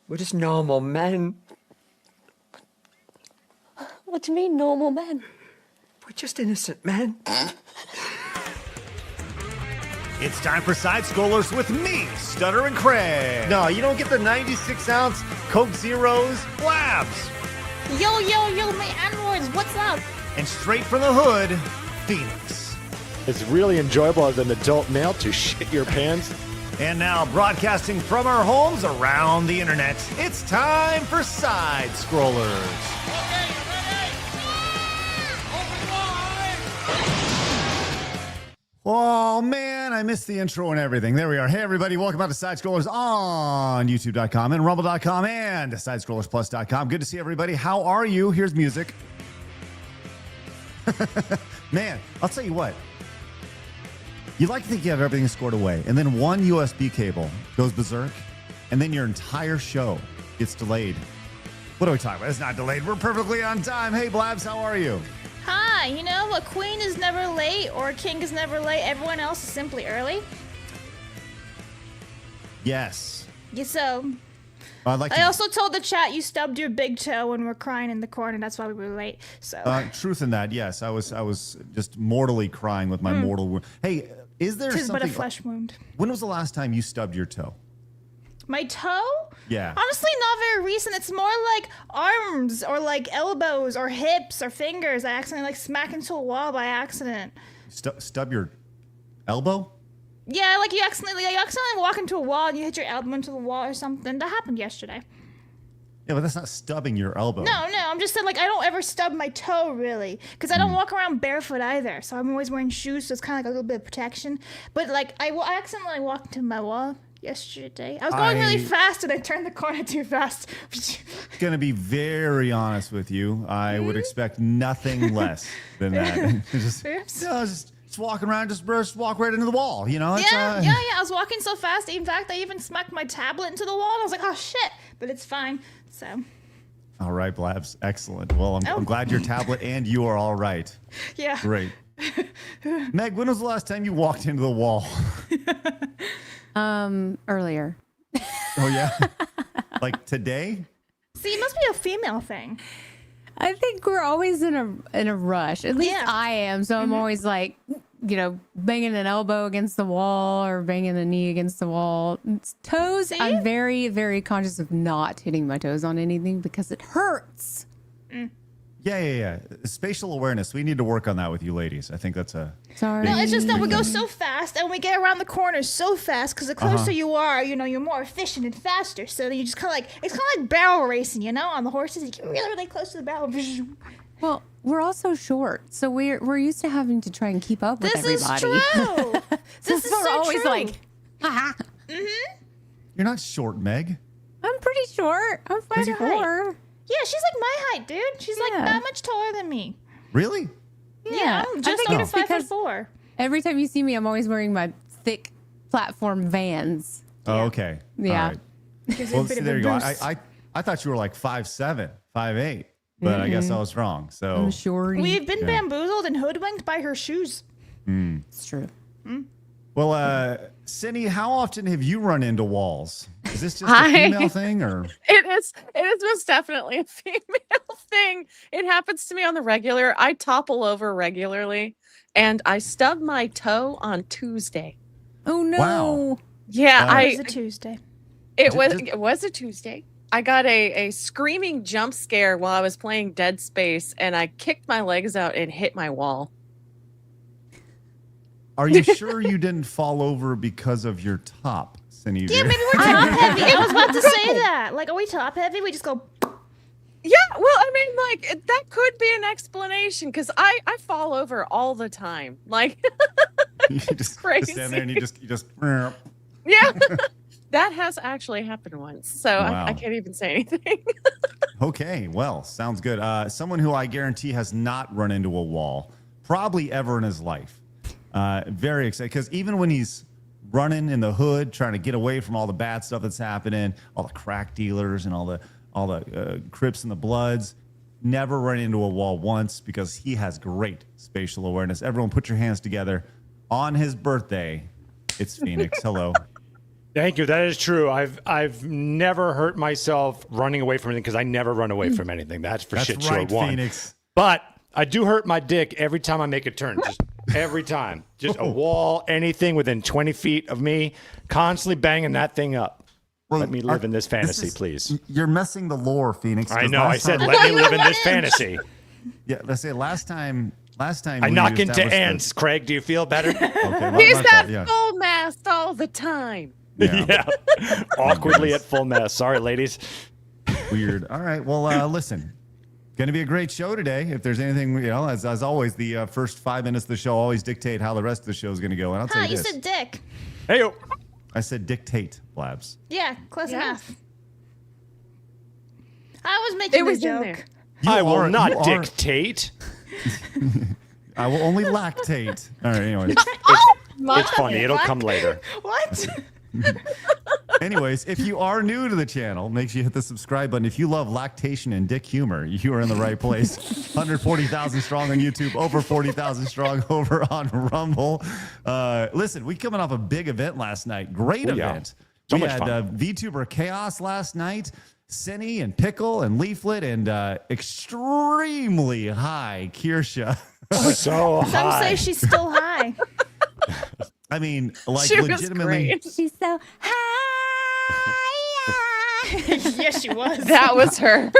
We're just normal men. What do you mean, normal men? We're just innocent men. It's time for Side Scrollers with me, Stutter and Craig. No, you don't get the 96-ounce Coke Zeros, Blabs. Yo, my androids, what's up? And straight from the hood, Phoenix. It's really enjoyable as an adult male to shit your pants. And now, broadcasting from our homes around the internet, it's time for Side Scrollers. Okay, you ready? Open wide! Oh, man, I missed the intro and everything. There we are. Hey, everybody, welcome out to Side Scrollers on YouTube.com and Rumble.com and SidescrollersPlus.com. Good to see everybody. How are you? Here's music. Man, I'll tell you what. You like to think you have everything scored away, and then one USB cable goes berserk, and then your entire show gets delayed. What are we talking about? It's not delayed. We're perfectly on time. Hey, Blabs, how are you? Hi, you know, a queen is never late or a king is never late. Everyone else is simply early. Yes. Yeah, so I also told the chat you stubbed your big toe when we're crying in the corner. That's why we were late. So truth in that, yes. I was just mortally crying with my mortal wound. Hey, is there tis something... but a flesh wound. When was the last time you stubbed your toe? My toe? Yeah. Honestly, not very recent. It's more like arms or like elbows or hips or fingers. I accidentally like smack into a wall by accident. Stub your elbow? Yeah, like you accidentally walk into a wall and you hit your elbow into the wall or something. That happened yesterday. Yeah, but that's not stubbing your elbow. No, I'm just saying, like, I don't ever stub my toe, really. Because I don't walk around barefoot either. So I'm always wearing shoes, so it's kind of like a little bit of protection. But, like, I accidentally walked into my wall yesterday. I was going really fast, and I turned the corner too fast. Gonna be very honest with you. I would expect nothing less than that. just walking around, just walk right into the wall, you know? Yeah. I was walking so fast. In fact, I even smacked my tablet into the wall. And I was like, oh, shit. But it's fine. So. All right, Blabs. Excellent. Well, I'm glad your tablet and you are all right. Yeah. Great. Meg, when was the last time you walked into the wall? Earlier. Oh, yeah? Like today? See, it must be a female thing. I think we're always in a rush. At least I am. So I'm always like, you know, banging an elbow against the wall or banging a knee against the wall. Toes, See? I'm very, very conscious of not hitting my toes on anything because it hurts. Yeah. Spatial awareness. We need to work on that with you ladies. I think that's a... Sorry. No, it's just that we go so fast and we get around the corners so fast because the closer you are, you know, you're more efficient and faster. So you just kind of like, it's kind of like barrel racing, you know, on the horses. You get really, really close to the barrel. Well, we're also short, so we're used to having to try and keep up with everybody. This is true. This is we're so always true. like, haha. You're not short, Meg. I'm pretty short. I'm 5'4". Yeah, she's like my height, dude. She's like that much taller than me. Really? Yeah, I'm just I under think it's 5'4". Every time you see me, I'm always wearing my thick platform Vans. Oh, okay. Yeah. All right. Well, see, there you go. I thought you were like 5'7", 5'8", but I guess I was wrong. So I'm shorty. We've been bamboozled and hoodwinked by her shoes. It's true. Well, Cindy, how often have you run into walls? Is this just a female thing, or It is most definitely a female thing. It happens to me on the regular. I topple over regularly, and I stubbed my toe on Tuesday. Oh no. Wow. Yeah, It was a Tuesday. it was a Tuesday. I got a screaming jump scare while I was playing Dead Space, and I kicked my legs out and hit my wall. are you sure you didn't fall over because of your top, Cindy? Yeah, maybe we're top heavy. I was about to say that. Like, are we top heavy? We just go. Yeah, well, I mean, like, that could be an explanation, because I fall over all the time. Like, You just crazy. stand there and you just. yeah, that has actually happened once. So Wow. I can't even say anything. Okay, well, sounds good. Someone who I guarantee has not run into a wall, probably ever in his life. Very excited, because even when he's running in the hood, trying to get away from all the bad stuff that's happening, all the crack dealers and all the Crips and the Bloods, never run into a wall once because he has great spatial awareness. Everyone, put your hands together. On his birthday, it's Phoenix. Hello. Thank you. That is true. I've never hurt myself running away from anything because I never run away from anything. That's for That's shit right, sure one. Phoenix. But I do hurt my dick every time I make a turn. Just every time. Just a wall, anything within 20 feet of me, constantly banging that thing up. Let me live in this fantasy, please. You're messing the lore, Phoenix. I know. I said, let me live in this fantasy. Yeah, let's say last time I we knock into established ants. Craig, do you feel better? Okay, He's my at fault, yeah. full mast all the time. Yeah. Awkwardly at full mast. Sorry, ladies. Weird. All right. Well, listen. Going to be a great show today. If there's anything, as always, the first 5 minutes of the show always dictate how the rest of the show is going to go. And I'll tell you You this. said dick. Hey, I said dictate, Blabs. Yeah, close Yeah. enough. I was making It a was in joke. there. I will are- not you are- dictate. I will only lactate. All right. Anyway. It's funny. It'll come later. What? Anyways, if you are new to the channel, make sure you hit the subscribe button. If you love lactation and dick humor, you are in the right place. 140,000 strong on YouTube, over 40,000 strong over on Rumble. Listen, we coming off a big event last night. Great Oh, yeah. event. So we much had fun. VTuber Chaos last night, Cinny and Pickle and Leaflet and extremely high Kirsha. So Some high. say she's still high. I mean, like She was legitimately. great. She's so high. Yes, she was. That was her.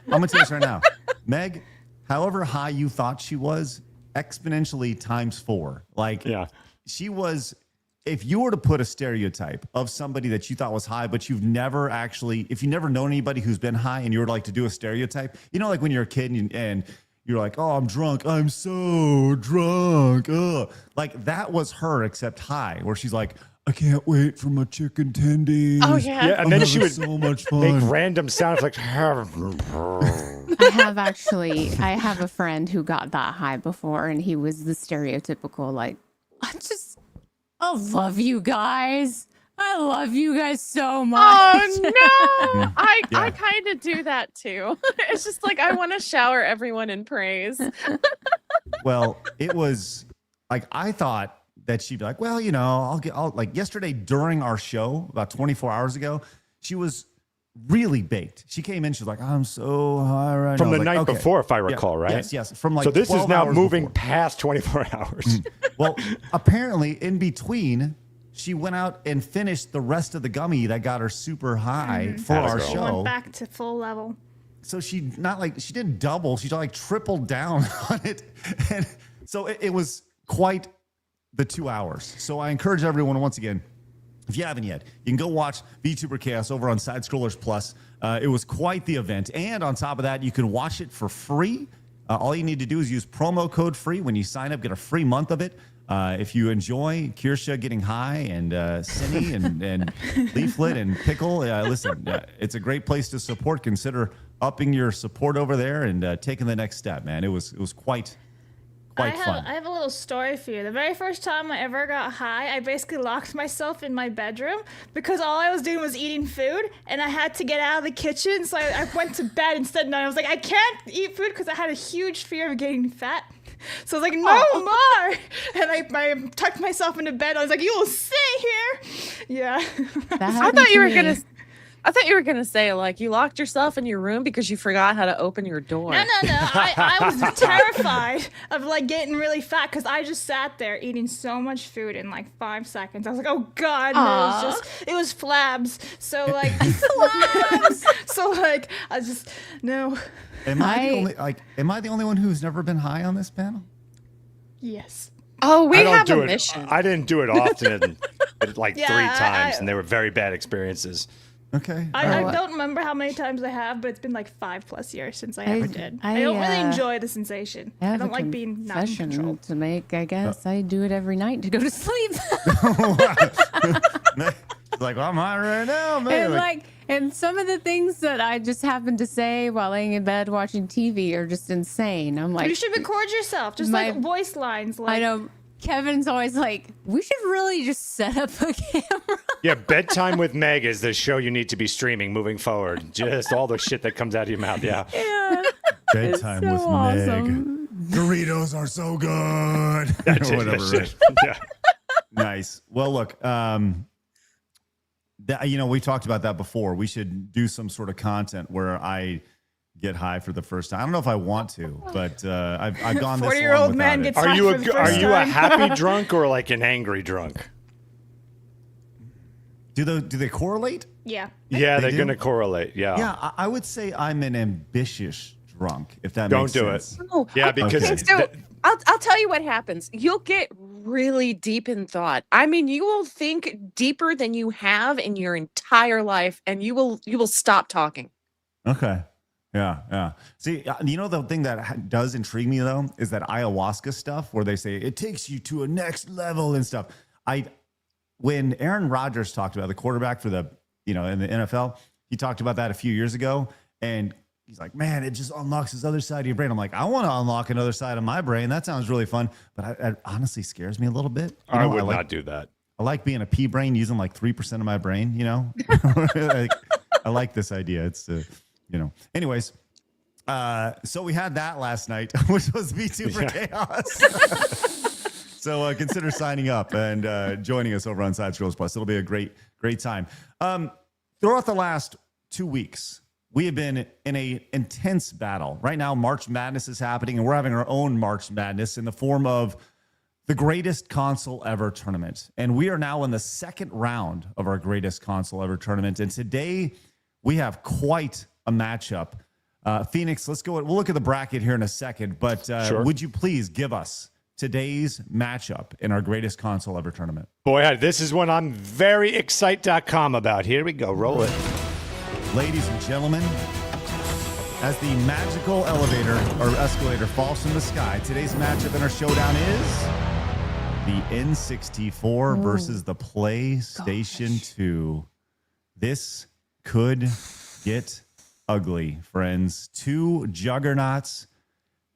I'm gonna tell you this right now, Meg. However high you thought she was, exponentially times 4. Like, Yeah. she was. If you were to put a stereotype of somebody that you thought was high, but you've never actually, if you never known anybody who's been high, and you were like to do a stereotype, like when you're a kid and you're like, oh, I'm drunk. I'm so drunk. Ugh. Like that was her, except high, where she's like, I can't wait for my chicken tendies. Oh, yeah. Yeah, and then I'm she having would so much make fun. random sounds like. I have a friend who got that high before, and he was the stereotypical, like, I love you guys. I love you guys so much. Oh no! I Yeah. kind of do that too. It's just like I want to shower everyone in praise. Well, it was like I thought that she'd be like, well, I'll like yesterday during our show about 24 hours ago, she was really baked. She came in, she was like, I'm so high right From now. I the was like, night okay. before, if I Yeah, recall, right? Yes. From like So this is 12 now hours moving before. past 24 hours. Well, apparently in between, she went out and finished the rest of the gummy that got her super high for Atta our girl. show. Went back to full level. So she didn't double, she like tripled down on it. And so it was quite the 2 hours. So I encourage everyone once again, if you haven't yet, you can go watch VTuber Chaos over on Side Scrollers Plus. It was quite the event. And on top of that, you can watch it for free. All you need to do is use promo code FREE when you sign up, get a free month of it. If you enjoy Kirsha getting high and Cinny and Leaflet and Pickle, listen, it's a great place to support. Consider upping your support over there and taking the next step, man. It was quite fun. I have a little story for you. The very first time I ever got high, I basically locked myself in my bedroom because all I was doing was eating food, and I had to get out of the kitchen, so I went to bed instead. And I was like, I can't eat food because I had a huge fear of getting fat. So I was like, no more. And I tucked myself into bed. I was like, you will stay here. Yeah. That I happened thought to you were me. gonna say like you locked yourself in your room because you forgot how to open your door. No. I was terrified of like getting really fat because I just sat there eating so much food in like 5 seconds. I was like, oh God, no, it was flabs. So like, so like, I just, no. Am I the only one who's never been high on this panel? Yes. Oh, we I don't have do a it. mission. I didn't do it often, but like Yeah, 3 times, I- and they were very bad experiences. Okay. I don't remember how many times I have, but it's been like 5+ years since I ever did. I don't really enjoy the sensation. I have don't a like being not in confession control. to make. I guess I do it every night to go to sleep. Like, well, I'm high right now, man. and some of the things that I just happen to say while laying in bed watching TV are just insane. I'm like, You should record yourself, just My- like voice lines. Like, I know. Kevin's always like, we should really just set up a camera. Yeah, Bedtime with Meg is the show you need to be streaming moving forward. Just all the shit that comes out of your mouth. Yeah. Yeah. Bedtime so with awesome. Meg. Doritos are so good. That's Or it, whatever. that's it. Yeah. Nice. Well, look, we talked about that before. We should do some sort of content where I get high for the first time. I don't know if I want to, but I've gone this 40-year-old long man without it. gets high for the first Are you a time. happy drunk or like an angry drunk? Do they correlate? Yeah. Yeah, they're do? going to correlate. Yeah. Yeah, I would say I'm an ambitious drunk, if that Don't makes do sense. it. Oh, Yeah, because okay, so I'll tell you what happens. You'll get really deep in thought. I mean, you will think deeper than you have in your entire life, and you will stop talking. Okay. Yeah. See, the thing that does intrigue me though is that ayahuasca stuff where they say it takes you to a next level and stuff. When Aaron Rodgers talked about the quarterback for the in the NFL, he talked about that a few years ago, and he's like, man, it just unlocks this other side of your brain. I'm like, I want to unlock another side of my brain. That sounds really fun, but it honestly scares me a little bit. I would not do that. I like being a pea brain, using like 3% of my brain. I like this idea. It's Anyways, so we had that last night, which was V2 for Chaos. So consider signing up and joining us over on Side Scrolls Plus. It'll be a great time. Throughout the last 2 weeks, we have been in a intense battle. Right now, March Madness is happening, and we're having our own March Madness in the form of the greatest console ever tournament. And we are now in the second round of our greatest console ever tournament. And today, we have quite a matchup. Phoenix, let's go. We'll look at the bracket here in a second, but Sure. Would you please give us today's matchup in our greatest console ever tournament? Boy, this is one I'm very excite.com about. Here we go. Roll it. Ladies and gentlemen, as the magical elevator or escalator falls from the sky, today's matchup in our showdown is the N64 versus the PlayStation 2. This could get ugly, friends. Two juggernauts.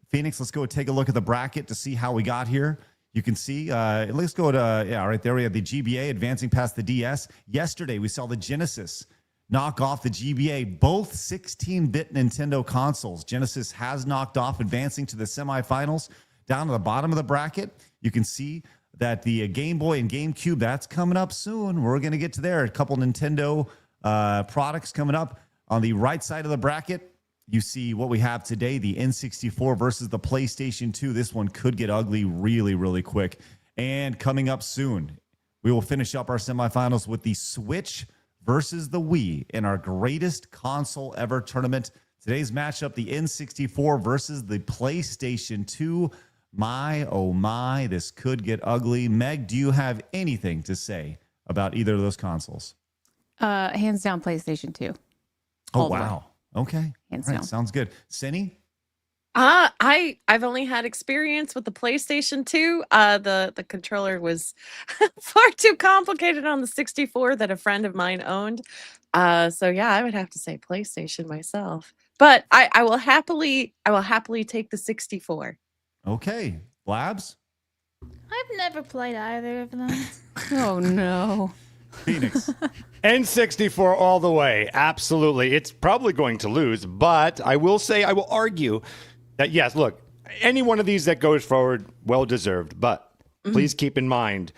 Phoenix, let's go take a look at the bracket to see how we got here. You can see, let's go to, right there we have the GBA advancing past the DS. Yesterday, we saw the Genesis knock off the GBA, both 16-bit Nintendo consoles. Genesis has knocked off, advancing to the semifinals. Down to the bottom of the bracket, you can see that the Game Boy and GameCube, that's coming up soon. We're going to get to there. A couple Nintendo products coming up. On the right side of the bracket, you see what we have today, the N64 versus the PlayStation 2. This one could get ugly really, really quick. And coming up soon, we will finish up our semifinals with the Switch versus the Wii in our greatest console ever tournament. Today's matchup, the N64 versus the PlayStation 2. My, oh my, this could get ugly. Meg, do you have anything to say about either of those consoles? Hands down, PlayStation 2. Oh, All the way. wow. Okay. Hands All right. down. Sounds good. Cindy? I've only had experience with the PlayStation 2. The controller was far too complicated on the 64 that a friend of mine owned. So yeah, I would have to say PlayStation myself. But I will happily take the 64. Okay. Blabs? I've never played either of them. Oh, no. Phoenix? N64 all the way. Absolutely. It's probably going to lose, but I will argue that, yes, look, any one of these that goes forward, well deserved. But please keep in mind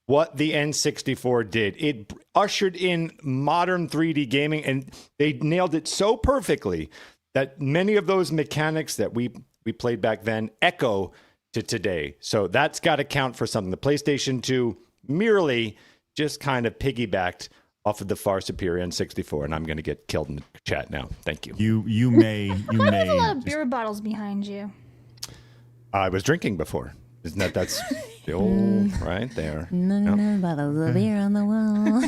what the N64 did. It ushered in modern 3D gaming, and they nailed it so perfectly that many of those mechanics that we played back then echo to today. So that's got to count for something. The PlayStation 2 merely just kind of piggybacked off of the far superior N64, and I'm going to get killed in the chat now. Thank you. You may There's a lot of beer bottles behind you. I was drinking before. Isn't that's the old right there? No, bottles of beer on the wall.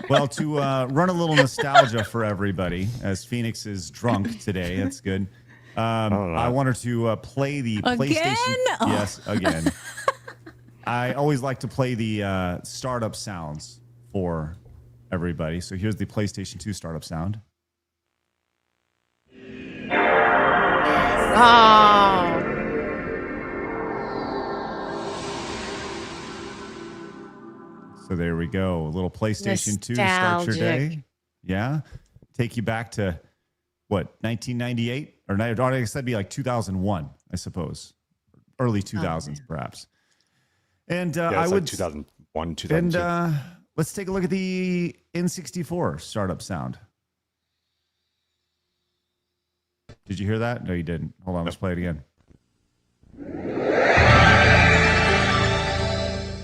Well, to run a little nostalgia for everybody, as Phoenix is drunk today, that's good. I want her to play the PlayStation. Oh. Yes, again. I always like to play the startup sounds for everybody. So here's the PlayStation 2 startup sound. Oh. So there we go. A little PlayStation 2 to start your day. Nostalgic. Yeah. Take you back to, what, 1998? Or I guess that'd be like 2001, I suppose. Early 2000s, perhaps. And Yeah, I it's would... like 2001, 2002. And let's take a look at the N64 startup sound. Did you hear that? No, you didn't. Hold on, let's play it again.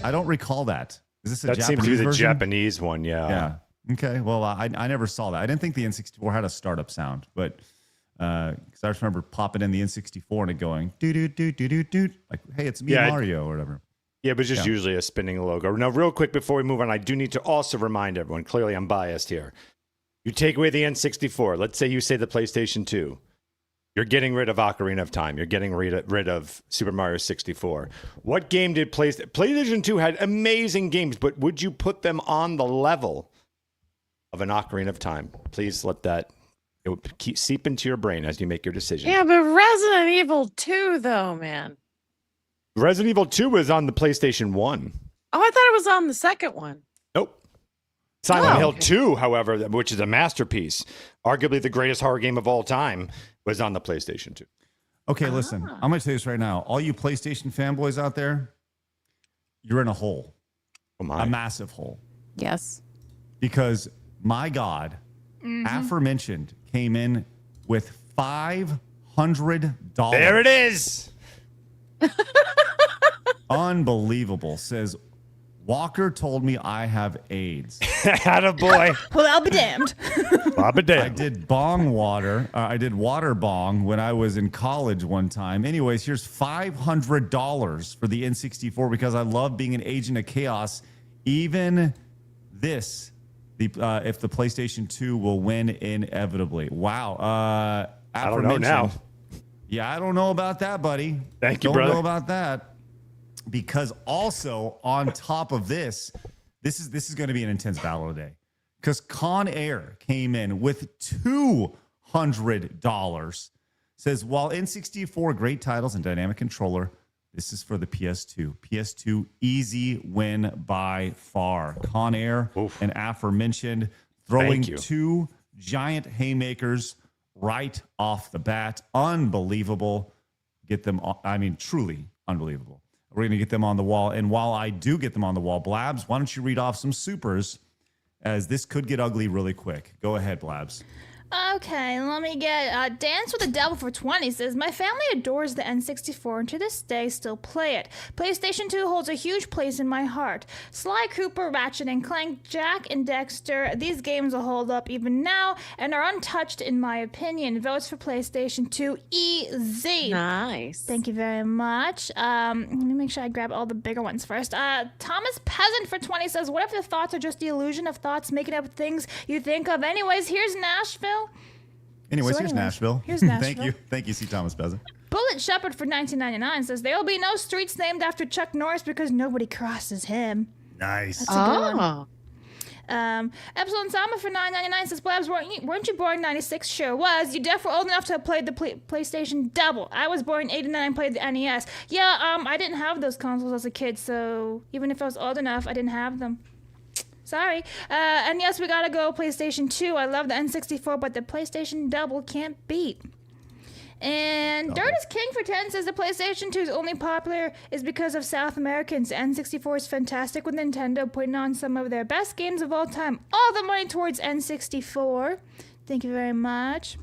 I don't recall that. Is this a That Japanese seems to be the version? Japanese one, yeah. Yeah. Okay. Well, I never saw that. I didn't think the N64 had a startup sound, but because I just remember popping in the N64 and it going doo doo doo doo doo doo, like, hey, it's me, Mario, or whatever. Yeah, but just usually a spinning logo. Now, real quick before we move on, I do need to also remind everyone. Clearly, I'm biased here. You take away the N64. Let's say you say the PlayStation 2. You're getting rid of Ocarina of Time. You're getting rid of Super Mario 64. What game did PlayStation 2 had amazing games, but would you put them on the level of an Ocarina of Time? Please let that seep into your brain as you make your decision. Yeah, but Resident Evil 2, though, man. Resident Evil 2 was on the PlayStation 1. Oh, I thought it was on the second one. Nope. Silent Hill okay. 2, however, which is a masterpiece, arguably the greatest horror game of all time, was on the PlayStation 2. Okay, listen. I'm going to tell you this right now. All you PlayStation fanboys out there, you're in a hole. Oh my. A massive hole. Yes. Because, my God, aforementioned came in with $500. There it is. Unbelievable. Says, Walker told me I have AIDS. Attaboy. Well, I'll be damned. Bob a I damn. did bong water. I did water bong when I was in college one time. Anyways, here's $500 for the N64 because I love being an agent of chaos. Even this, if the PlayStation 2 will win inevitably. Wow. I don't know now. Yeah, I don't know about that, buddy. Thank you, don't brother. know about that. Because also on top of this is going to be an intense battle today. Because Con Air came in with $200. Says, while N64 great titles and dynamic controller, this is for the PS2. PS2 easy win by far. Con Air and aforementioned throwing Thank you. 2 giant haymakers right off the bat. Unbelievable. Get them, I mean, truly unbelievable. We're going to get them on the wall. And while I do get them on the wall, Blabs, why don't you read off some supers, as this could get ugly really quick. Go ahead, Blabs. Okay, let me get Dance with the Devil for 20 says, my family adores the N64 and to this day still play it. PlayStation 2 holds a huge place in my heart. Sly Cooper, Ratchet and Clank, Jack and Dexter, these games will hold up even now and are untouched in my opinion. Votes for PlayStation 2 easy. Nice. Thank you very much. Let me make sure I grab all the bigger ones first. Thomas Peasant for 20 says, what if the thoughts are just the illusion of thoughts making up things you think of? Anyways, here's Nashville. Here's Nashville. Here's Nashville. Thank you. Thank you, C. Thomas Peasant. Bullet Shepherd for 1999 says, there will be no streets named after Chuck Norris because nobody crosses him. Nice. That's a good one. Oh. Epsilon Sama for $9.99 says, Blabs, weren't you born in 96? Sure was. You definitely old enough to have played the PlayStation Double. I was born in 89 and played the NES. Yeah, I didn't have those consoles as a kid, so even if I was old enough, I didn't have them. Sorry. And yes, we gotta go PlayStation 2. I love the N64, but the PlayStation Double can't beat. And Dirt is King for 10 says the PlayStation 2 is only popular is because of South Americans. N64 is fantastic with Nintendo putting on some of their best games of all time. All the money towards N64. Thank you very much.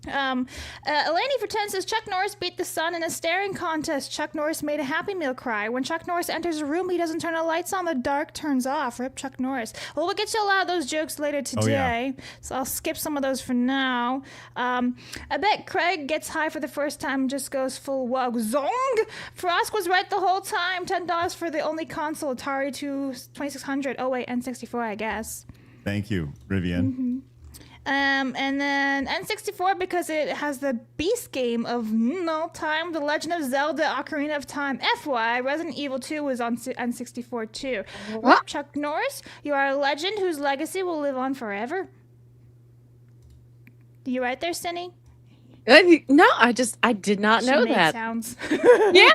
Eleni for 10 says Chuck Norris beat the sun in a staring contest. Chuck Norris made a Happy Meal cry. When Chuck Norris enters a room, he doesn't turn the lights on, the dark turns off. Rip Chuck Norris. Well, we'll get to a lot of those jokes later today, so I'll skip some of those for now. I bet Craig gets high for the first time and just goes full wug. Zong! Frost was right the whole time. $10 for the only console, Atari 2600. Oh wait, N64, I guess. Thank you, Rivian. And then N64 because it has the beast game of no time, The Legend of Zelda: Ocarina of Time. FY, Resident Evil 2 was on N64 too. What? Chuck Norris, you are a legend whose legacy will live on forever. You right there, Cindy? No, I did not know She made that. sounds. Yeah.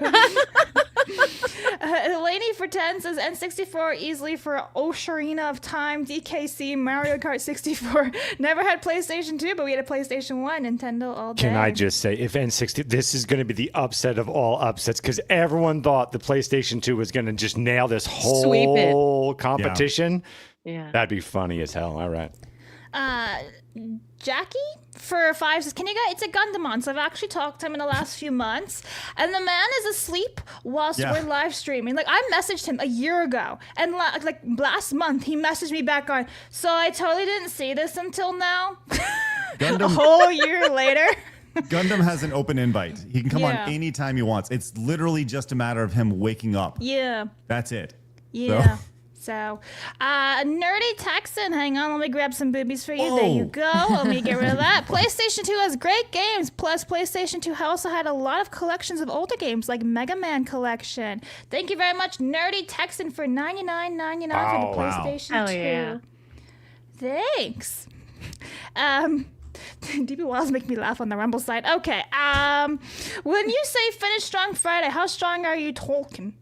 Laney for 10 says N64 easily for Ocarina of Time, DKC, Mario Kart 64. Never had PlayStation 2, but we had a PlayStation 1, Nintendo all day. Can I just say, if N60, this is going to be the upset of all upsets because everyone thought the PlayStation 2 was going to just nail this whole competition. Yeah. That'd be funny as hell. All right. Jackie for 5 says, can you guys, it's a Gundamon, so I've actually talked to him in the last few months, and the man is asleep whilst we're live streaming. Like, I messaged him a year ago, and like last month, he messaged me back on, so I totally didn't see this until now. A whole year later. Gundam has an open invite. He can come on anytime he wants. It's literally just a matter of him waking up. Yeah. That's it. Yeah. So, Nerdy Texan, hang on, let me grab some boobies for you. There you go. Let me get rid of that. PlayStation 2 has great games. Plus, PlayStation 2 also had a lot of collections of older games, like Mega Man Collection. Thank you very much, Nerdy Texan, for $99.99 for the PlayStation 2. Yeah. Thanks. DB Wiles make me laugh on the Rumble side. Okay. When you say finish strong Friday, how strong are you talking?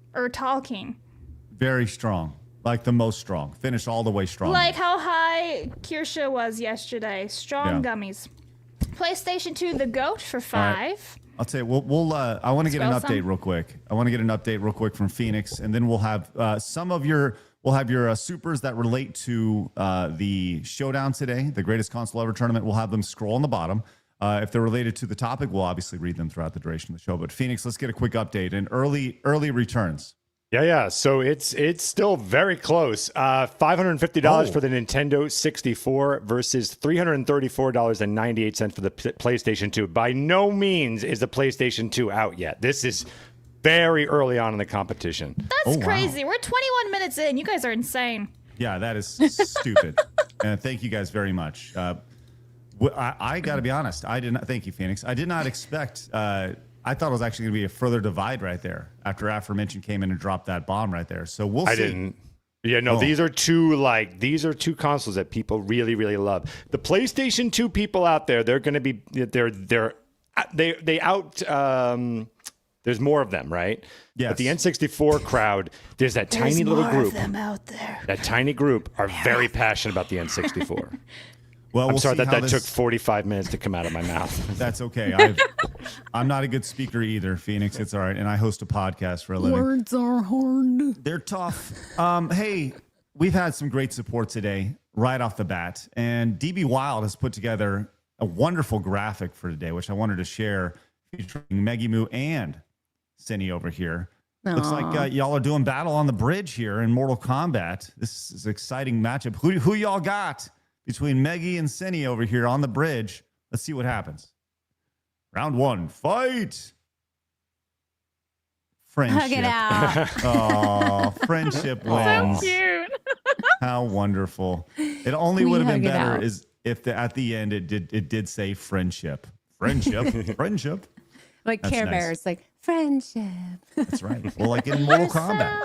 Very strong. Like the most strong. Finish all the way strong. Like how high Kirsha was yesterday. Strong gummies. PlayStation 2, the GOAT for 5. Right. I'll tell you, we'll I want to get an update real quick. I want to get an update real quick from Phoenix, and then we'll have we'll have your supers that relate to the Showdown today, the greatest console ever tournament. We'll have them scroll on the bottom. If they're related to the topic, we'll obviously read them throughout the duration of the show. But Phoenix, let's get a quick update and early returns. Yeah. So it's still very close. $550 for the Nintendo 64 versus $334.98 for the PlayStation 2. By no means is the PlayStation 2 out yet. This is very early on in the competition. That's crazy. We're 21 minutes in. You guys are insane. Yeah, that is stupid. And thank you guys very much. I got to be honest. I did not. Thank you, Phoenix. I did not expect. I thought it was actually going to be a further divide right there after Aforementioned came in and dropped that bomb right there. So we'll see. I didn't. Yeah, no, these are two consoles that people really, really love. The PlayStation 2 people out there, they're going to be they out. There's more of them, right? Yes. But the N64 crowd, there's tiny little group. Of them out there. That tiny group are very passionate about the N64. Well, I'm sorry that took 45 minutes to come out of my mouth. That's okay. I'm not a good speaker either, Phoenix. It's all right. And I host a podcast for a living. Words are hard. They're tough. Hey, we've had some great support today right off the bat. And DB Wild has put together a wonderful graphic for today, which I wanted to share, featuring Meggy Moo and Cindy over here. Aww. Looks like y'all are doing battle on the bridge here in Mortal Kombat. This is an exciting matchup. Who y'all got between Meggy and Cindy over here on the bridge? Let's see what happens. Round 1, fight. Friendship. Hug it out. Oh, friendship wins. So cute. How wonderful. It only would have been better is if at the end it did say friendship. Friendship. Like That's Care nice. Bears, like friendship. That's right. Well, like in Mortal Kombat.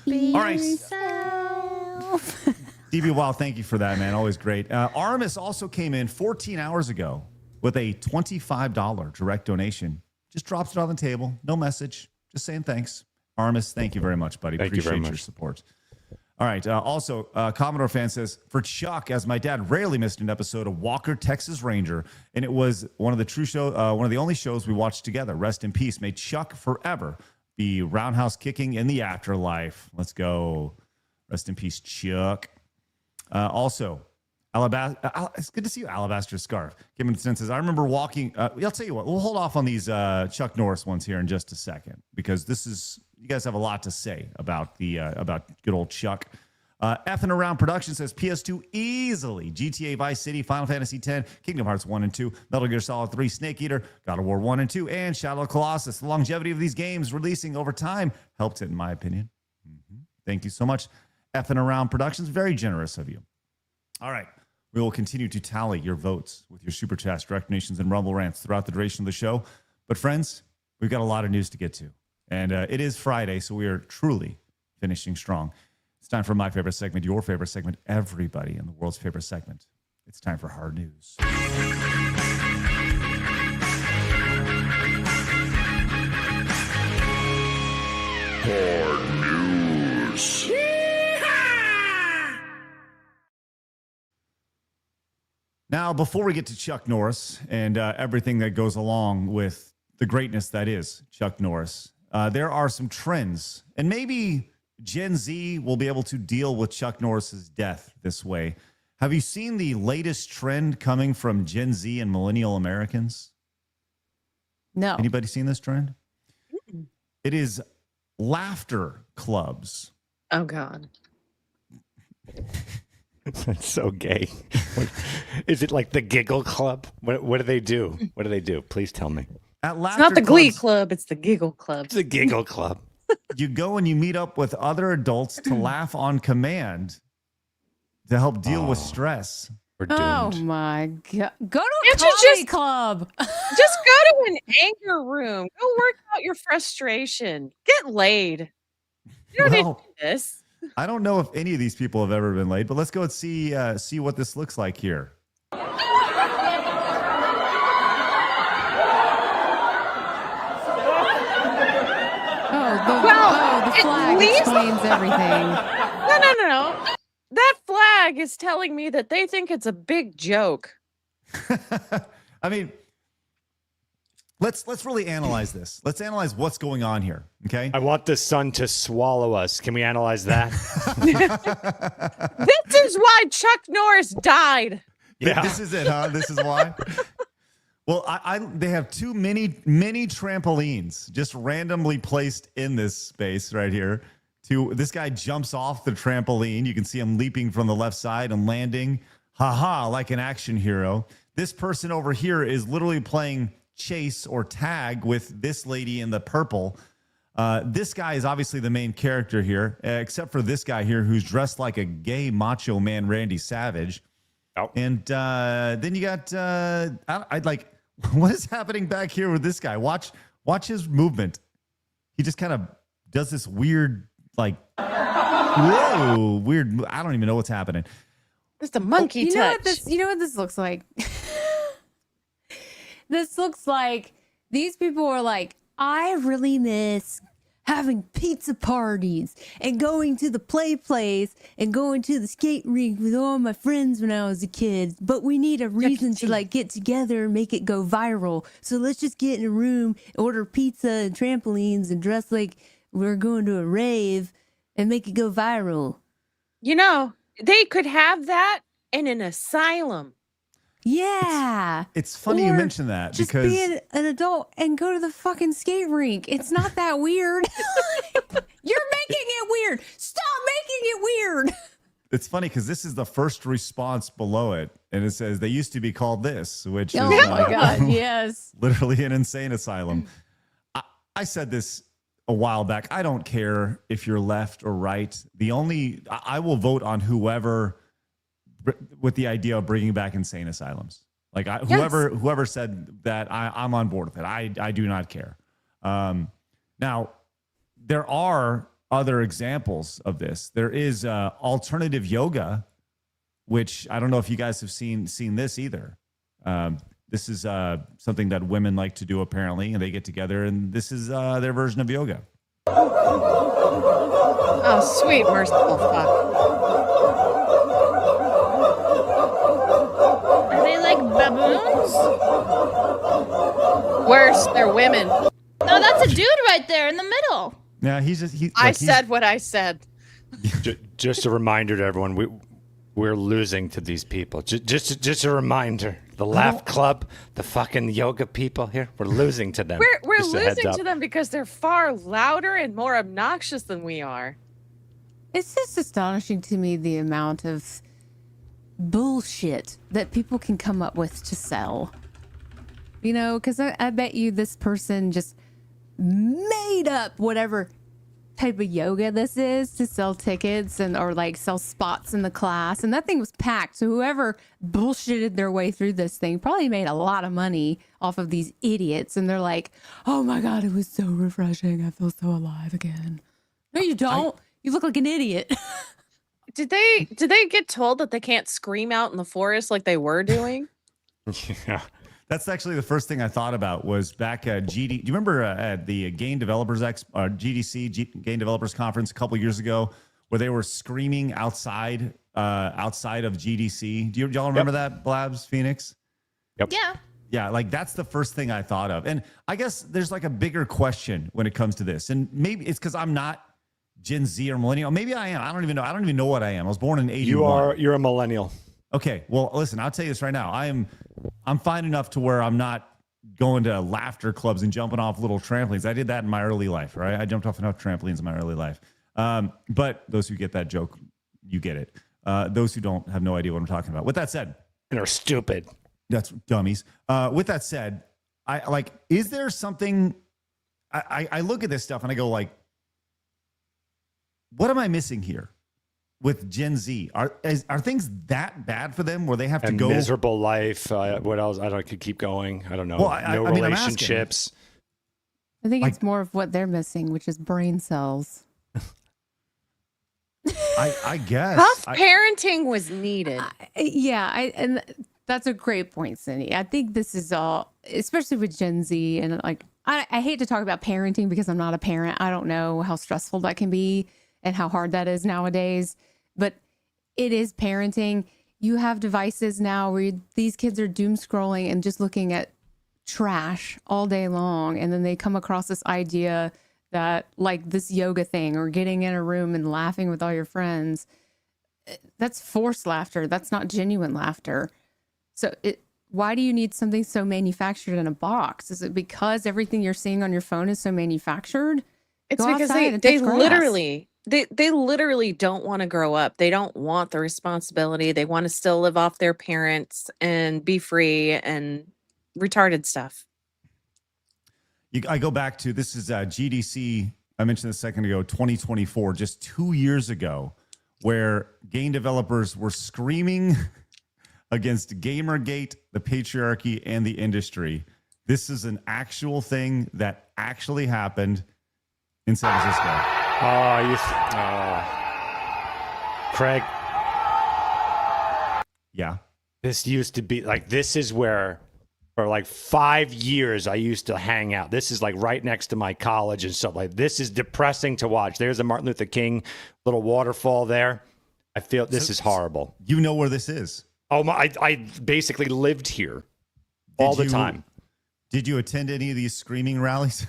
Be All right. yourself. DB Wild, thank you for that, man. Always great. Armis also came in 14 hours ago with a $25 direct donation. Just drops it on the table. No message. Just saying thanks. Armis, thank you very much, buddy. Thank you very much. Your support. All right. Also, Commodore fan says, for Chuck, as my dad rarely missed an episode of Walker, Texas Ranger, and it was one of the only shows we watched together. Rest in peace. May Chuck forever be roundhouse kicking in the afterlife. Let's go. Rest in peace, Chuck. Also, it's good to see you, Alabaster Scarf. Give me the senses. I remember walking. I'll tell you what. We'll hold off on these Chuck Norris ones here in just a second because you guys have a lot to say about about good old Chuck. Effing Around Production says PS2 easily. GTA Vice City, Final Fantasy X, Kingdom Hearts 1 and 2, Metal Gear Solid 3, Snake Eater, God of War 1 and 2, and Shadow of the Colossus. The longevity of these games releasing over time helped it, in my opinion. Thank you so much. Effing Around Productions, very generous of you. All right. We will continue to tally your votes with your super chats, direct donations, and rumble rants throughout the duration of the show. But friends, we've got a lot of news to get to. And it is Friday, so we are truly finishing strong. It's time for my favorite segment, your favorite segment, everybody in the world's favorite segment. It's time for Hard News. Hard news. Now, before we get to Chuck Norris and everything that goes along with the greatness that is Chuck Norris, there are some trends, and maybe Gen Z will be able to deal with Chuck Norris's death this way. Have you seen the latest trend coming from Gen Z and millennial Americans? No. Anybody seen this trend? It is laughter clubs. Oh God. That's so gay. Is it like the Giggle Club? What do they do? What do they do? Please tell me. At It's not the laughter Glee clubs, Club, it's the Giggle Club. It's the Giggle Club. you go and you meet up with other adults to laugh on command to help deal with stress. We're Oh doomed. my God. Go to a Can't you comedy just- club. Just go to an anger room. Go work out your frustration. Get laid. You don't need to Well, do this. I don't know if any of these people have ever been laid, but let's go and see what this looks like here. The at flag least- explains everything. No. That flag is telling me that they think it's a big joke. I mean, let's really analyze this. Let's analyze what's going on here. Okay. I want the sun to swallow us. Can we analyze that? This is why Chuck Norris died. Yeah. This is it, huh? This is why. Well, they have two mini trampolines just randomly placed in this space right here. This guy jumps off the trampoline. You can see him leaping from the left side and landing, haha, like an action hero. This person over here is literally playing chase or tag with this lady in the purple. This guy is obviously the main character here, except for this guy here who's dressed like a gay macho man, Randy Savage. Oh. And then you got I'd like, what is happening back here with this guy? Watch his movement. He just kind of does this weird, like, whoa, weird. I don't even know what's happening. Just a monkey You touch. know what this looks like? This looks like these people are like, I really miss having pizza parties and going to the play place and going to the skate rink with all my friends when I was a kid. But we need a reason to like get together and make it go viral. So let's just get in a room, order pizza and trampolines and dress like we're going to a rave and make it go viral. You know, they could have that in an asylum. Yeah. It's funny you Or mention that just because be an adult and go to the fucking skate rink. It's not that weird. You're making it weird. Stop making it weird. it's funny because this is the first response below it, and it says they used to be called this, which Oh is my God. Yes. literally an insane asylum. I said this a while back. I don't care if you're left or right. I will vote on whoever with the idea of bringing back insane asylums. Like whoever said that, I'm on board with it. I do not care. Now, there are other examples of this. There is alternative yoga, which I don't know if you guys have seen this either. This is something that women like to do apparently, and they get together, and this is their version of yoga. Oh, sweet, merciful fuck. Are they like baboons? Worse, they're women. No, that's a dude right there in the middle. Yeah, he's just. I said what I said. Just a reminder to everyone, we're losing to these people. Just a reminder. The Laugh Club, the fucking yoga people here, we're losing to them. We're Just a heads losing up. to them because they're far louder and more obnoxious than we are. It's just astonishing to me the amount of bullshit that people can come up with to sell. You know, because I bet you this person just made up whatever type of yoga this is to sell tickets or like sell spots in the class, and that thing was packed. So whoever bullshitted their way through this thing probably made a lot of money off of these idiots, and they're like, oh my God, it was so refreshing, I feel so alive again. No, you don't. You look like an idiot. Did they get told that they can't scream out in the forest like they were doing? Yeah. That's actually the first thing I thought about was back at GD. Do you remember at the Game Developers Game Developers Conference a couple years ago, where they were screaming outside of GDC? Do y'all remember that, Blabs, Phoenix? Yep. Yeah. Yeah, like that's the first thing I thought of. And I guess there's like a bigger question when it comes to this. And maybe it's because I'm not Gen Z or millennial. Maybe I am. I don't even know. I don't even know what I am. I was born in 81. You're a millennial. Okay. Well, listen, I'll tell you this right now. I'm fine enough to where I'm not going to laughter clubs and jumping off little trampolines. I did that in my early life, right? I jumped off enough trampolines in my early life. But those who get that joke, you get it. Those who don't have no idea what I'm talking about. With that said, And are stupid. that's dummies. With that said, I like, is there something I look at this stuff and I go like, what am I missing here with Gen Z? Are things that bad for them where they have to go miserable life? What else? I could keep going. I don't know. Well, No I mean, I'm relationships. I think Like- it's more of what they're missing, which is brain cells. I guess. Tough parenting was needed. And that's a great point, Cindy. I think this is all, especially with Gen Z, and like I hate to talk about parenting because I'm not a parent. I don't know how stressful that can be and how hard that is nowadays, but it is parenting. You have devices now where these kids are doom scrolling and just looking at trash all day long, and then they come across this idea that like this yoga thing or getting in a room and laughing with all your friends, that's forced laughter. That's not genuine laughter. So why do you need something so manufactured in a box? Is it because everything you're seeing on your phone is so manufactured? It's Go because outside and they touch grass. literally they literally don't want to grow up. They don't want the responsibility. They want to still live off their parents and be free and retarded stuff. I go back to, this is GDC, I mentioned this a second ago, 2024, just 2 years ago, where game developers were screaming against Gamergate, the patriarchy, and the industry. This is an actual thing that actually happened in San Francisco. Craig, Yeah. this used to be like, this is where for like 5 years I used to hang out. This is like right next to my college and stuff. Like, this is depressing to watch. There's a Martin Luther King little waterfall there. I feel this is horrible. You know where this is. Oh my! I basically lived here all the time. Did you attend any of these screaming rallies?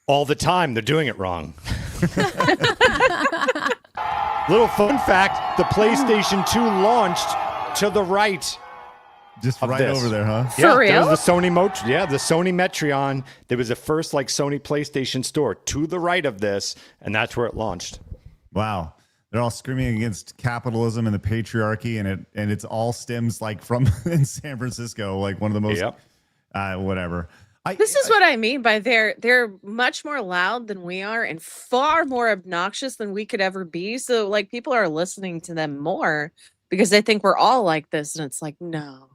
All the time. They're doing it wrong. Little fun fact, the PlayStation 2 launched to the right. Just Of right this. over there, huh? For There real? was the Sony the Sony Metreon. There was the first like Sony PlayStation store to the right of this, and that's where it launched. Wow. They're all screaming against capitalism and the patriarchy, and it's all stems like from in San Francisco, like one of the most whatever. This is what I mean by they're much more loud than we are and far more obnoxious than we could ever be. So like people are listening to them more because they think we're all like this, and it's like, no.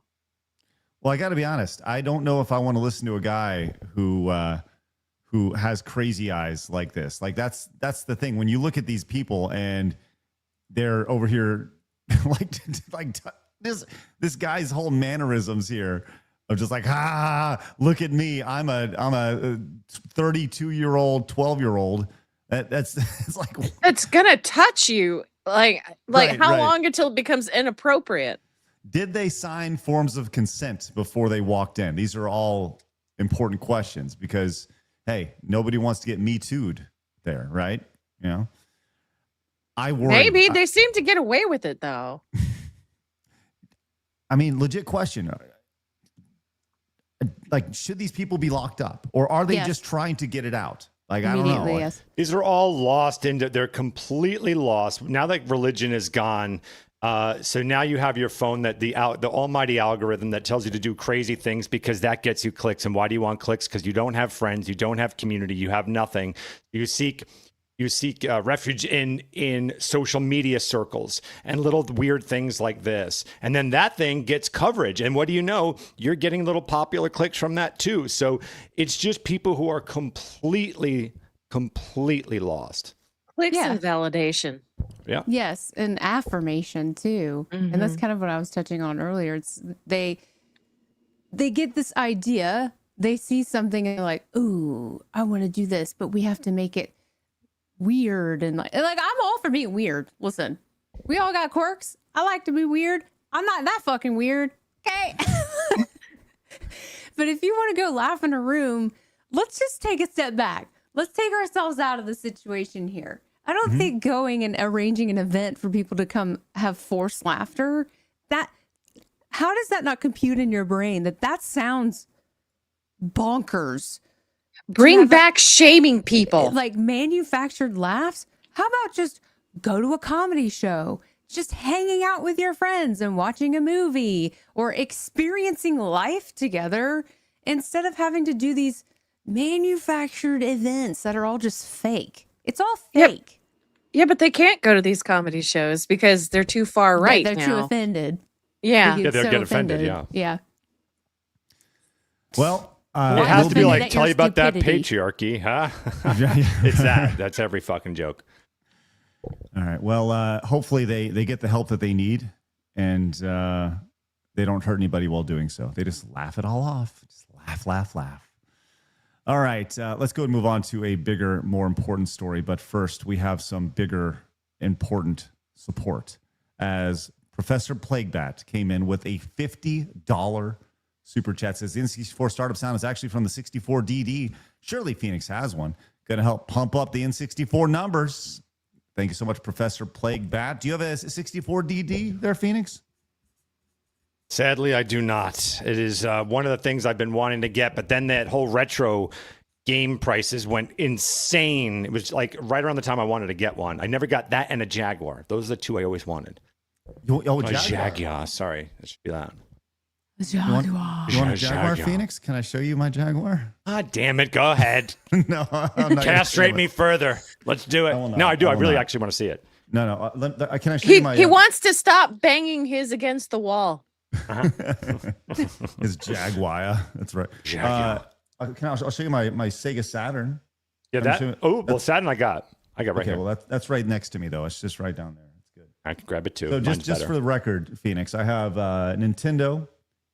Well, I got to be honest. I don't know if I want to listen to a guy who has crazy eyes like this. Like that's the thing. When you look at these people and they're over here, like this guy's whole mannerisms here of just like, look at me. I'm a 32-year-old, 12-year-old. That's it's like, It's gonna touch you. Like Right, how right. long until it becomes inappropriate? did they sign forms of consent before they walked in? These are all important questions because, hey, nobody wants to get Me Too'd there, right? You know, I worry. Maybe they seem to get away with it though. I mean, legit question. Like, should these people be locked up, or are they Yes. just trying to get it out? Like, I don't Immediately, know. yes. These are all lost into, they're completely lost. Now that religion is gone, so now you have your phone that the almighty algorithm that tells you to do crazy things because that gets you clicks. And why do you want clicks? Because you don't have friends, you don't have community, you have nothing. You seek refuge in social media circles and little weird things like this. And then that thing gets coverage. And what do you know? You're getting little popular clicks from that too. So it's just people who are completely lost. Clicks Yeah. and validation. Yeah. Yes, and affirmation too. And that's kind of what I was touching on earlier. It's they get this idea, they see something and they're like, ooh, I want to do this, but we have to make it weird. And like I'm all for being weird. Listen, we all got quirks. I like to be weird. I'm not that fucking weird. Okay. But if you want to go laugh in a room, let's just take a step back. Let's take ourselves out of the situation here. I don't think going and arranging an event for people to come have forced laughter, how does that not compute in your brain that sounds bonkers? Bring back shaming people. Like manufactured laughs. How about just go to a comedy show, just hanging out with your friends and watching a movie or experiencing life together instead of having to do these manufactured events that are all just fake. It's all fake. Yeah, but they can't go to these comedy shows because they're too far right They're now. too offended. Yeah. They Yeah, they'll so get offended, yeah. Yeah. Well, It has to be offended like, at tell your you about that stupidity. patriarchy, huh? It's that. That's every fucking joke. all right. Well, hopefully they get the help that they need, and they don't hurt anybody while doing so. They just laugh it all off. Just laugh, laugh, laugh. All right, let's go and move on to a bigger, more important story. But first, we have some bigger, important support as Professor Plaguebat came in with a $50 super chat. Says the N64 startup sound is actually from the 64DD. Surely Phoenix has one. Going to help pump up the N64 numbers. Thank you so much, Professor Plaguebat. Do you have a 64DD there, Phoenix? Sadly, I do not. It is one of the things I've been wanting to get, but then that whole retro game prices went insane. It was like right around the time I wanted to get one. I never got that and a Jaguar. Those are the two I always wanted. Jaguar. Sorry, it should be that. Jaguar. You want a Jaguar, Phoenix? Can I show you my Jaguar? Ah, damn it. Go ahead. No, I'm not. Castrate me further. Let's do it. will not. No, I do. I I will really not. actually want to see it. No. Can I show you my? He wants to stop banging his against the wall. His Jaguar. That's right. Jaguar. I'll show you my Sega Saturn. Yeah, I'm that. assuming- Oh, well, Saturn I got right Okay, here. well that's right next to me though. It's just right down there. It's good. I can grab it too. So Mine's just better. for the record, Phoenix, I have Nintendo.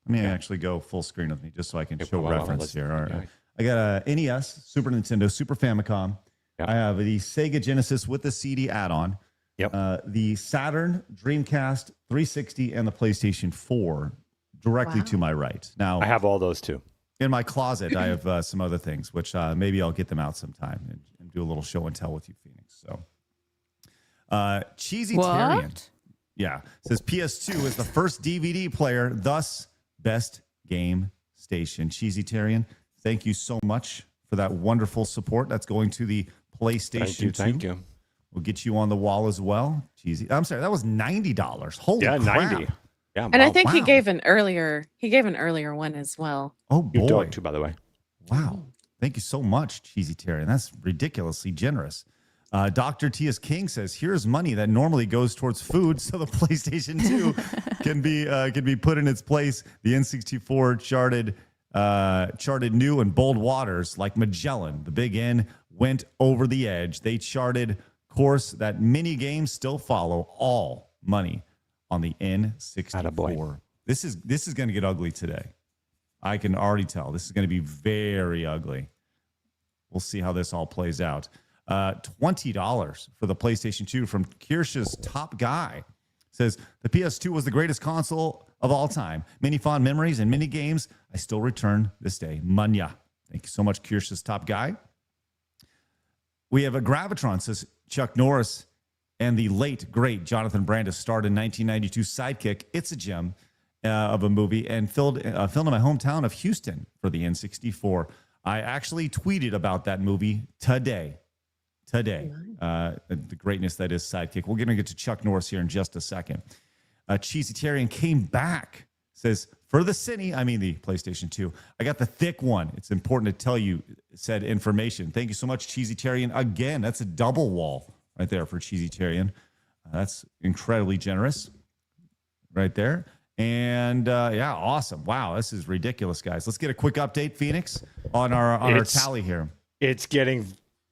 Let me actually go full screen with me just so I can show well, reference let's- here. All right. yeah. I got a NES, Super Nintendo, Super Famicom. Yeah. I have the Sega Genesis with the CD add-on. Yep. The Saturn, Dreamcast, 360, and the PlayStation 4 directly to my right. Now, I have all those too. in my closet, I have some other things, which maybe I'll get them out sometime and do a little show and tell with you, Phoenix. So, Cheesy Tyrion. What? Yeah. Says PS2 is the first DVD player, thus best game station. Cheesy Tyrion, thank you so much for that wonderful support. That's going to the PlayStation 2. Thank you. We'll get you on the wall as well. Cheesy. I'm sorry, that was $90. Holy Yeah, crap. 90. Yeah, And I wow. think he wow. gave an earlier one as well. Oh, You boy. dog too, by the way. Wow. Thank you so much, Cheesy Terry. That's ridiculously generous. Dr. T.S. King says, here's money that normally goes towards food, so the PlayStation 2 can be put in its place. The N64 charted new and bold waters like Magellan. The Big N went over the edge. They charted course that many games still follow. All money on the N64. Attaboy. This is going to get ugly today. I can already tell. This is going to be very ugly. We'll see how this all plays out. $20 for the PlayStation 2 from Kirsch's Top Guy. Says, the PS2 was the greatest console of all time. Many fond memories and many games I still return this day. Munya. Thank you so much, Kirsch's Top Guy. We have a Gravitron, says Chuck Norris and the late, great Jonathan Brandis starred in 1992 Sidekick. It's a gem of a movie and filmed in my hometown of Houston for the N64. I actually tweeted about that movie today. The greatness that is Sidekick. We're going to get to Chuck Norris here in just a second. Cheesy Terrian came back. Says, for the city, I mean the PlayStation 2, I got the thick one. It's important to tell you said information. Thank you so much, Cheesy Terrian. Again, that's a double wall right there for Cheesy Terrian. That's incredibly generous right there. And yeah, awesome. Wow, this is ridiculous, guys. Let's get a quick update, Phoenix, on our tally here. It's getting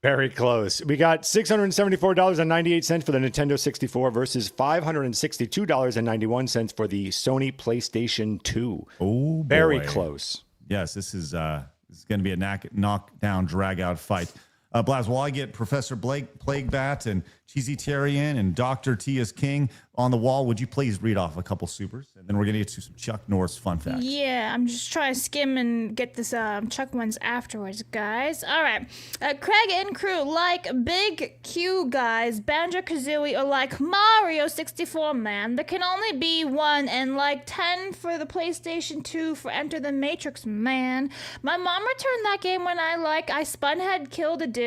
Very close. We got $674.98 for the Nintendo 64 versus $562.91 for the Sony PlayStation 2. Oh, boy. Very close. Yes, this is going to be a knockdown, drag-out fight. Blaz, while I get Professor Blake Plaguebat and Cheesy Terrian and Dr. T.S. King on the wall, would you please read off a couple supers? And then we're going to get to some Chuck Norris fun facts. Yeah, I'm just trying to skim and get this Chuck ones afterwards, guys. All right. Craig and crew like Big Q guys, Banjo-Kazooie, or like Mario 64 man. There can only be one, and like 10 for the PlayStation 2 for Enter the Matrix man. My mom returned that game when I Spunhead killed a dude.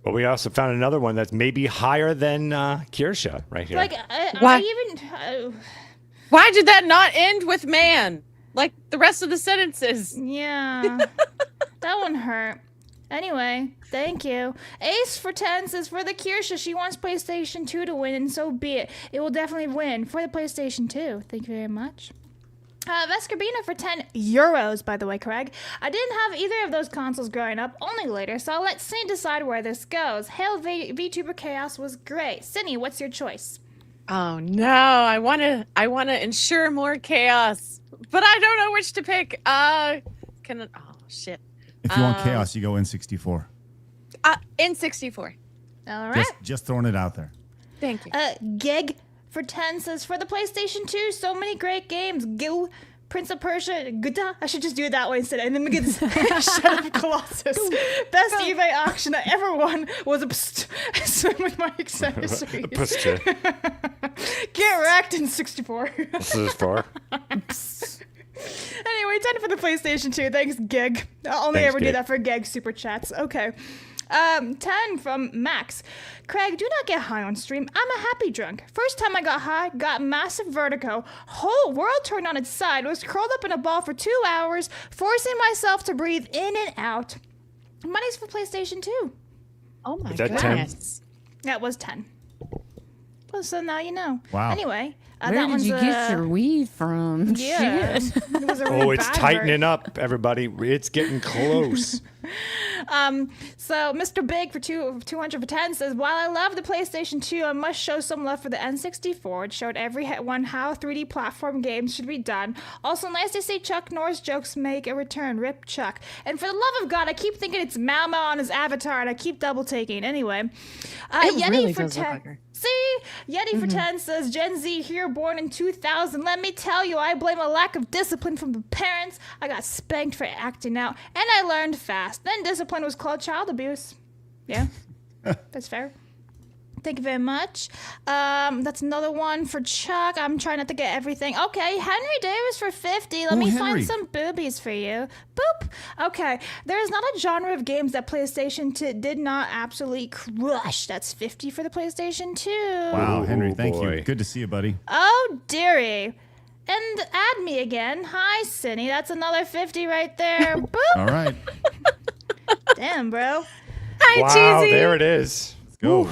But we also found another one that's maybe higher than Kirsha right here. Like, Why? I even... Why did that not end with man? Like the rest of the sentences. Yeah, that one hurt. Anyway, thank you. Ace for 10 says, for the Kirsha, she wants PlayStation 2 to win, and so be it. It will definitely win for the PlayStation 2. Thank you very much. Vescarbina for 10 euros, by the way, Craig. I didn't have either of those consoles growing up, only later, so I'll let Cindy decide where this goes. Hail VTuber Chaos was great. Cindy, what's your choice? Oh no, I wanna ensure more chaos, but I don't know which to pick. Oh shit. If you want chaos, you go N64. N64. All right. Just throwing it out there. Thank you. Gig for 10 says, for the PlayStation 2, so many great games. Go, Prince of Persia, Gutta. I should just do it that way instead. And then we get Shadow of Colossus. Best eBay auction I ever won was a swim with my accessories. Get wrecked in 64. This is for. Anyway, 10 for the PlayStation 2. Thanks, Gig. I'll only ever do that for Gig super chats. Okay. 10 from Max. Craig, do not get high on stream. I'm a happy drunk. First time I got high, got massive vertigo. Whole world turned on its side. Was curled up in a ball for 2 hours, forcing myself to breathe in and out. Money's for PlayStation 2. Oh my Is that goodness. That was 10. Well, so now you know. Wow. Anyway, Where that did one's you get your weed from? yeah. Shit. It was a really Oh, it's bad tightening up, everybody. It's getting close. So Mr. Big for 200 for 10 says, while I love the PlayStation 2, I must show some love for the N64. It showed everyone how 3D platform games should be done. Also nice to see Chuck Norris jokes make a return. Rip Chuck. And for the love of God, I keep thinking it's Mao Mao on his avatar, and I keep double taking. Anyway, Yeti really for does look 10. like her. See? Yeti for 10 says, Gen Z here, born in 2000. Let me tell you, I blame a lack of discipline from the parents. I got spanked for acting out, and I learned fast. Then discipline was called child abuse. Yeah, that's fair. Thank you very much. That's another one for Chuck. I'm trying not to get everything. Okay, Henry Davis for 50. Let me Henry. find some boobies for you. Boop. Okay, there is not a genre of games that PlayStation 2 did not absolutely crush. That's 50 for the PlayStation 2. Wow, Henry, thank boy. you. Good to see you, buddy. Oh, dearie. And add me again. Hi, Cindy. That's another 50 right there. Boop. All right. Damn, bro. Hi, Wow, Cheesy. there it is. Let's go.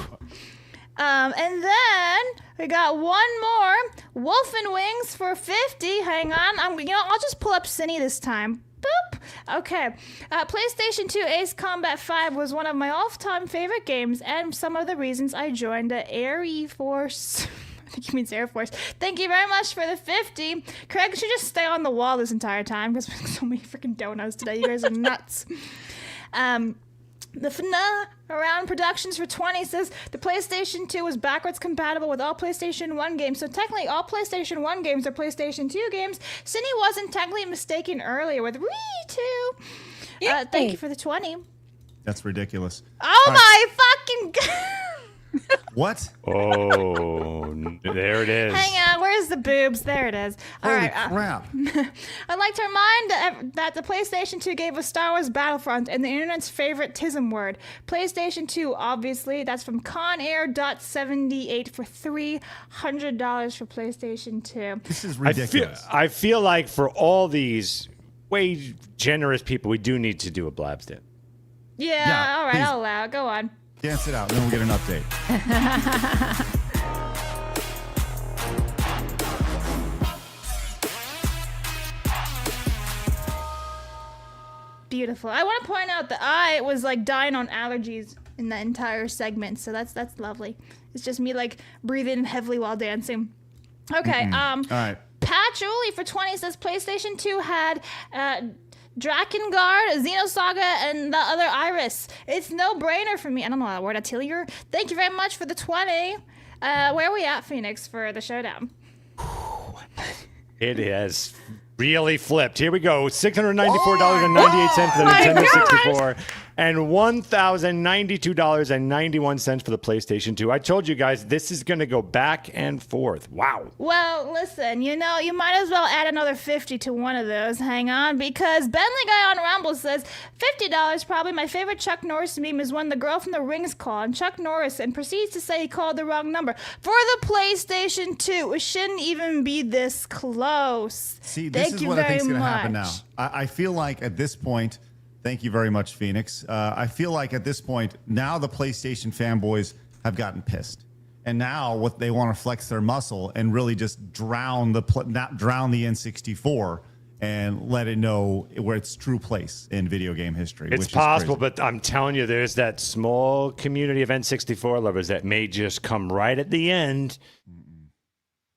And then we got one more. Wolf and Wings for 50. Hang on. I'll just pull up Cindy this time. Boop. Okay. PlayStation 2 Ace Combat 5 was one of my all-time favorite games and some of the reasons I joined the Air Force. I think he means Air Force. Thank you very much for the 50. Craig should just stay on the wall this entire time because there's so many freaking donuts today. You guys are nuts. The FNA Around Productions for 20 says the PlayStation 2 was backwards compatible with all PlayStation 1 games, so technically all PlayStation 1 games are PlayStation 2 games. Cindy wasn't technically mistaken earlier with Wii 2. Thank you for the 20. That's ridiculous. Oh All my fucking god! What? Oh, there it is. Hang on, where's the boobs? There it is. All Holy right. crap. I'd like to remind that the PlayStation 2 gave us Star Wars Battlefront and the internet's favorite tism word. PlayStation 2, obviously. That's from Conair.78 for $300 for PlayStation 2. This is ridiculous. I feel like for all these way generous people, we do need to do a Blabs dip. Yeah, all right, please. I'll allow it. Go on. Dance it out, and then we'll get an update. beautiful. I want to point out that I was like dying on allergies in the entire segment, so that's lovely. It's just me like breathing heavily while dancing. Okay. All right. Pat Julie for 20 says PlayStation 2 had Drakengard, Xenosaga, and the other Iris. It's no brainer for me. I don't know that word. Atelier. Thank you very much for the 20. Where are we at, Phoenix, for the showdown? It has really flipped. Here we go. $694.98 for the Nintendo 64 and $1,092.91 for the PlayStation 2. I told you guys this is going to go back and forth. Wow. Well, listen, you might as well add another 50 to one of those. Hang on, because Bentley Guy on Rumble says $50. Probably my favorite Chuck Norris meme is when the girl from The Rings called and Chuck Norris and proceeds to say he called the wrong number for the PlayStation 2. It shouldn't even be this close. See, this is what I think is going to happen now. I feel like at this point, thank you very much, Phoenix. I feel like at this point, now the PlayStation fanboys have gotten pissed. And now what they want to flex their muscle and really just drown the N64 and let it know where its true place in video game history. It's possible, but I'm telling you, there's that small community of N64 lovers that may just come right at the end.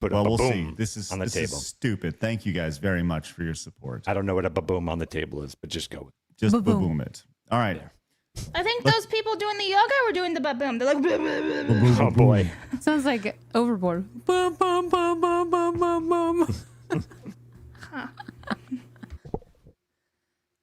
Well, we'll see. This is on the table. Is stupid. Thank you guys very much for your support. I don't know what a baboom on the table is, but just go with it. Just baboom it. All right. I think those people doing the yoga were doing the baboom. They're like, blah, blah, blah, blah. Oh boy. Sounds like Overboard. Boom, boom, boom, boom, boom, boom, boom.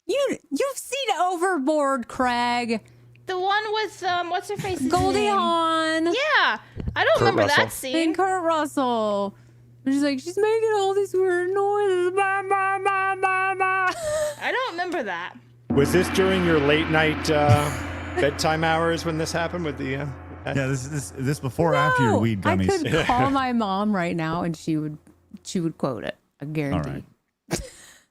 You've seen Overboard, Craig. The one with what's her face? Goldie Hawn. Yeah, I don't remember that scene. And Kurt Russell. And she's like, she's making all these weird noises. Bah, bah, bah, bah, bah. I don't remember that. Was this during your late night bedtime hours when this happened with the? Yeah, this before or after your weed gummies. I could call my mom right now and she would quote it. I guarantee. All right.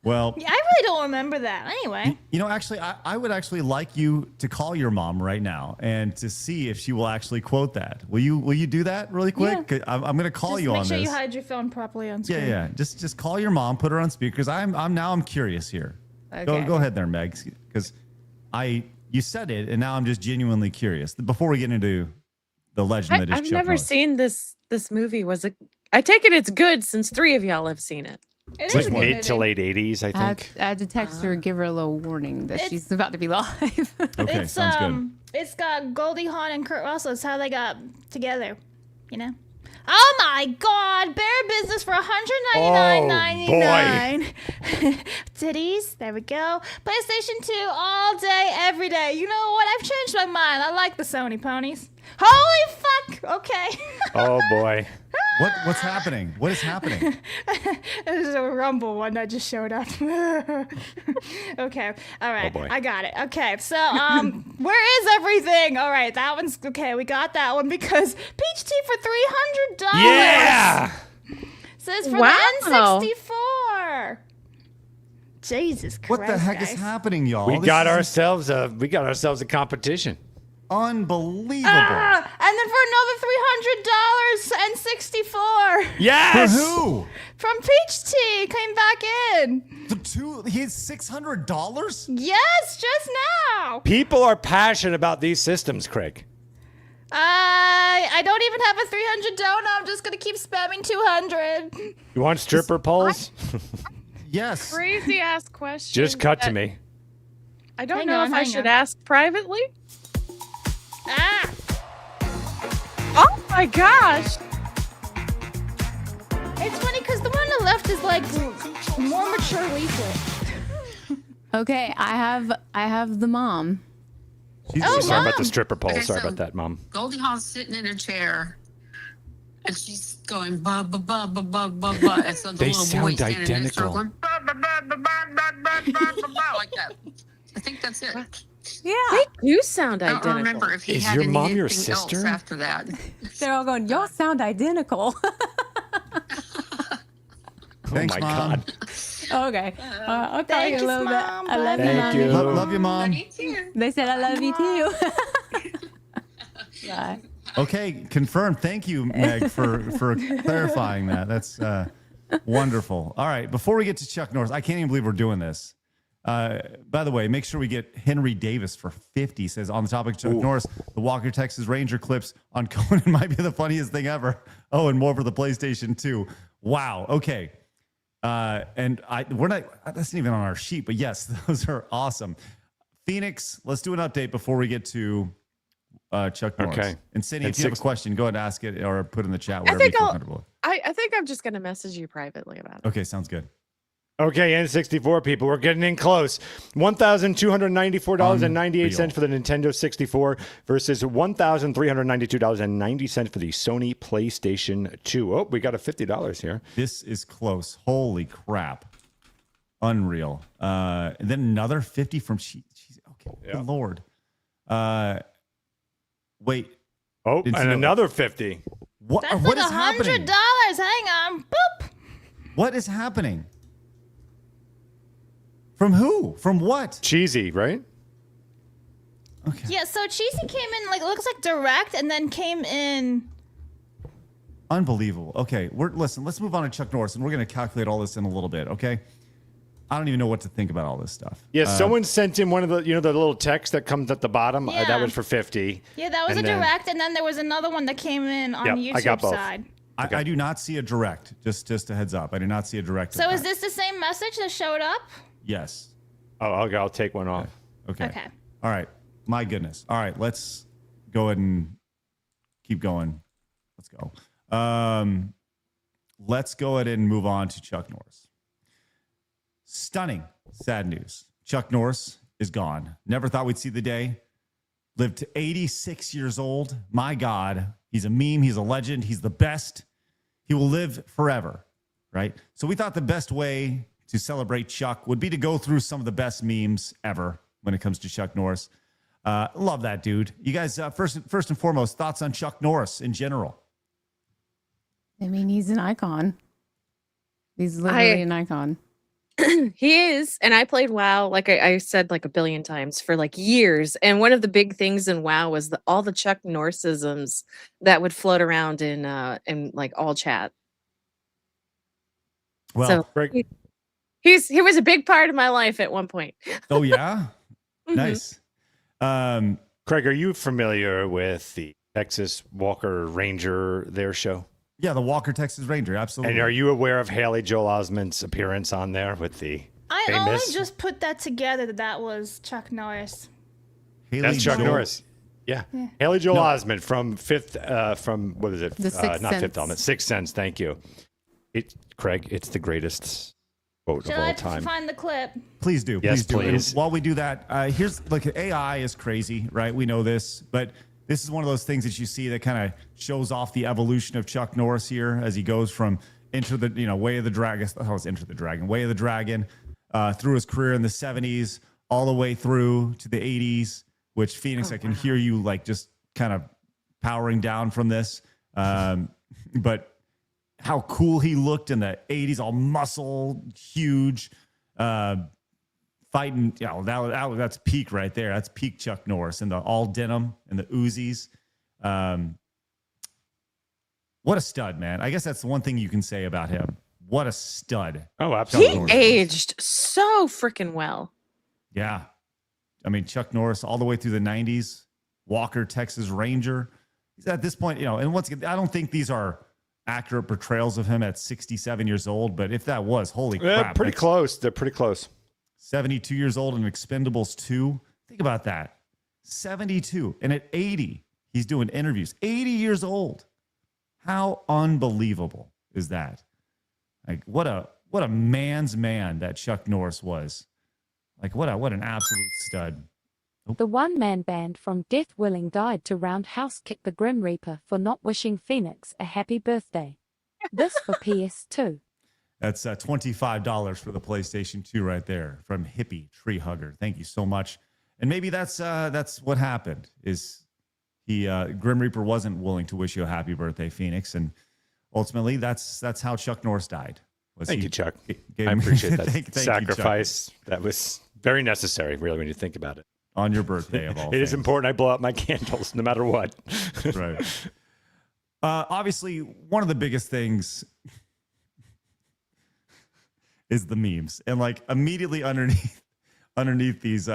Well, yeah, I really don't remember that. Anyway, actually, I would actually like you to call your mom right now and to see if she will actually quote that. Will you do that really quick? Yeah. I'm going to call just you on this. Make sure you hide your phone properly on screen. Yeah. Just call your mom, put her on speaker because I'm curious here. Okay. Go ahead there, Meg, because you said it and now I'm just genuinely curious. Before we get into the legend that is I've Chuck never Norris. seen this movie. I take it it's good since 3 of y'all have seen it. It's like mid to late 80s, I think. I had to text her and give her a little warning that she's about to be live. Okay, sounds good. It's got Goldie Hawn and Kurt Russell. It's how they got together, Oh my God! Bear Business for $199.99. Titties. There we go. PlayStation 2 all day, every day. You know what? I've changed my mind. I like the Sony ponies. Holy fuck! Okay. Oh boy. What's happening? What is happening? There's a Rumble one that just showed up. Okay. All right. Oh boy. I got it. Okay. So, where is everything? All right. That one's okay. We got that one because Peach Tea for $300. Yeah. Says for Wow. the N64. Jesus Christ. What the heck guys. is happening, y'all? We This got is ourselves a competition. unbelievable. And then for another $300 and 64. Yes. For who? From Peach Tea came back in. He had $600? Yes, just now. People are passionate about these systems, Craig. I don't even have a 300 donut. I'm just gonna keep spamming 200. You want stripper poles? Yes. Crazy ass question. Just cut to me. I don't Hang know on, if I hang should on. ask privately. Ah! Oh my gosh. It's funny because the one on the left is like more mature leaflet. Okay, I have the mom. Oh, Sorry about the Mom. stripper pole. Okay, Sorry so- about that, Mom. Goldie Hawn's sitting in a chair, and she's going ba ba ba ba ba ba ba. And so the They little sound boy standing next to her identical. going ba ba ba ba ba ba ba ba ba ba like that. I think that's it. Yeah, They do sound I don't identical. remember if he Is had your mom your anything else sister? after that. they're all going. Y'all sound identical. Thanks, oh my Mom. God. Okay, I'll call Thank you a you, little bit. Mom. I love you, Thank mommy. you. Love you, Mom. Me too. They said I love you too. Bye. Okay, confirmed. Thank you, Meg, for clarifying that. That's wonderful. All right, before we get to Chuck Norris, I can't even believe we're doing this. By the way, make sure we get Henry Davis for 50. Says on the topic of Chuck Norris, the Walker Texas Ranger clips on Conan might be the funniest thing ever. Oh, and more for the PlayStation 2. Wow. Okay. And we're not. That's not even on our sheet, but yes, those are awesome. Phoenix, let's do an update before we get to Chuck Norris. Okay. And Cindy, if you have a question, go ahead and ask it or put it in the chat. Whatever you feel comfortable. I think I'm just gonna message you privately about it. Okay, sounds good. Okay, N64 people, we're getting in close. $1,294.98 for the Nintendo 64 versus $1,392.90 for the Sony PlayStation 2. Oh, we got a $50 here. This is close. Holy crap. Unreal. And then another 50 from okay. Yeah. Good Lord. Wait. Oh, and another 50. What? That's what like is happening? $100. Hang on. Boop. What is happening? From who? From what? Cheesy, right? Okay. Yeah, so Cheesy came in, like, it looks like direct, and then came in. Unbelievable. Okay, listen, let's move on to Chuck Norris, and we're going to calculate all this in a little bit, okay? I don't even know what to think about all this stuff. Yeah, someone sent in one of the, the little text that comes at the bottom. Yeah. That was for 50. Yeah, that was a direct, and then there was another one that came in on YouTube I got both. side. Okay. I do not see a direct, just a heads up. I do not see a direct. So is this the same message that showed up? Yes. Oh, I'll take one off. Okay. All right. My goodness. All right. Let's go ahead and keep going. Let's go. Let's go ahead and move on to Chuck Norris. Stunning, sad news. Chuck Norris is gone. Never thought we'd see the day. Lived to 86 years old. My God. He's a meme. He's a legend. He's the best. He will live forever. Right? So we thought the best way to celebrate Chuck would be to go through some of the best memes ever when it comes to Chuck Norris. Love that dude. You guys, first and foremost, thoughts on Chuck Norris in general? I mean, he's an icon. He's literally an icon. He is. And I played WoW, like I said, like a billion times for like years. And one of the big things in WoW was all the Chuck Norrisisms that would float around in like all chat. Well, so he was a big part of my life at one point. Oh yeah. Nice. Craig, are you familiar with the Texas Walker Ranger show? Yeah, the Walker Texas Ranger, absolutely. And are you aware of Haley Joel Osment's appearance on there with the I famous? only just put that together that was Chuck Norris. That's Chuck Norris. Yeah. Haley Joel Osment from what is it? The Sixth not Sense. Fifth Element. Sixth Sense. Thank you. Craig, it's the greatest quote Should of all I time. find the clip? Please do. Yes, please do. please. And while we do that, AI is crazy, right? We know this, but this is one of those things that you see that kind of shows off the evolution of Chuck Norris here as he goes from Way of the Dragon, Way of the Dragon, through his career in the 70s, all the way through to the 80s, which Phoenix, I can hear you like just kind of powering down from this. But how cool he looked in the 80s, all muscle, huge, fighting. That's peak right there. That's peak Chuck Norris and the all denim and the Uzis. What a stud, man. I guess that's the one thing you can say about him. What a stud. Oh, absolutely. He aged so freaking well. Yeah. I mean, Chuck Norris all the way through the 90s, Walker, Texas Ranger. He's at this point, and once again, I don't think these are accurate portrayals of him at 67 years old, but if that was, holy crap. Pretty close. They're pretty close. 72 years old in Expendables 2. Think about that. 72. And at 80, he's doing interviews. 80 years old. How unbelievable is that? Like, what a man's man that Chuck Norris was. Like, what an absolute stud. The one-man band from Death Willing died to roundhouse kick the Grim Reaper for not wishing Phoenix a happy birthday. This for PS2. That's $25 for the PlayStation 2 right there from Hippie Tree Hugger. Thank you so much. And maybe that's what happened. Is he Grim Reaper wasn't willing to wish you a happy birthday, Phoenix, and ultimately that's how Chuck Norris died. Thank you, Chuck. I appreciate that sacrifice. That was very necessary, really, when you think about it. On your birthday, of all It is important I blow out my candles no matter what. Right. Obviously, one of the biggest things is the memes. And like immediately underneath underneath these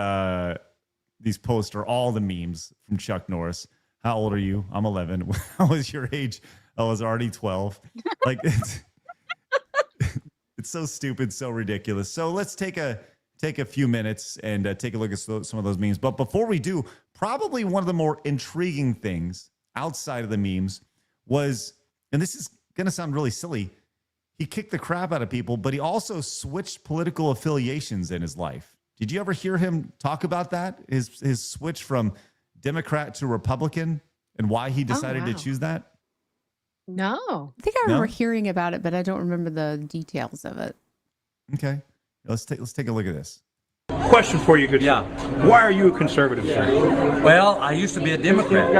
posts are all the memes from Chuck Norris. How old are you? I'm 11. When I was your age, I was already 12. Like it's so stupid, so ridiculous. So let's take a few minutes and take a look at some of those memes. But before we do, probably one of the more intriguing things outside of the memes was, and this is going to sound really silly, he kicked the crap out of people, but he also switched political affiliations in his life. Did you ever hear him talk about that? His switch from Democrat to Republican and why he decided to choose that? No. I think I remember hearing about it, but I don't remember the details of it. Okay. Let's take a look at this. Question for you, good sir. Why are you a conservative, sir? Well, I used to be a Democrat,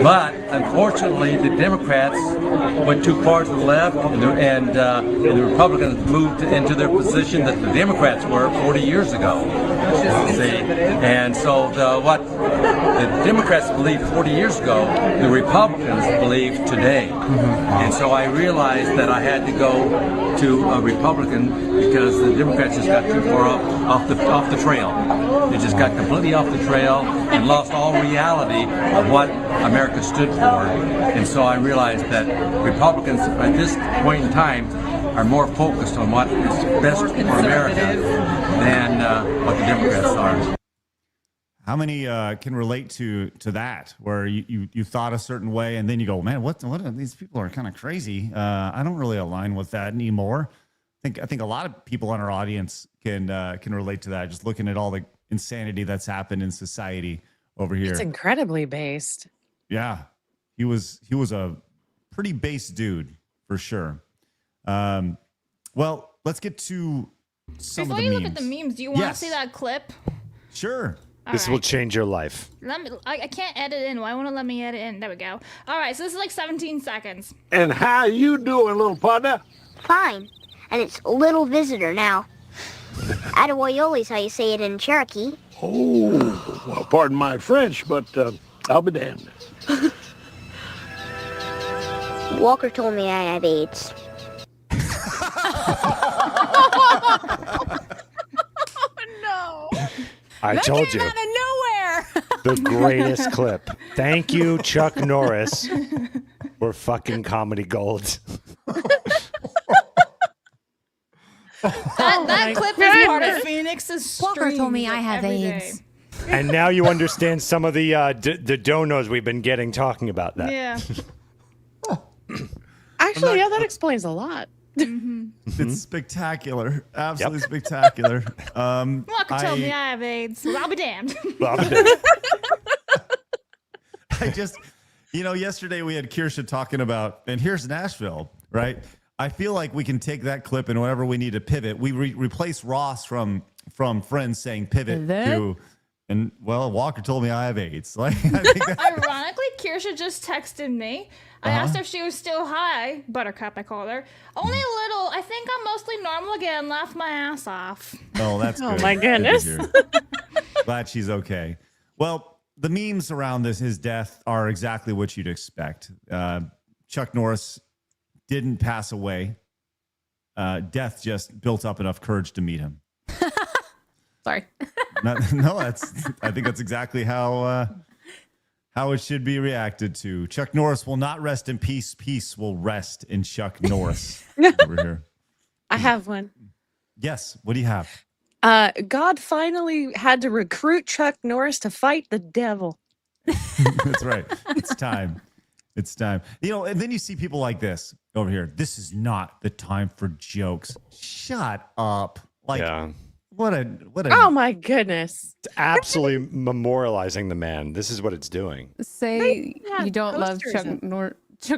but unfortunately the Democrats went too far to the left, and the Republicans moved into their position that the Democrats were 40 years ago. See, and so what the Democrats believed 40 years ago, the Republicans believe today. And so I realized that I had to go to a Republican because the Democrats just got too far off the trail. They just got completely off the trail and lost all reality of what America stood for. And so I realized that Republicans at this point in time are more focused on what is best for America than what the Democrats are. How many can relate to that, where you thought a certain way and then you go, man, what are these people are kind of crazy. I don't really align with that anymore. I think a lot of people in our audience can relate to that. Just looking at all the insanity that's happened in society over here. It's incredibly based. Yeah, he was a pretty base dude for sure. Well, let's get to some Before of the you memes. look at the memes, do you want to see that clip? Sure. This will change your life. I can't edit in. Why won't it let me edit in? There we go. All right, so this is like 17 seconds. And how you doing, little partner? Fine. And it's little visitor now. Attaboyoli's how you say it in Cherokee. Oh, well, pardon my French, but I'll be damned. Walker told me I have AIDS. No. I told you. Out of nowhere. The greatest clip. Thank you, Chuck Norris. We're fucking comedy gold. That clip is part of Phoenix's stream. Walker told me I have AIDS. And now you understand some of the donos we've been getting talking about that. Yeah. Actually, yeah, that explains a lot. It's spectacular. Absolutely spectacular. Walker told me I have AIDS. Well, I'll be damned. I just, yesterday we had Kirsha talking about, and here's Nashville, right? I feel like we can take that clip and whenever we need to pivot, we replace Ross from Friends saying pivot to, and well, Walker told me I have AIDS. Like, I think Ironically, Kirsha just texted me. I asked her if she was still high. Buttercup, I called her. Only a little. I think I'm mostly normal again. Laughed my ass off. Oh, that's good. Oh, my goodness. Good to hear. Glad she's okay. Well, the memes around his death are exactly what you'd expect. Chuck Norris didn't pass away. Death just built up enough courage to meet him. Sorry. No, I think that's exactly how it should be reacted to. Chuck Norris will not rest in peace. Peace will rest in Chuck Norris. Over here. I have one. Yes. What do you have? God finally had to recruit Chuck Norris to fight the devil. That's right. It's time. It's time. And then you see people like this over here. This is not the time for jokes. Shut up. Like, what a. Oh my goodness. It's absolutely memorializing the man. This is what it's doing. Say you don't love Chuck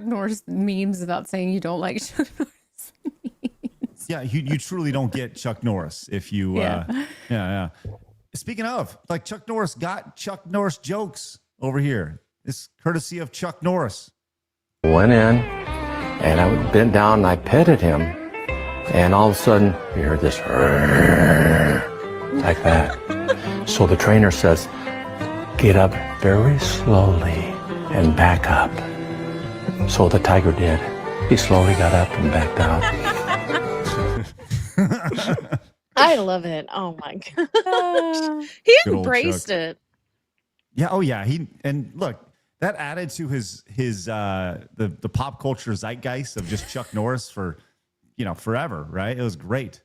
Norris memes without saying you don't like Chuck Norris memes. Yeah, you truly don't get Chuck Norris if you. Yeah. Speaking of, like, Chuck Norris got Chuck Norris jokes over here. It's courtesy of Chuck Norris. Went in, and I bent down and I petted him, and all of a sudden you heard this like that. So the trainer says, "Get up very slowly and back up." So the tiger did. He slowly got up and backed out. I love it. Oh my god. He Good old embraced Chuck. it. Yeah. Oh yeah. And look, that added to his the pop culture zeitgeist of just Chuck Norris for, forever. Right. It was great.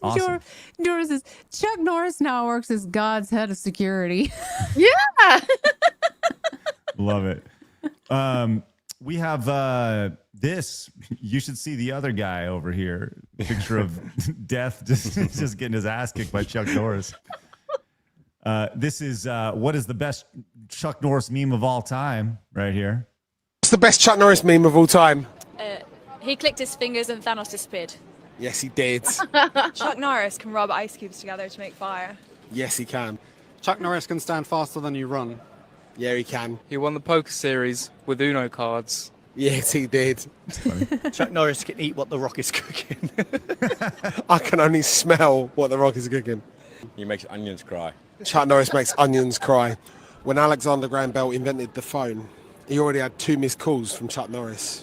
Awesome. Doris says Chuck Norris now works as God's head of security. Yeah. Love it. We have this. You should see the other guy over here. Picture of Death just getting his ass kicked by Chuck Norris. This is what is the best Chuck Norris meme of all time right here. What's the best Chuck Norris meme of all time? He clicked his fingers and Thanos disappeared. Yes, he did. Chuck Norris can rub ice cubes together to make fire. Yes, he can. Chuck Norris can stand faster than you run. Yeah, he can. He won the poker series with Uno cards. Yes, he did. Chuck Norris can eat what The Rock is cooking. I can only smell what The Rock is cooking. He makes onions cry. Chuck Norris makes onions cry. When Alexander Graham Bell invented the phone, he already had 2 missed calls from Chuck Norris.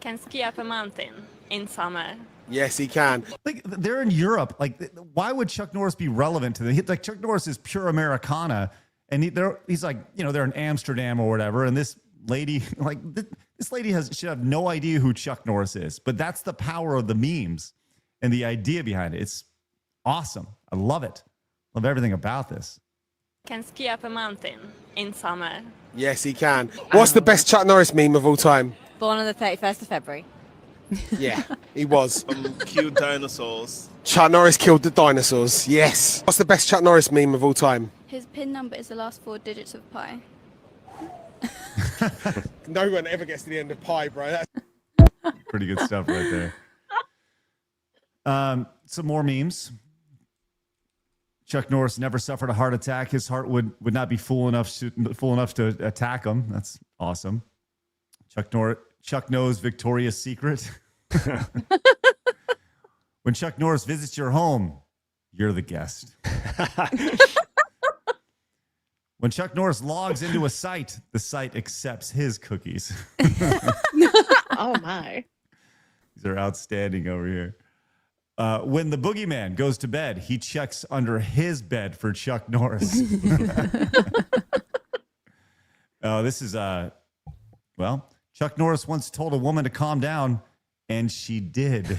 Can ski up a mountain in summer. Yes, he can. Like they're in Europe. Like, why would Chuck Norris be relevant to them? Like Chuck Norris is pure Americana, and he's like, they're in Amsterdam or whatever, and this lady, like this lady should have no idea who Chuck Norris is. But that's the power of the memes and the idea behind it. It's awesome. I love it. Love everything about this. Can ski up a mountain in summer. Yes, he can. What's the best Chuck Norris meme of all time? Born on the 31st of February. Yeah, he was. Cute dinosaurs. Chuck Norris killed the dinosaurs. Yes. What's the best Chuck Norris meme of all time? His PIN number is the last 4 digits of pi. No one ever gets to the end of pi, bro. That's Pretty good stuff right there. Some more memes. Chuck Norris never suffered a heart attack. His heart would not be full enough to attack him. That's awesome. Chuck knows Victoria's Secret. When Chuck Norris visits your home, you're the guest. When Chuck Norris logs into a site, the site accepts his cookies. Oh my. These are outstanding over here. When the boogeyman goes to bed, he checks under his bed for Chuck Norris. This is, Chuck Norris once told a woman to calm down, and she did.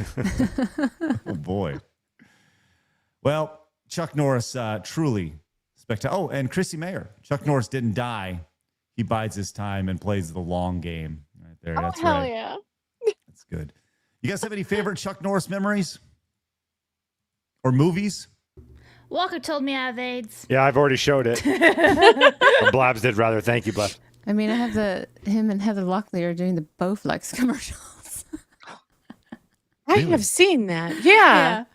Oh, boy. Well, Chuck Norris truly spectacular. Oh, and Chrissy Mayer. Chuck Norris didn't die. He bides his time and plays the long game. Right there. That's hell right. yeah. That's good. You guys have any favorite Chuck Norris memories? Or movies? Walker told me I have AIDS. Yeah, I've already showed it. Or Blabs did rather. Thank you, Blabs. I mean, I have him and Heather Locklear doing the Bowflex commercials. I have seen that. Yeah.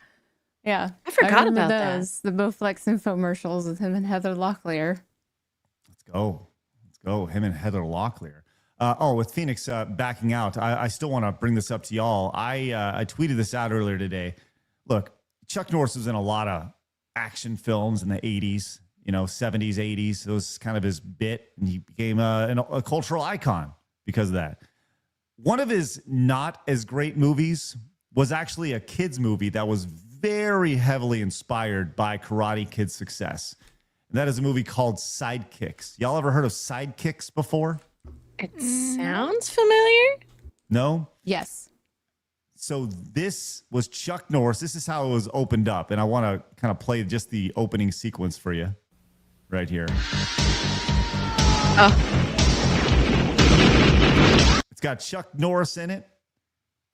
Yeah. I forgot remember about those. The Bowflex infomercials with him and Heather Locklear. Let's go. Him and Heather Locklear. With Phoenix backing out, I still want to bring this up to y'all. I tweeted this out earlier today. Look, Chuck Norris was in a lot of action films in the 80s, 70s, 80s. It was kind of his bit, and he became a cultural icon because of that. One of his not as great movies was actually a kid's movie that was very heavily inspired by Karate Kid's success. And that is a movie called Sidekicks. Y'all ever heard of Sidekicks before? It sounds familiar. No? Yes. So this was Chuck Norris. This is how it was opened up. And I want to kind of play just the opening sequence for you right here. It's got Chuck Norris in it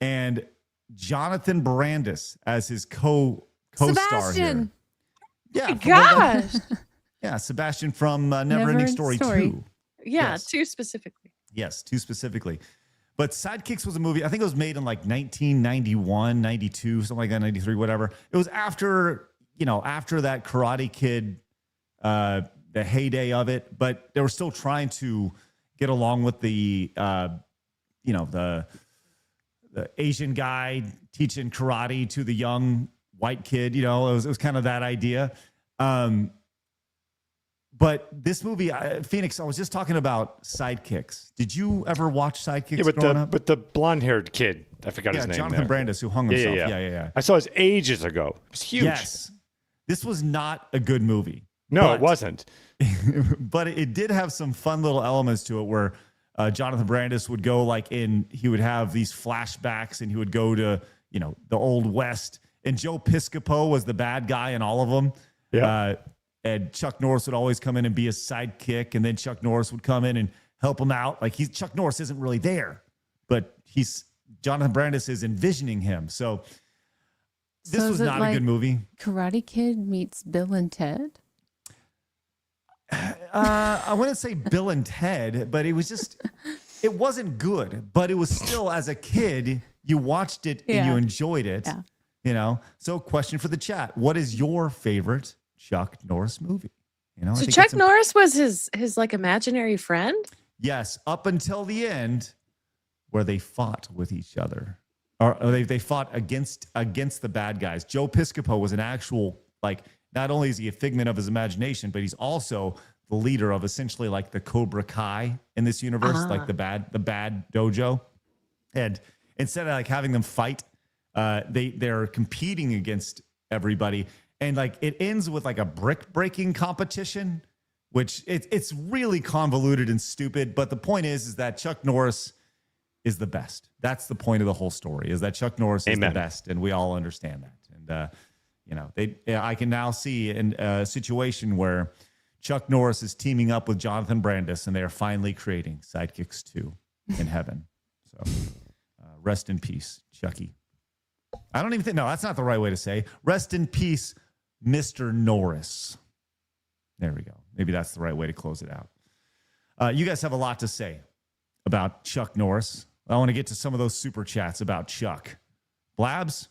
and Jonathan Brandis as his co-star Sebastian. here. Yeah. Oh my gosh. Yeah, Sebastian from Neverending Story 2. Yeah, Yes. 2 specifically. Yes, 2 specifically. But Sidekicks was a movie, I think it was made in like 1991, 92, something like that, 93, whatever. It was after that Karate Kid, the heyday of it, but they were still trying to get along with the Asian guy teaching karate to the young white kid. It was kind of that idea. But this movie, Phoenix, I was just talking about Sidekicks. Did you ever watch Sidekicks growing up? With the blonde-haired kid. I forgot his name. Jonathan Brandis, who hung himself. Yeah. I saw this ages ago. It was huge. Yes. This was not a good movie. No, it wasn't. But it did have some fun little elements to it where Jonathan Brandis would go he would have these flashbacks and he would go to, the Old West. And Joe Piscopo was the bad guy in all of them. Yeah. And Chuck Norris would always come in and be a sidekick. And then Chuck Norris would come in and help him out. Chuck Norris isn't really there, but Jonathan Brandis is envisioning him. So this was not a good movie. Karate Kid meets Bill and Ted? I wouldn't say Bill and Ted, but it wasn't good, but it was still, as a kid, you watched it and you enjoyed it, So question for the chat. What is your favorite Chuck Norris movie? So Chuck Norris was his imaginary friend? Yes, up until the end where they fought with each other. Or they fought against the bad guys. Joe Piscopo was an actual, not only is he a figment of his imagination, but he's also the leader of essentially the Cobra Kai in this universe, the bad dojo. And instead of having them fight, they're competing against everybody. And it ends with a brick breaking competition, which it's really convoluted and stupid. But the point is that Chuck Norris is the best. That's the point of the whole story, is that Chuck Norris is the best. And we all understand that. And, I can now see in a situation where Chuck Norris is teaming up with Jonathan Brandis and they are finally creating Sidekicks 2 in heaven. So rest in peace, Chucky. I don't even think, no, that's not the right way to say. Rest in peace, Mr. Norris. There we go. Maybe that's the right way to close it out. You guys have a lot to say about Chuck Norris. I want to get to some of those super chats about Chuck. Blabs,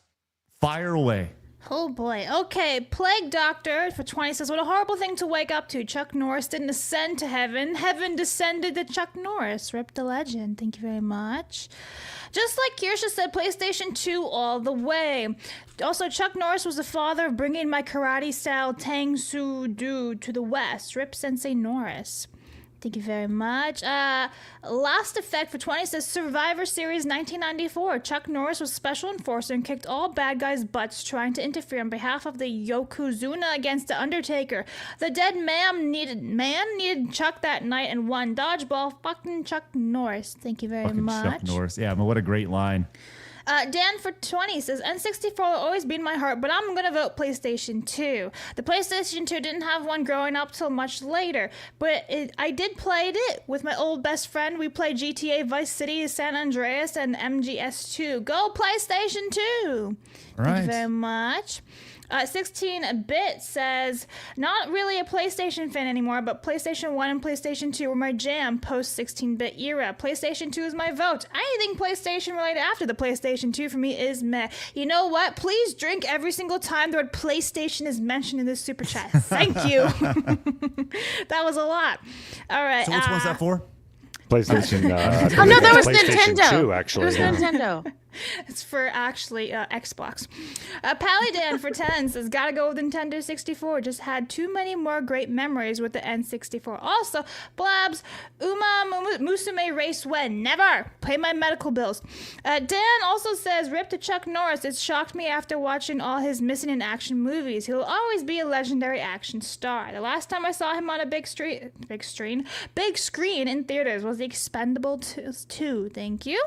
fire away. Oh boy. Okay. Plague Doctor for 20 says, what a horrible thing to wake up to. Chuck Norris didn't ascend to heaven. Heaven descended to Chuck Norris. Rip the legend. Thank you very much. Just like Kirsha said, PlayStation 2 all the way. Also, Chuck Norris was the father of bringing my karate style Tang Soo Do to the West. Rip Sensei Norris. Thank you very much. Last Effect for 20 says Survivor Series 1994. Chuck Norris was special enforcer and kicked all bad guys' butts trying to interfere on behalf of the Yokozuna against The Undertaker. The dead man needed Chuck that night and won. Dodgeball, fucking Chuck Norris. Thank you very much. Chuck Norris. Yeah, but what a great line. Dan for 20 says, N64 will always be in my heart, but I'm going to vote PlayStation 2. The PlayStation 2 didn't have one growing up till much later, but I did play it with my old best friend. We played GTA Vice City, San Andreas, and MGS2. Go PlayStation 2! Right. Thank you very much. 16-Bit says, not really a PlayStation fan anymore, but PlayStation 1 and PlayStation 2 were my jam post 16-bit era. PlayStation 2 is my vote. Anything PlayStation related after the PlayStation 2 for me is meh. You know what? Please drink every single time the word PlayStation is mentioned in this super chat. Thank you. That was a lot. All right. So which one's that for? PlayStation. Oh no, that was PlayStation Nintendo. 2, actually. It was Nintendo. It's for actually Xbox. Paladin for 10 says, gotta go with Nintendo 64. Just had too many more great memories with the N64. Also, Blabs, Musume race when? Never. Pay my medical bills. Dan also says, rip to Chuck Norris. It shocked me after watching all his missing in action movies. He'll always be a legendary action star. The last time I saw him on a big screen in theaters was The Expendables 2. Thank you.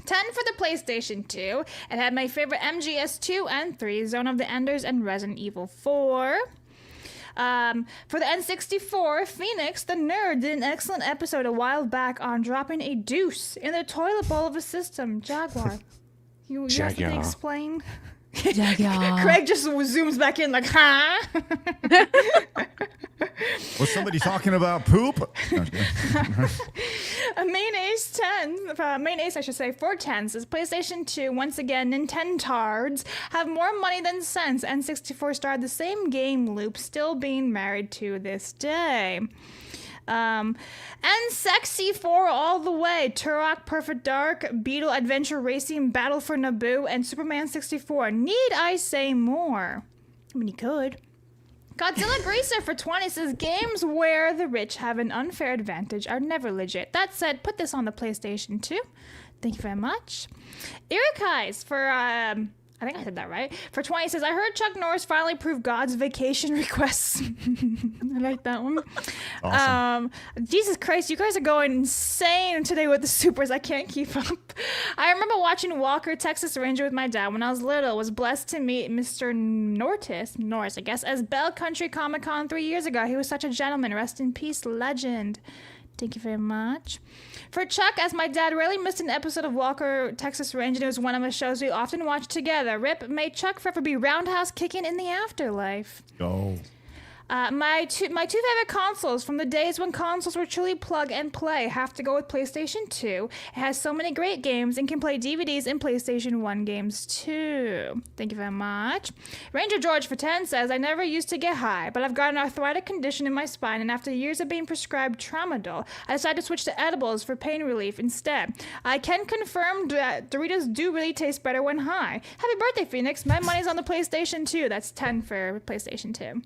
10 for the PlayStation 2. It had my favorite MGS 2 and 3, Zone of the Enders, and Resident Evil 4. For the N64, Phoenix, the nerd, did an excellent episode a while back on dropping a deuce in the toilet bowl of a system. Jaguar. You have to explain? Jaguar. Craig just zooms back in like, huh? Was somebody talking about poop? No, Main Ace 410 says PlayStation 2, once again, Nintendards have more money than sense. N64 started the same game loop, still being married to this day. And Sexy 4 all the way. Turok, Perfect Dark, Beetle Adventure Racing, Battle for Naboo, and Superman 64. Need I say more? I mean, you could. Godzilla Greaser for 20 says games where the rich have an unfair advantage are never legit. That said, put this on the PlayStation 2. Thank you very much. Irikai's for I think I said that right. For 20 says, I heard Chuck Norris finally prove God's vacation requests. I like that one. Awesome. Jesus Christ, you guys are going insane today with the supers. I can't keep up. I remember watching Walker, Texas Ranger with my dad when I was little. Was blessed to meet Mr. Norris, I guess, as Bell Country Comic Con 3 years ago. He was such a gentleman. Rest in peace, legend. Thank you very much. For Chuck, as my dad rarely missed an episode of Walker, Texas Ranger, and it was one of the shows we often watched together. Rip, may Chuck forever be roundhouse kicking in the afterlife. Go. My two favorite consoles from the days when consoles were truly plug and play have to go with PlayStation 2. It has so many great games and can play DVDs and PlayStation 1 games too. Thank you very much. Ranger George for 10 says, I never used to get high, but I've got an arthritic condition in my spine, and after years of being prescribed tramadol, I decided to switch to edibles for pain relief instead. I can confirm that Doritos do really taste better when high. Happy birthday, Phoenix. My money's on the PlayStation 2. That's 10 for PlayStation 2.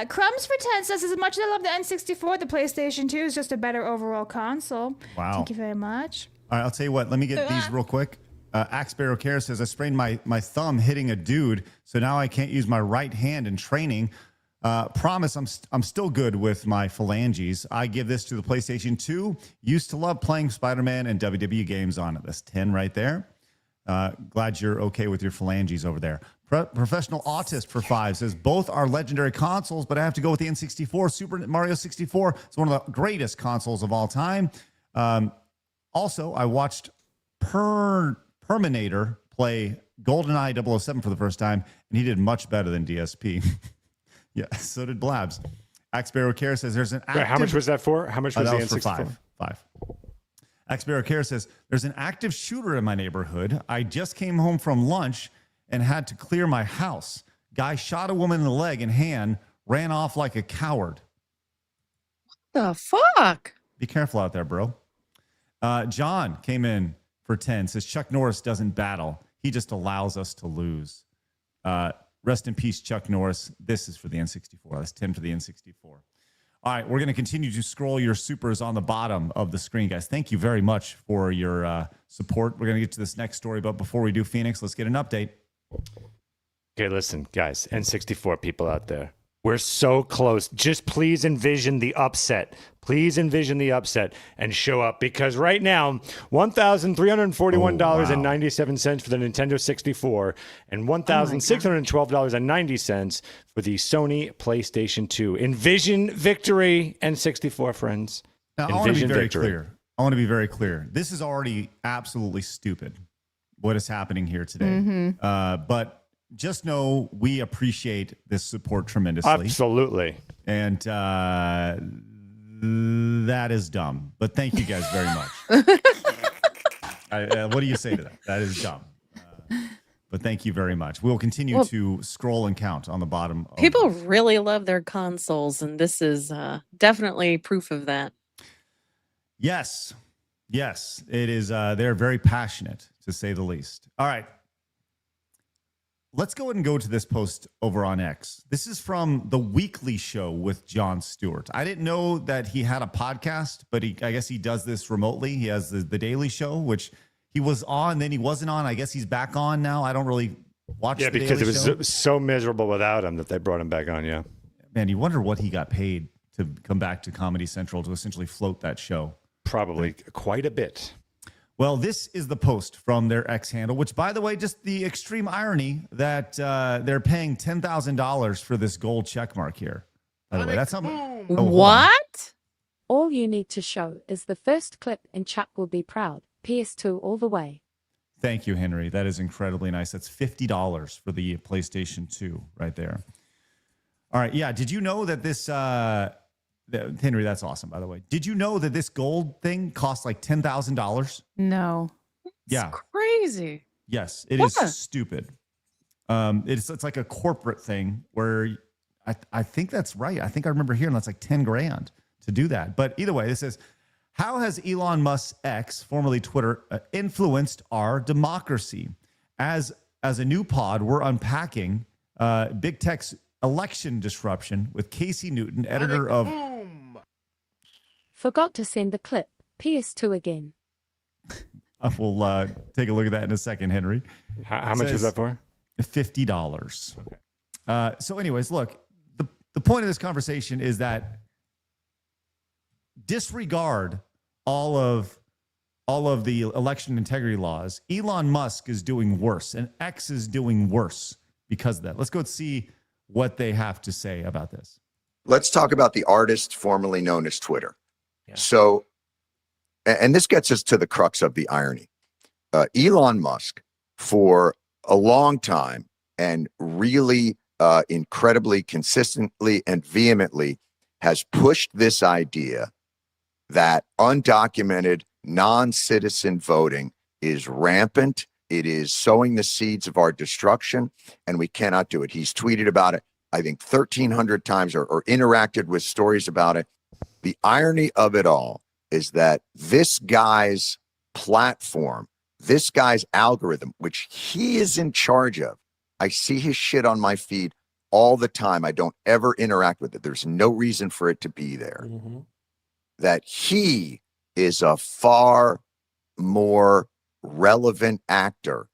Crumbs for 10 says, as much as I love the N64, the PlayStation 2 is just a better overall console. Wow. Thank you very much. All right, I'll tell you what. Let me get these real quick. Axe Barrow Care says, I sprained my thumb hitting a dude, so now I can't use my right hand in training. Promise I'm still good with my phalanges. I give this to the PlayStation 2. Used to love playing Spider-Man and WWE games on it. That's 10 right there. Glad you're okay with your phalanges over there. Professional Autist for 5 says, both are legendary consoles, but I have to go with the N64. Super Mario 64 is one of the greatest consoles of all time. Also, I watched Perminator play GoldenEye 007 for the first time, and he did much better than DSP. Yeah, so did Blabs. Axe Barrow Care says, there's an active... How much was that for? How much was the N64? For five. Axe Barrow Care says, there's an active shooter in my neighborhood. I just came home from lunch and had to clear my house. Guy shot a woman in the leg and hand, ran off like a coward. The fuck? Be careful out there, bro. John came in for 10, says Chuck Norris doesn't battle. He just allows us to lose. Rest in peace, Chuck Norris. This is for the N64. That's 10 for the N64. All right, we're going to continue to scroll your supers on the bottom of the screen, guys. Thank you very much for your support. We're going to get to this next story, but before we do, Phoenix, let's get an update. Okay, listen, guys, N64 people out there. We're so close. Just please envision the upset. Please envision the upset and show up, because right now, $1,341.97 for the Nintendo 64 and $1,612.90 for the Sony PlayStation 2. Envision victory, N64 friends. Now, I want to be very clear. I want to be very clear. This is already absolutely stupid, what is happening here today. Mm-hmm. But just know we appreciate this support tremendously. Absolutely. And that is dumb. But thank you guys very much. What do you say to that? That is dumb. But thank you very much. We'll continue to scroll and count on the bottom. People really love their consoles, and this is definitely proof of that. Yes. Yes, it is. They're very passionate, to say the least. All right. Let's go ahead and go to this post over on X. This is from The Weekly Show with Jon Stewart. I didn't know that he had a podcast, but I guess he does this remotely. He has the Daily Show, which he was on, then he wasn't on. I guess he's back on now. I don't really watch the Daily Show. Yeah, because it was so miserable without him that they brought him back on, yeah. Man, you wonder what he got paid to come back to Comedy Central to essentially float that show. Probably quite a bit. Well, this is the post from their X handle, which, by the way, just the extreme irony that they're paying $10,000 for this gold check mark here. By the way, that's how much. What? All you need to show is the first clip and Chuck will be proud. PS2 all the way. Thank you, Henry. That is incredibly nice. That's $50 for the PlayStation 2 right there. All right. Yeah. Did you know that this, Henry, that's awesome, by the way. Did you know that this gold thing costs like $10,000? No. Yeah. Crazy. Yes, it is stupid. It's like a corporate thing where I think that's right. I think I remember hearing that's like 10 grand to do that. But either way, this says, how has Elon Musk's X, formerly Twitter, influenced our democracy? As a new pod, we're unpacking big tech's election disruption with Casey Newton, editor of. Forgot to send the clip. PS2 again. We'll take a look at that in a second, Henry. How much is that for? $50. So anyways, look, the point of this conversation is that disregard all of the election integrity laws. Elon Musk is doing worse, and X is doing worse because of that. Let's go see what they have to say about this. Let's talk about the artist formerly known as Twitter. So, and this gets us to the crux of the irony. Elon Musk, for a long time and really incredibly consistently and vehemently, has pushed this idea that undocumented non-citizen voting is rampant. It is sowing the seeds of our destruction, and we cannot do it. He's tweeted about it, I think, 1,300 times or interacted with stories about it. The irony of it all is that this guy's platform, this guy's algorithm, which he is in charge of, I see his shit on my feed all the time. I don't ever interact with it. There's no reason for it to be there. That he is a far more relevant actor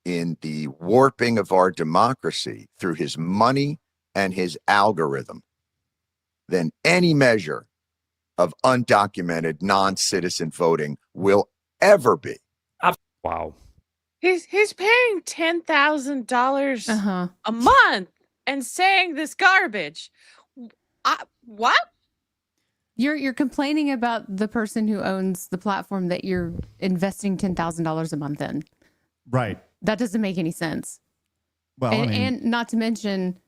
in the warping of our democracy through his money and his algorithm than any measure of undocumented non-citizen voting will ever be. Wow. He's paying $10,000 a month and saying this garbage. What? You're complaining about the person who owns the platform that you're investing $10,000 a month in. Right. That doesn't make any sense. Well, and not to mention,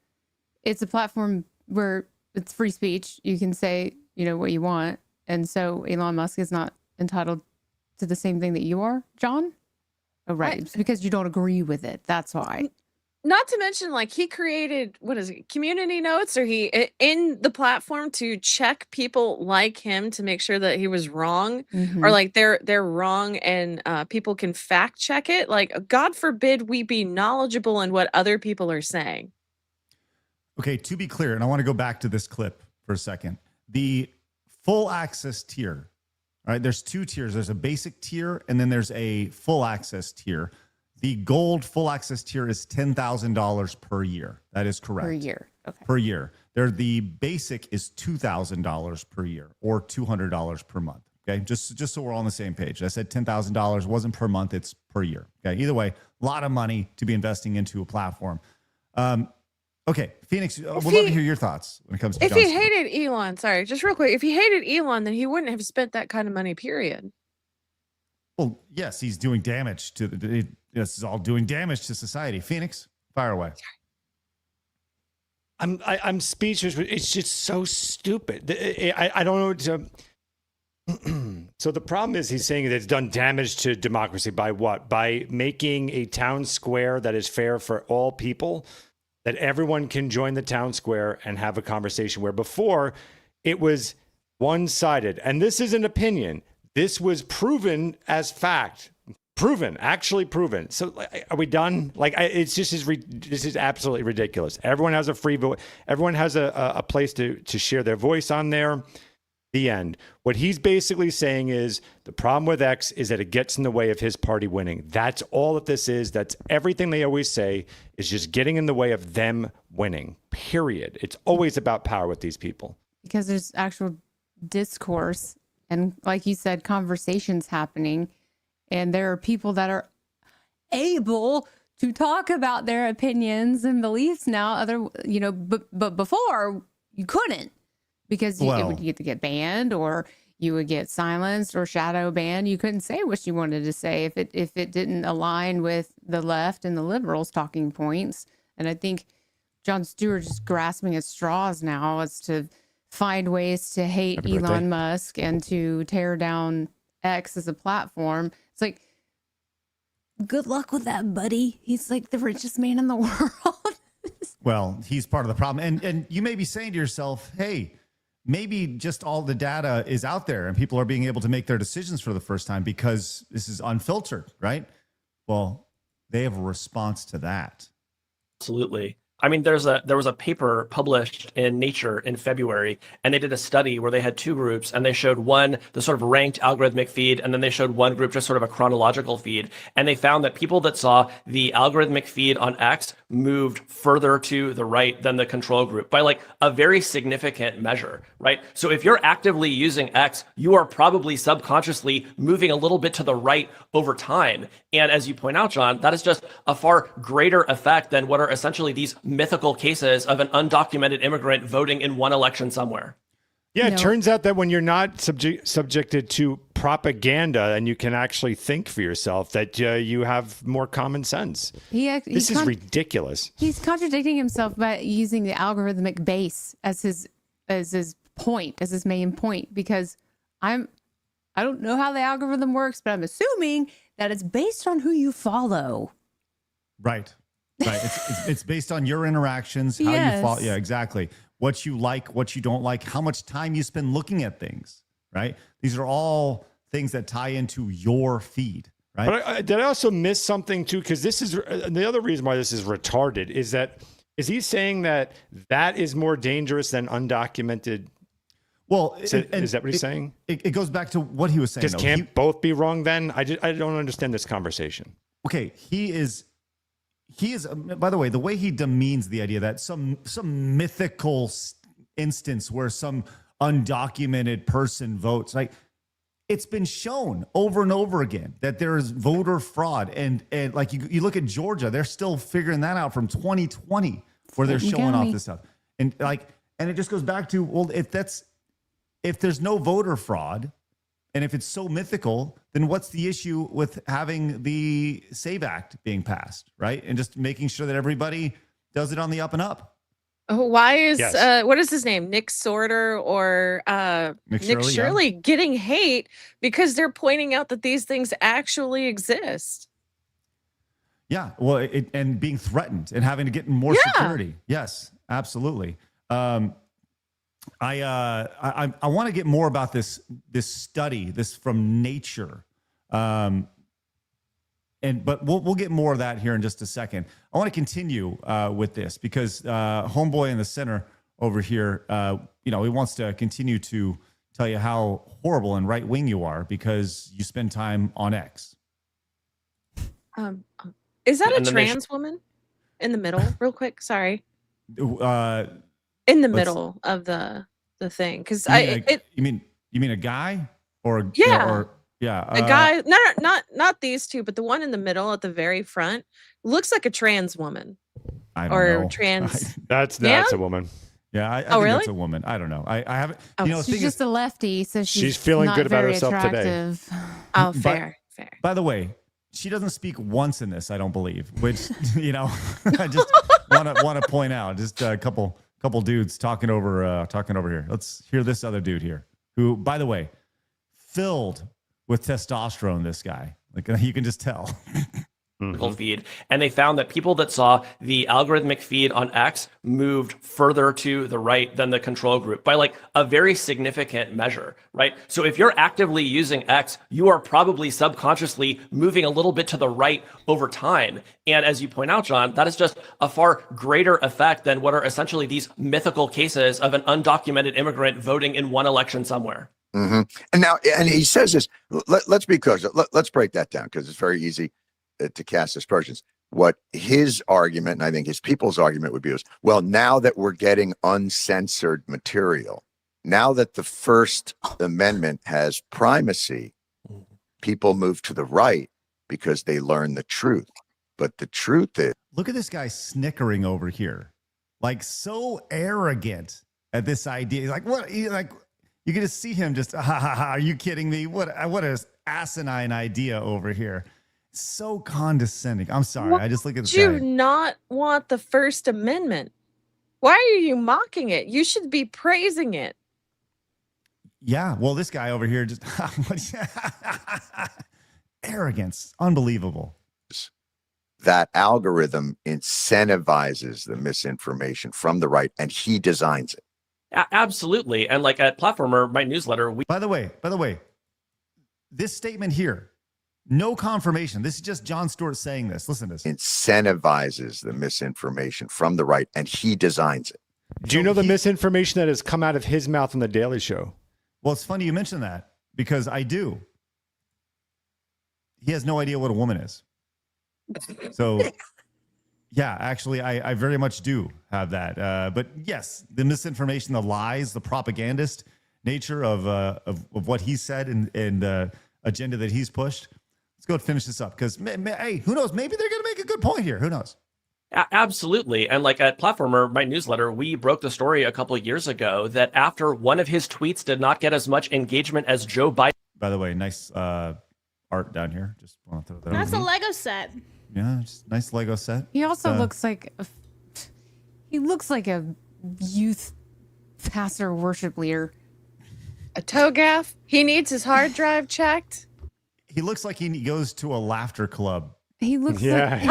it's a platform where it's free speech. You can say, what you want. And so Elon Musk is not entitled to the same thing that you are, John? Oh, right. It's because you don't agree with it. That's why. Not to mention, like, he created, community notes, or he in the platform to check people like him to make sure that he was wrong, or like they're wrong, and people can fact check it. Like, God forbid we be knowledgeable in what other people are saying. Okay, to be clear, and I want to go back to this clip for a second. The full access tier, all right, there's two tiers. There's a basic tier, and then there's a full access tier. The gold full access tier is $10,000 per year. That is correct. Per year. Okay. Per year. The basic is $2,000 per year, or $200 per month. Okay, just so we're all on the same page. I said $10,000 wasn't per month; it's per year. Okay, either way, a lot of money to be investing into a platform. Okay, Phoenix, we'd love to hear your thoughts when it comes to. If he hated Elon, sorry, just real quick, if he hated Elon, then he wouldn't have spent that kind of money. Period. Well, yes, he's doing damage to this is all doing damage to society. Phoenix, fire away. I'm speechless. It's just so stupid. I don't know what to. So the problem is, he's saying that it's done damage to democracy by what? By making a town square that is fair for all people, that everyone can join the town square and have a conversation, where before it was one-sided. And this is an opinion. This was proven as fact. Actually proven. So are we done? It's just this is absolutely ridiculous. Everyone has a free voice. Everyone has a place to share their voice on there. The end. What he's basically saying is the problem with X is that it gets in the way of his party winning. That's all that this is. That's everything they always say, is just getting in the way of them winning. Period. It's always about power with these people. Because there's actual discourse and, like you said, conversations happening. And there are people that are able to talk about their opinions and beliefs now. But before you couldn't, because it would get banned, or you would get silenced or shadow banned. You couldn't say what you wanted to say if it didn't align with the left and the liberals' talking points. And I think Jon Stewart is grasping at straws now as to find ways to hate Elon Musk and to tear down X as a platform. It's like, good luck with that, buddy. He's like the richest man in the world. Well, he's part of the problem. And you may be saying to yourself, hey, maybe just all the data is out there and people are being able to make their decisions for the first time because this is unfiltered, right? Well, they have a response to that. Absolutely. I mean, there was a paper published in Nature in February, and they did a study where they had two groups, and they showed one, the sort of ranked algorithmic feed, and then they showed one group just sort of a chronological feed. And they found that people that saw the algorithmic feed on X moved further to the right than the control group by like a very significant measure, right? So if you're actively using X, you are probably subconsciously moving a little bit to the right over time. And as you point out, John, that is just a far greater effect than what are essentially these mythical cases of an undocumented immigrant voting in one election somewhere. Yeah, it turns out that when you're not subjected to propaganda and you can actually think for yourself, that you have more common sense. This is ridiculous. He's contradicting himself by using the algorithmic base as his point, as his main point, because I don't know how the algorithm works, but I'm assuming that it's based on who you follow. Right. It's based on your interactions, how you follow. Yeah, exactly. What you like, what you don't like, how much time you spend looking at things, right? These are all things that tie into your feed, right? But did I also miss something too? Because this is the other reason why this is retarded is he saying that is more dangerous than undocumented? Well, is that what he's saying? It goes back to what he was saying. Because can't both be wrong then? I don't understand this conversation. Okay, he is, by the way, the way he demeans the idea that some mythical instance where some undocumented person votes, like it's been shown over and over again that there is voter fraud. And like you look at Georgia, they're still figuring that out from 2020 where they're showing off this stuff. And it just goes back to, well, if there's no voter fraud, and if it's so mythical, then what's the issue with having the SAVE Act being passed, right? And just making sure that everybody does it on the up and up. Oh, why is what is his name? Nick Sorter or Nick Shirley getting hate because they're pointing out that these things actually exist. Yeah, well, and being threatened and having to get more security. Yes, absolutely. I want to get more about this study, this from Nature, but we'll get more of that here in just a second. I want to continue with this because homeboy in the center over here, he wants to continue to tell you how horrible and right wing you are because you spend time on X. Is that a trans woman in the middle? Real quick, sorry. In the middle of the thing, because you mean a guy or a guy? No, not these two, but the one in the middle at the very front looks like a trans woman. I don't know. Trans. That's a woman. Yeah, I think that's a woman. I don't know. I haven't. She's just a lefty, so she's feeling not good about very herself attractive. today. Oh, fair. By the way, she doesn't speak once in this, I don't believe. Which I just want to point out. Just a couple dudes talking over here. Let's hear this other dude here, who, by the way, filled with testosterone. This guy, like you can just tell. Feed, and they found that people that saw the algorithmic feed on X moved further to the right than the control group by like a very significant measure, right? So if you're actively using X, you are probably subconsciously moving a little bit to the right over time. And as you point out, John, that is just a far greater effect than what are essentially these mythical cases of an undocumented immigrant voting in one election somewhere. Mm-hmm. And he says this, let's be clear. Let's break that down because it's very easy to cast aspersions. What his argument, and I think his people's argument would be is, well, now that we're getting uncensored material, now that the First Amendment has primacy, people move to the right because they learn the truth. But the truth is, look at this guy snickering over here, like so arrogant at this idea. He's like, what? Like you can just see him just, are you kidding me? What an asinine idea over here. So condescending. I'm sorry. I just look at this guy. Do you not want the First Amendment? Why are you mocking it? You should be praising it. Yeah. Well, this guy over here just arrogance. Unbelievable. That algorithm incentivizes the misinformation from the right, and he designs it. Absolutely. And like at Platformer, my newsletter, By the way, this statement here, No confirmation. This is just Jon Stewart saying this. Listen to this. Incentivizes the misinformation from the right, and he designs it. Do you know the misinformation that has come out of his mouth on The Daily Show? Well, it's funny you mentioned that because I do. He has no idea what a woman is. So, yeah, actually, I very much do have that. But yes, the misinformation, the lies, the propagandist nature of what he said and the agenda that he's pushed. Let's go and finish this up because, hey, who knows? Maybe they're going to make a good point here. Who knows? Absolutely. And like at Platformer, my newsletter, we broke the story a couple of years ago that after one of his tweets did not get as much engagement as Joe Biden. By the way, nice art down here. Just want to throw that That's over. a Lego set. Yeah, just nice Lego set. He also looks like a youth pastor worship leader. A toe gaff. He needs his hard drive checked. He looks like he goes to a laughter club. He looks like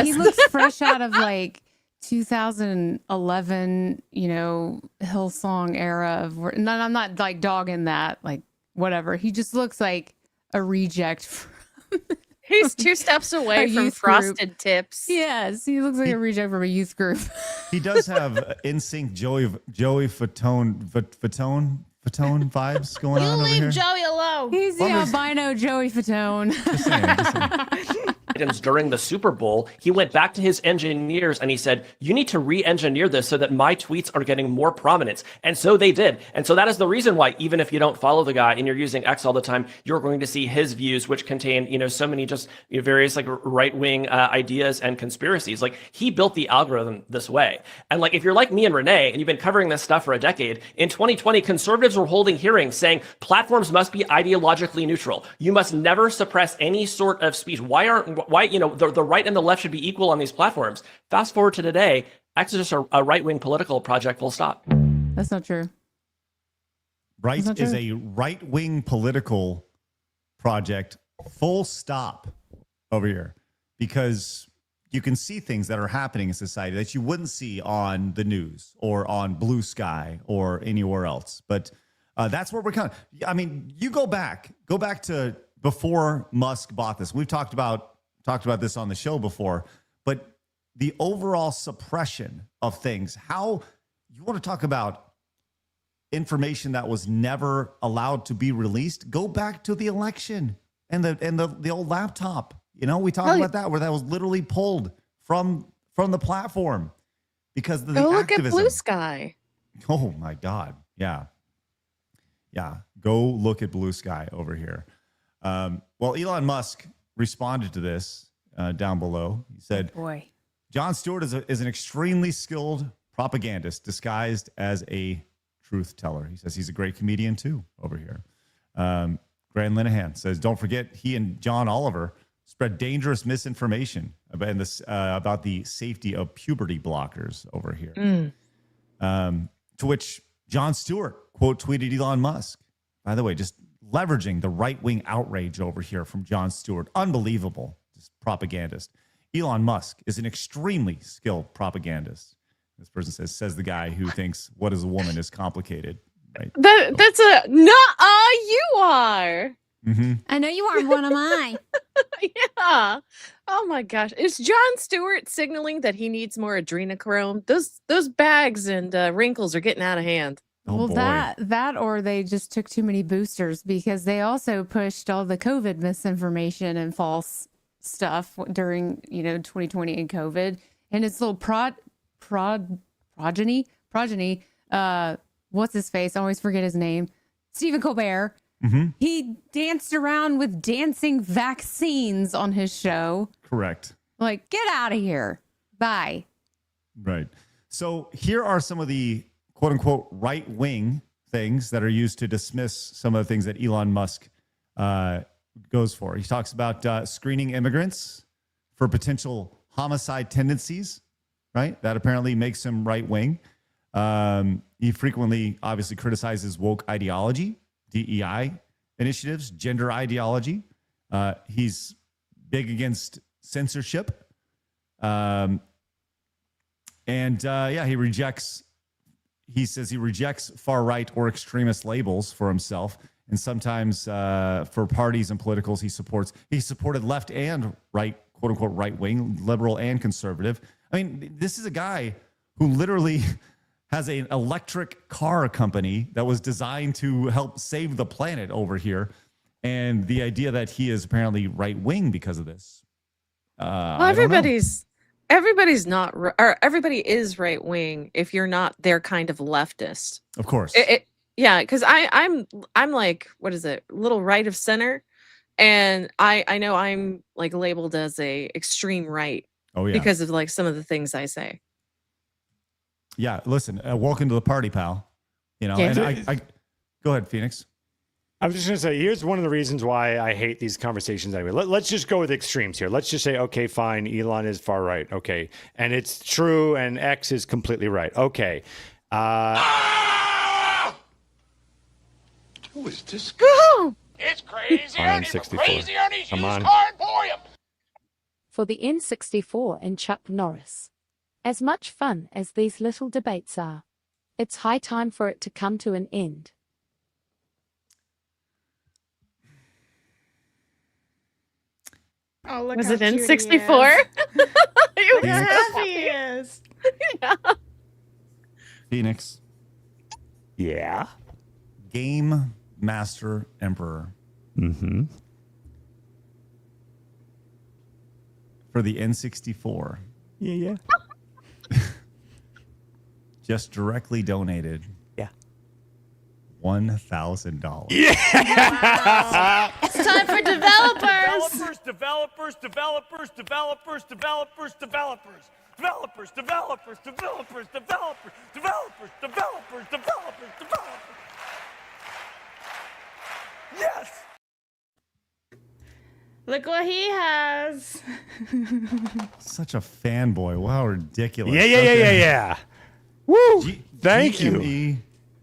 he looks fresh out of like 2011, Hillsong era of. No, I'm not like dogging that, like whatever. He just looks like a reject. He's 2 steps away from Frosted Tips. Yes, he looks like a reject from a youth group. He does have NSYNC Joey Fatone vibes going on over here. Leave Joey alone. He's the albino Joey Fatone. During the Super Bowl, he went back to his engineers and he said, you need to re-engineer this so that my tweets are getting more prominence. And so they did. And so that is the reason why, even if you don't follow the guy and you're using X all the time, you're going to see his views, which contain, so many just various like right-wing ideas and conspiracies. Like he built the algorithm this way. And like, if you're like me and Renee, and you've been covering this stuff for a decade, in 2020, conservatives were holding hearings saying platforms must be ideologically neutral. You must never suppress any sort of speech. Why the right and the left should be equal on these platforms. Fast forward to today, X is just a right-wing political project, full stop. That's not true. Right is a right-wing political project, full stop over here, because you can see things that are happening in society that you wouldn't see on the news or on Blue Sky or anywhere else. But that's where we're kind of, you go back to before Musk bought this. We've talked about this on the show before, but the overall suppression of things, how you want to talk about information that was never allowed to be released, go back to the election and the old laptop. We talked about that, where that was literally pulled from the platform because of the Go look activism. at Blue Sky. Oh my God. Yeah. Go look at Blue Sky over here. Well, Elon Musk responded to this down below. He said, "Boy, Jon Stewart is an extremely skilled propagandist disguised as a truth teller." He says he's a great comedian too over here. Grant Linehan says, "Don't forget, he and John Oliver spread dangerous misinformation about the safety of puberty blockers over here." To which Jon Stewart quote tweeted Elon Musk. By the way, just leveraging the right-wing outrage over here from Jon Stewart. Unbelievable. Just propagandist. Elon Musk is an extremely skilled propagandist. This person says the guy who thinks what is a woman is complicated. Right? That's a you are. Mm-hmm. I know you are. What am I? Yeah. Oh my gosh. Is Jon Stewart signaling that he needs more adrenochrome? Those bags and wrinkles are getting out of hand. Well, that or they just took too many boosters, because they also pushed all the COVID misinformation and false stuff during 2020 and COVID, and its little progeny. What's his face? I always forget his name. Stephen Colbert. Mm-hmm. He danced around with dancing vaccines on his show. Correct. Like, get out of here. Bye. Right. So here are some of the quote unquote right wing things that are used to dismiss some of the things that Elon Musk goes for. He talks about screening immigrants for potential homicide tendencies, right? That apparently makes him right wing. He frequently obviously criticizes woke ideology, DEI initiatives, gender ideology. He's big against censorship. He says he rejects far right or extremist labels for himself and sometimes for parties and politicals, he supported left and right, quote unquote, right wing, liberal and conservative. I mean, this is a guy who literally has an electric car company that was designed to help save the planet over here. And the idea that he is apparently right wing because of this. Well, everybody's not, or everybody is right wing if you're not their kind of leftist. Of course. Yeah, because I'm like, what is it, little right of center, and I know I'm like labeled as a extreme right. Oh yeah. Because of like some of the things I say. Yeah, listen, welcome to the party, pal. You know, Yeah. and I go ahead, Phoenix. I was just going to say, here's one of the reasons why I hate these conversations anyway. Let's just go with extremes here. Let's just say, okay, fine, Elon is far right. Okay. And it's true, and X is completely right. Okay. Who is this? It's crazy, Ernie. N64. Crazy Ernie's Come used on. car emporium. For the N64 and Chuck Norris. As much fun as these little debates are, it's high time for it to come to an end. Oh, look Was how it cute he N64? is. You Look how were happy he is. yeah. Phoenix. Yeah. Game Master Emperor. Mm-hmm. For the N64. Yeah. Just directly donated. Yeah. $1,000. Yeah. It's time for developers. Developers. Yes. Look what he has. Such a fanboy. Wow, ridiculous. Yeah. Woo! Thank you. GME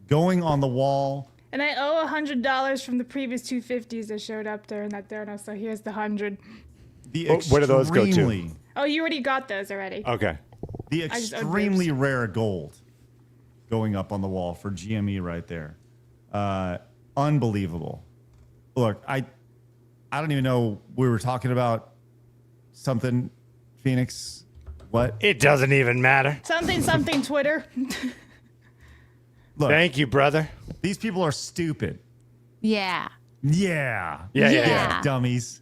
going on the wall. And I owe $100 from the previous 250s that showed up there in that donut. So here's the 100. Where do those go to? extremely- Oh, you already got those already. Okay. The I just owed extremely rare gold going up on the wall for GME right there. Unbelievable. Look, I don't even know. We were talking about something, Phoenix. What? It doesn't even matter. Something Twitter. Look, Thank you, brother. these people are stupid. Yeah. Yeah. Yeah. Dummies.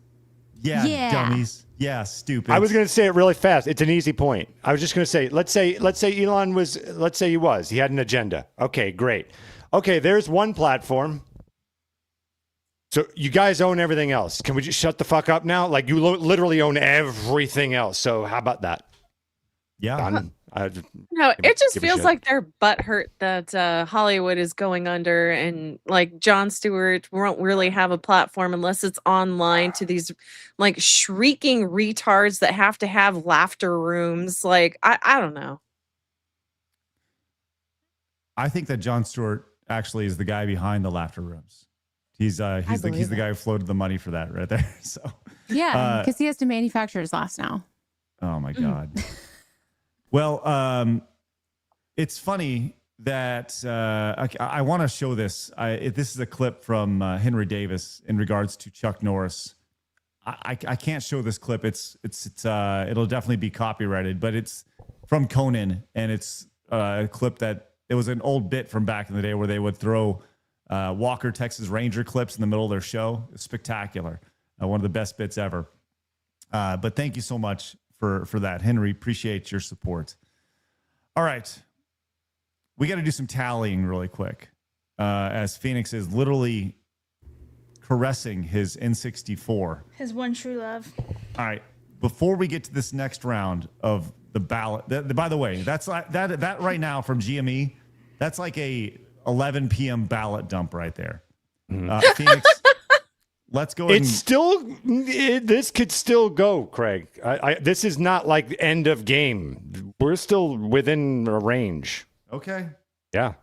Yeah, dummies. Yeah, stupid. I was going to say it really fast. It's an easy point. I was just going to say, let's say Elon was, he had an agenda. Okay, great. Okay, there's one platform. So you guys own everything else. Can we just shut the fuck up now? Like you literally own everything else. So how about that? Yeah. Done. No, it just give a feels shit. like they're butthurt that Hollywood is going under, and like Jon Stewart won't really have a platform unless it's online to these like shrieking retards that have to have laughter rooms. Like I don't know. I think that Jon Stewart actually is the guy behind the laughter rooms. He's the guy who floated the money for that right there. So Yeah, because he has to manufacture his last now. oh my God. Well, it's funny that I want to show this. This is a clip from Henry Davis in regards to Chuck Norris. I can't show this clip. It'll definitely be copyrighted, but it's from Conan, and it's a clip that it was an old bit from back in the day where they would throw Walker Texas Ranger clips in the middle of their show. It's spectacular. One of the best bits ever. But thank you so much for that, Henry. Appreciate your support. All right. We got to do some tallying really quick as Phoenix is literally caressing his N64. His one true love. All right. Before we get to this next round of the ballot, by the way, that's like, that right now from GME, that's like a 11 p.m. ballot dump right there. Phoenix, let's go ahead. This could still go, Craig. This is not like the end of game. We're still within a range. Okay. Yeah.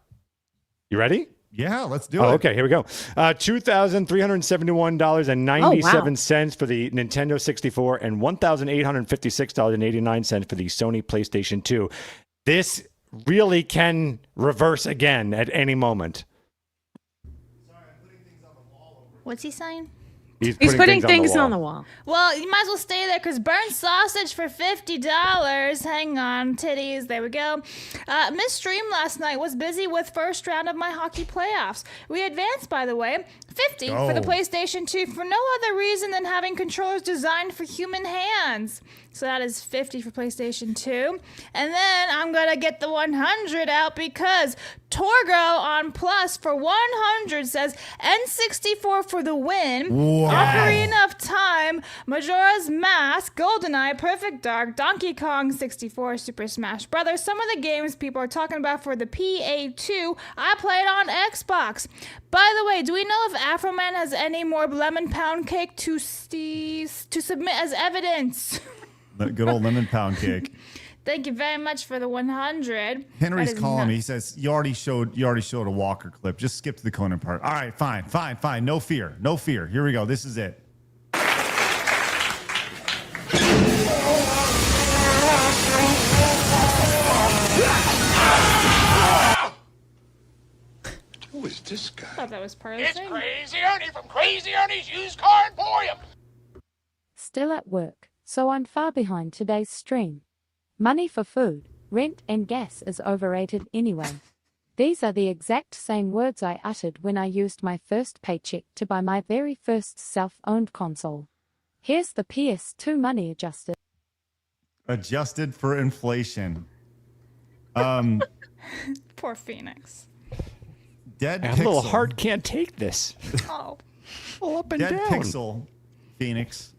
You ready? Yeah, let's do it. Okay, here we go. $2,371.97 for the Nintendo 64 and $1,856.89 for the Sony PlayStation 2. This really can reverse again at any moment. Sorry, I'm putting things on the wall. What's he saying? He's putting things on the wall. Well, you might as well stay there because burnt sausage for $50. Hang on, titties. There we go. Miss Stream last night was busy with first round of my hockey playoffs. We advanced, by the way, 50 for the PlayStation 2 for no other reason than having controllers designed for human hands. So that is 50 for PlayStation 2. And then I'm going to get the 100 out because Torgo on Plus for 100 says N64 for the win. Wow. Ocarina of Time, Majora's Mask, GoldenEye, Perfect Dark, Donkey Kong 64, Super Smash Brothers. Some of the games people are talking about for the PA2, I played on Xbox. By the way, do we know if Afroman has any more lemon pound cake to submit as evidence? The good old lemon pound cake. Thank you very much for the 100. Henry's That is calling me. He nuts. says, you already showed a Walker clip. Just skip to the Conan part. All right, fine. No fear. Here we go. This is it. Who is this guy? I thought that was part of the It's thing. Crazy Ernie from Crazy Ernie's Used Car Emporium. Still at work, so I'm far behind today's stream. Money for food, rent and gas is overrated anyway. These are the exact same words I uttered when I used my first paycheck to buy my very first self-owned console. Here's the PS2 money adjusted. Adjusted for inflation. Poor Phoenix. Dead That Pixel. little heart can't take this. Oh. All up and Dead down. Pixel Phoenix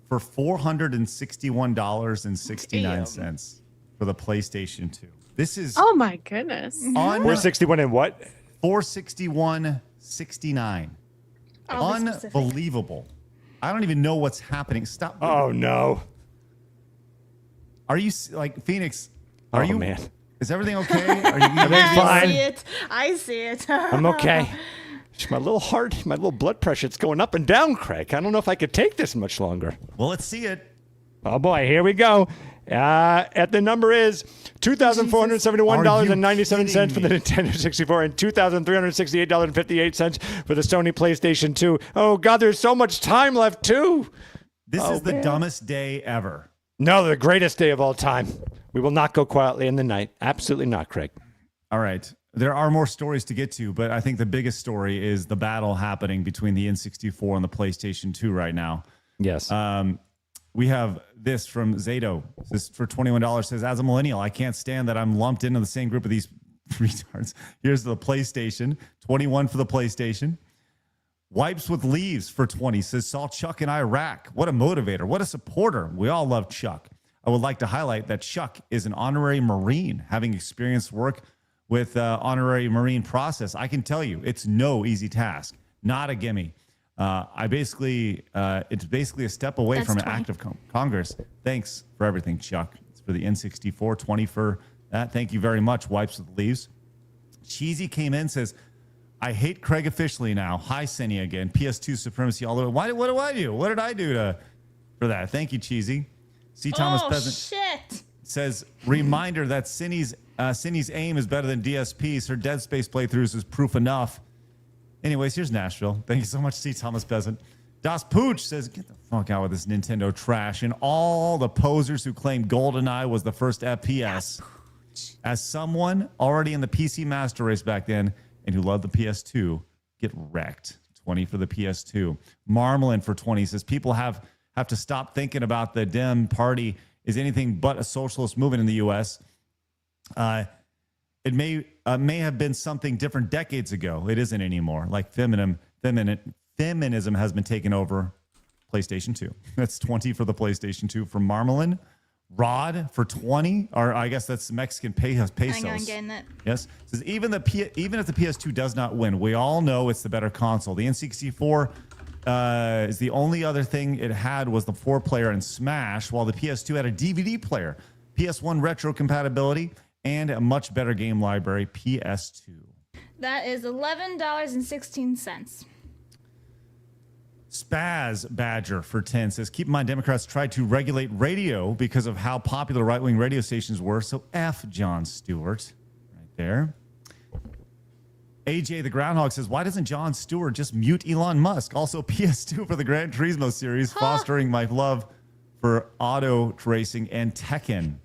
for $461.69 for the PlayStation 2. This is Oh my goodness. 461 and what? $461.69. I'll be specific. Unbelievable. I don't even know what's happening. Stop. Oh no. Are you like Phoenix? Are you? Man. Is everything okay? Are you? Everything's fine. I see it. I'm okay. Just my little heart, my little blood pressure, it's going up and down, Craig. I don't know if I could take this much longer. Well, let's see it. Oh boy, here we go. At the number is $2,471.97 for the Nintendo 64 and $2,368.58 for the Sony PlayStation 2. Oh God, there's so much time left too. This is the dumbest day ever. No, the greatest day of all time. We will not go quietly in the night. Absolutely not, Craig. All right. There are more stories to get to, but I think the biggest story is the battle happening between the N64 and the PlayStation 2 right now. Yes. We have this from Zato. This for $21 says, as a millennial, I can't stand that I'm lumped into the same group of these retards. Here's the PlayStation, 21 for the PlayStation. Wipes with Leaves for 20 says, saw Chuck in Iraq. What a motivator. What a supporter. We all love Chuck. I would like to highlight that Chuck is an honorary Marine, having experienced work with honorary Marine process. I can tell you, it's no easy task. Not a gimme. It's basically a step away from an act of Congress. Thanks for everything, Chuck. It's for the N64, 20 for that. Thank you very much, Wipes with Leaves. Cheesy came in, says, I hate Craig officially now. Hi, Cindy again. PS2 supremacy all the way. What do I do? What did I do for that? Thank you, Cheesy. C. Thomas Peasant Shit. says, reminder that Cindy's aim is better than DSP's. Her Dead Space playthroughs is proof enough. Anyways, here's Nashville. Thank you so much, C. Thomas Peasant. Das Pooch says, get the fuck out with this Nintendo trash. And all the posers who claim GoldenEye was the first FPS. As someone already in the PC Master Race back then and who loved the PS2, get wrecked. 20 for the PS2. Marmalin for 20 says, people have to stop thinking about the Dem party is anything but a socialist movement in the U.S. It may have been something different decades ago. It isn't anymore. Like feminism has been taken over. PlayStation 2. That's 20 for the PlayStation 2 from Marmalin. Rod for 20, or I guess that's Mexican pesos. Hang on, getting it. Yes. It says even if the PS2 does not win, we all know it's the better console. The N64 is the only other thing it had was the 4-player and Smash, while the PS2 had a DVD player, PS1 retro compatibility, and a much better game library, PS2. That is $11.16. Spaz Badger for 10 says, keep in mind, Democrats tried to regulate radio because of how popular right-wing radio stations were. So F Jon Stewart right there. AJ the Groundhog says, why doesn't Jon Stewart just mute Elon Musk? Also, PS2 for the Gran Turismo series, fostering my love for auto racing and Tekken.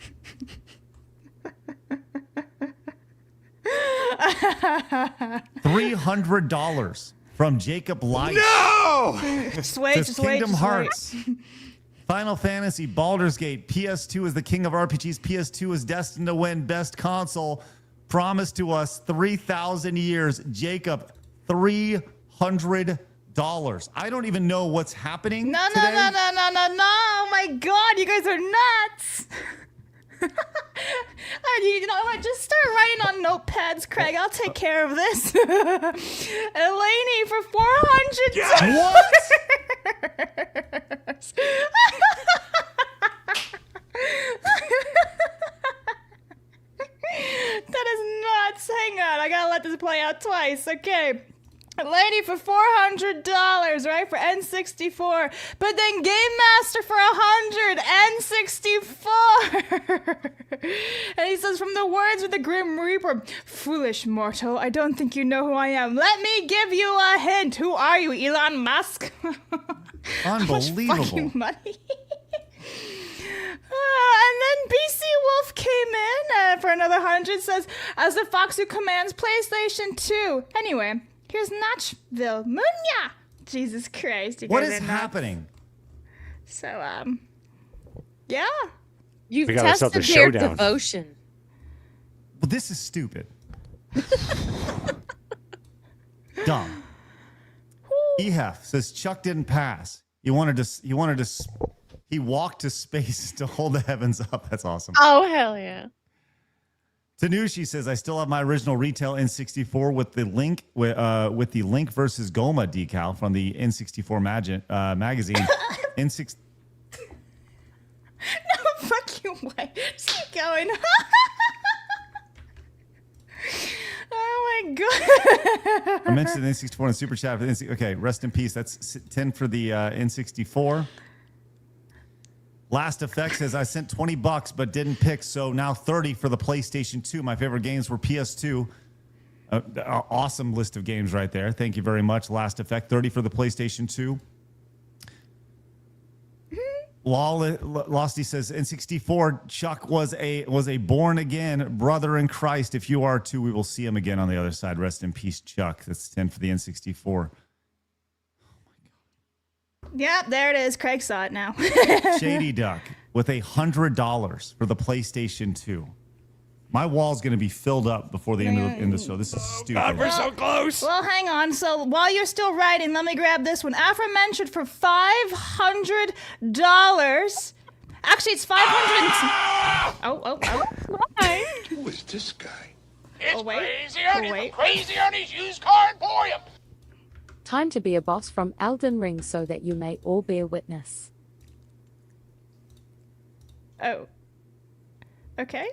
$300 from Jacob Light. No! Just wait, Says just wait. Kingdom Just Hearts. wait. Final Fantasy, Baldur's Gate, PS2 is the king of RPGs. PS2 is destined to win best console. Promised to us 3,000 years. Jacob, $300. I don't even know what's happening. No. Oh my God, you guys are nuts. You know what? Just start writing on notepads, Craig. I'll take care of this. Elaney for 400. What? That is nuts. Hang on, I gotta let this play out twice. Okay. Lady for $400, right, for N64, but then Game Master for $100, N64. And he says, from the words of the Grim Reaper, foolish mortal, I don't think you know who I am. Let me give you a hint. Who are you, Elon Musk? Unbelievable. How much fucking money? And then BC Wolf came in for another 100, says, as the fox who commands PlayStation 2. Anyway. Here's Notchville. Munya! Jesus Christ. What is happening? So, yeah. You've We got ourselves tested a their showdown. devotion. Well, this is stupid. Dumb. EHF says Chuck didn't pass. He walked to space to hold the heavens up. That's awesome. Oh, hell yeah. Tanushi says, I still have my original retail N64 with the Link versus Goma decal from the N64 magazine. N6. No, fuck you, wait. Just keep going. Oh my God. I mentioned the N64 in the super chat. Okay, rest in peace. That's 10 for the N64. Last Effect says, I sent $20 but didn't pick, so now 30 for the PlayStation 2. My favorite games were PS2. Awesome list of games right there. Thank you very much, Last Effect. 30 for the PlayStation 2. Losty says, N64, Chuck was a born again brother in Christ. If you are too, we will see him again on the other side. Rest in peace, Chuck. That's 10 for the N64. Yep, there it is. Craig saw it now. Shady Duck with $100 for the PlayStation 2. My wall's going to be filled up before the end of the show. This is stupid. God, we're so close. Well, hang on. So while you're still writing, let me grab this one. Aforementioned for $500. Actually, it's 500. Oh. Who is this guy? It's wait. Crazy Ernie's used car emporium. Time to be a boss from Elden Ring so that you may all bear witness. Oh. Okay.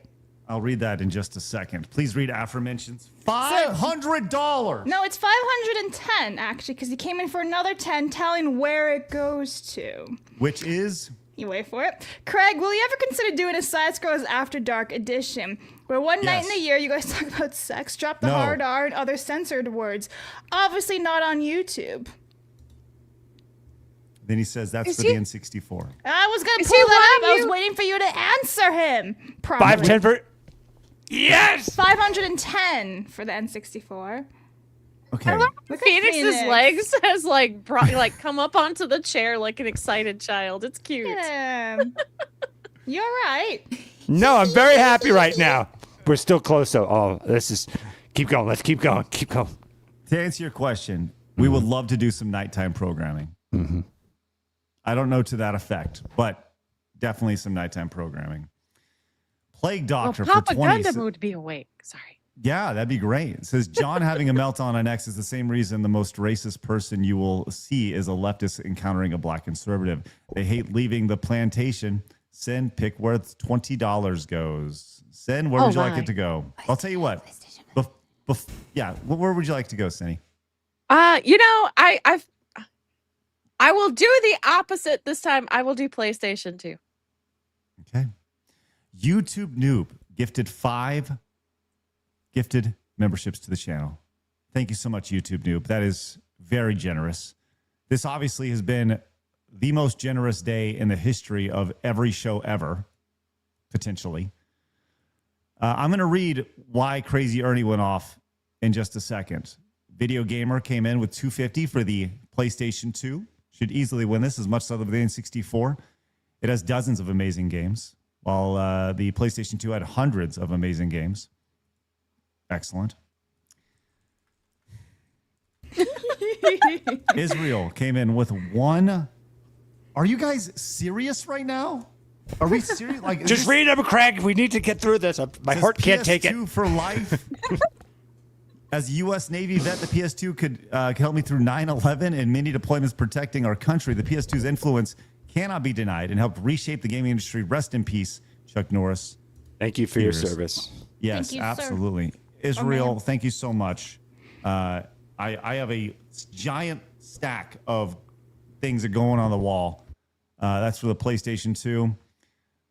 I'll read that in just a second. Please read aforementioned. $500. No, it's 510 actually, because he came in for another 10, telling where it goes to. Which is? You wait for it. Craig, will you ever consider doing a Side Scrolls After Dark edition, where one night in the year you guys talk about sex, drop the hard R, and other censored words? Obviously not on YouTube. Then he says that's for the N64. I was going to pull that up. I was waiting for you to answer him. Probably. 510 for. Yes! 510 for the N64. Okay. I love Look at Phoenix's Phoenix. legs has like come up onto the chair like an excited child. It's cute. Yeah. You're right. No, I'm very happy right now. We're still close, though. Oh, this is. Keep going. Let's keep going. Keep going. To answer your question, we would love to do some nighttime programming. Mm-hmm. I don't know to that effect, but definitely some nighttime programming. Plague Doctor well, for Papa 20. Gundam would be awake. Sorry. Yeah, that'd be great. It says John having a meltdown on X is the same reason the most racist person you will see is a leftist encountering a black conservative. They hate leaving the plantation. Sin, pick where $20 goes. Sin, where would you like it to go? I'll tell you what. Where would you like to go, Cindy? I will do the opposite this time. I will do PlayStation 2. Okay. YouTube Noob gifted 5 gifted memberships to the channel. Thank you so much, YouTube Noob. That is very generous. This obviously has been the most generous day in the history of every show ever, potentially. I'm going to read why Crazy Ernie went off in just a second. Video Gamer came in with $250 for the PlayStation 2. Should easily win this, as much so the N64. It has dozens of amazing games, while the PlayStation 2 had hundreds of amazing games. Excellent. Israel came in with one. Are you guys serious right now? Are we serious? Like, just read them, Craig. We need to get through this. My heart can't take it. PS2 for life. As a U.S. Navy vet, the PS2 could help me through 9/11 and many deployments protecting our country. The PS2's influence cannot be denied and helped reshape the gaming industry. Rest in peace, Chuck Norris. Thank you for your service. Yes, you, absolutely. Israel, thank you so much. I have a giant stack of things that are going on the wall. That's for the PlayStation 2.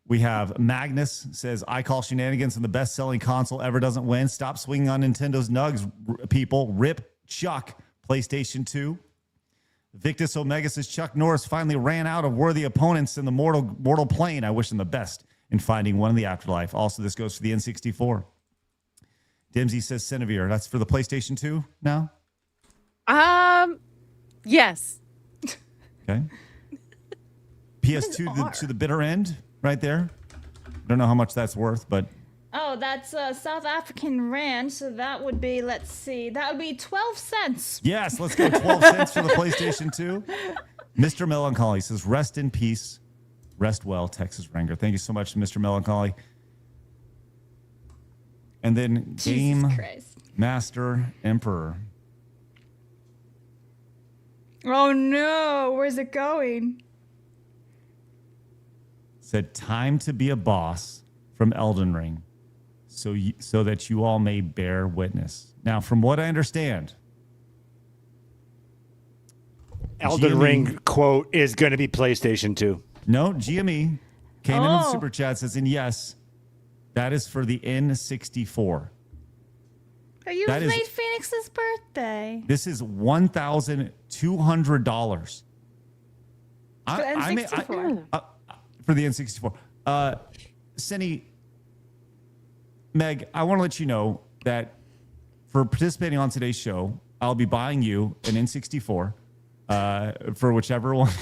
We have Magnus says, I call shenanigans and the best-selling console ever doesn't win. Stop swinging on Nintendo's nugs, people. Rip Chuck, PlayStation 2. Victus Omega says, Chuck Norris finally ran out of worthy opponents in the mortal plane. I wish him the best in finding one in the afterlife. Also, this goes for the N64. Dimsy says, Cinevere. That's for the PlayStation 2 now? Yes. Okay. PS2 to the bitter end. Right there. Don't know how much that's worth, but Oh, that's South African rand, so that would be, let's see, that would be 12 cents. yes, let's go 12 cents for the PlayStation 2. Mr. Melancholy says, rest in peace, rest well, Texas Ranger. Thank you so much, Mr. Melancholy. And then Game Master Emperor. Oh no, where's it going? Said, time to be a boss from Elden Ring, so that you all may bear witness. Now, from what I understand, Elden Ring quote is going to be PlayStation 2. No, GME came in with super chat, says, and yes, that is for the N64. You That is- made Phoenix's birthday. This is $1,200. For the N64. For the N64. Cindy, Meg, I want to let you know that for participating on today's show, I'll be buying you an N64 for whichever one.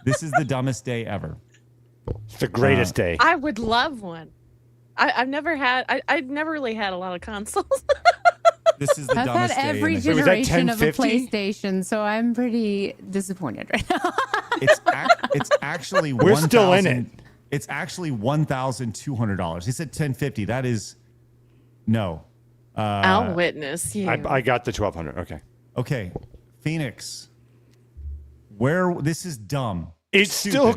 This is the dumbest day ever. It's the greatest day. I would love one. I've never really had a lot of consoles. This is the I've had dumbest day. every generation of a PlayStation, so I'm pretty disappointed right now. It's actually We're still in it. It's actually $1,200. He said $1,050. That is no. I'll witness you. I got the 1,200. Okay. Okay, Phoenix. Where this is dumb. It's still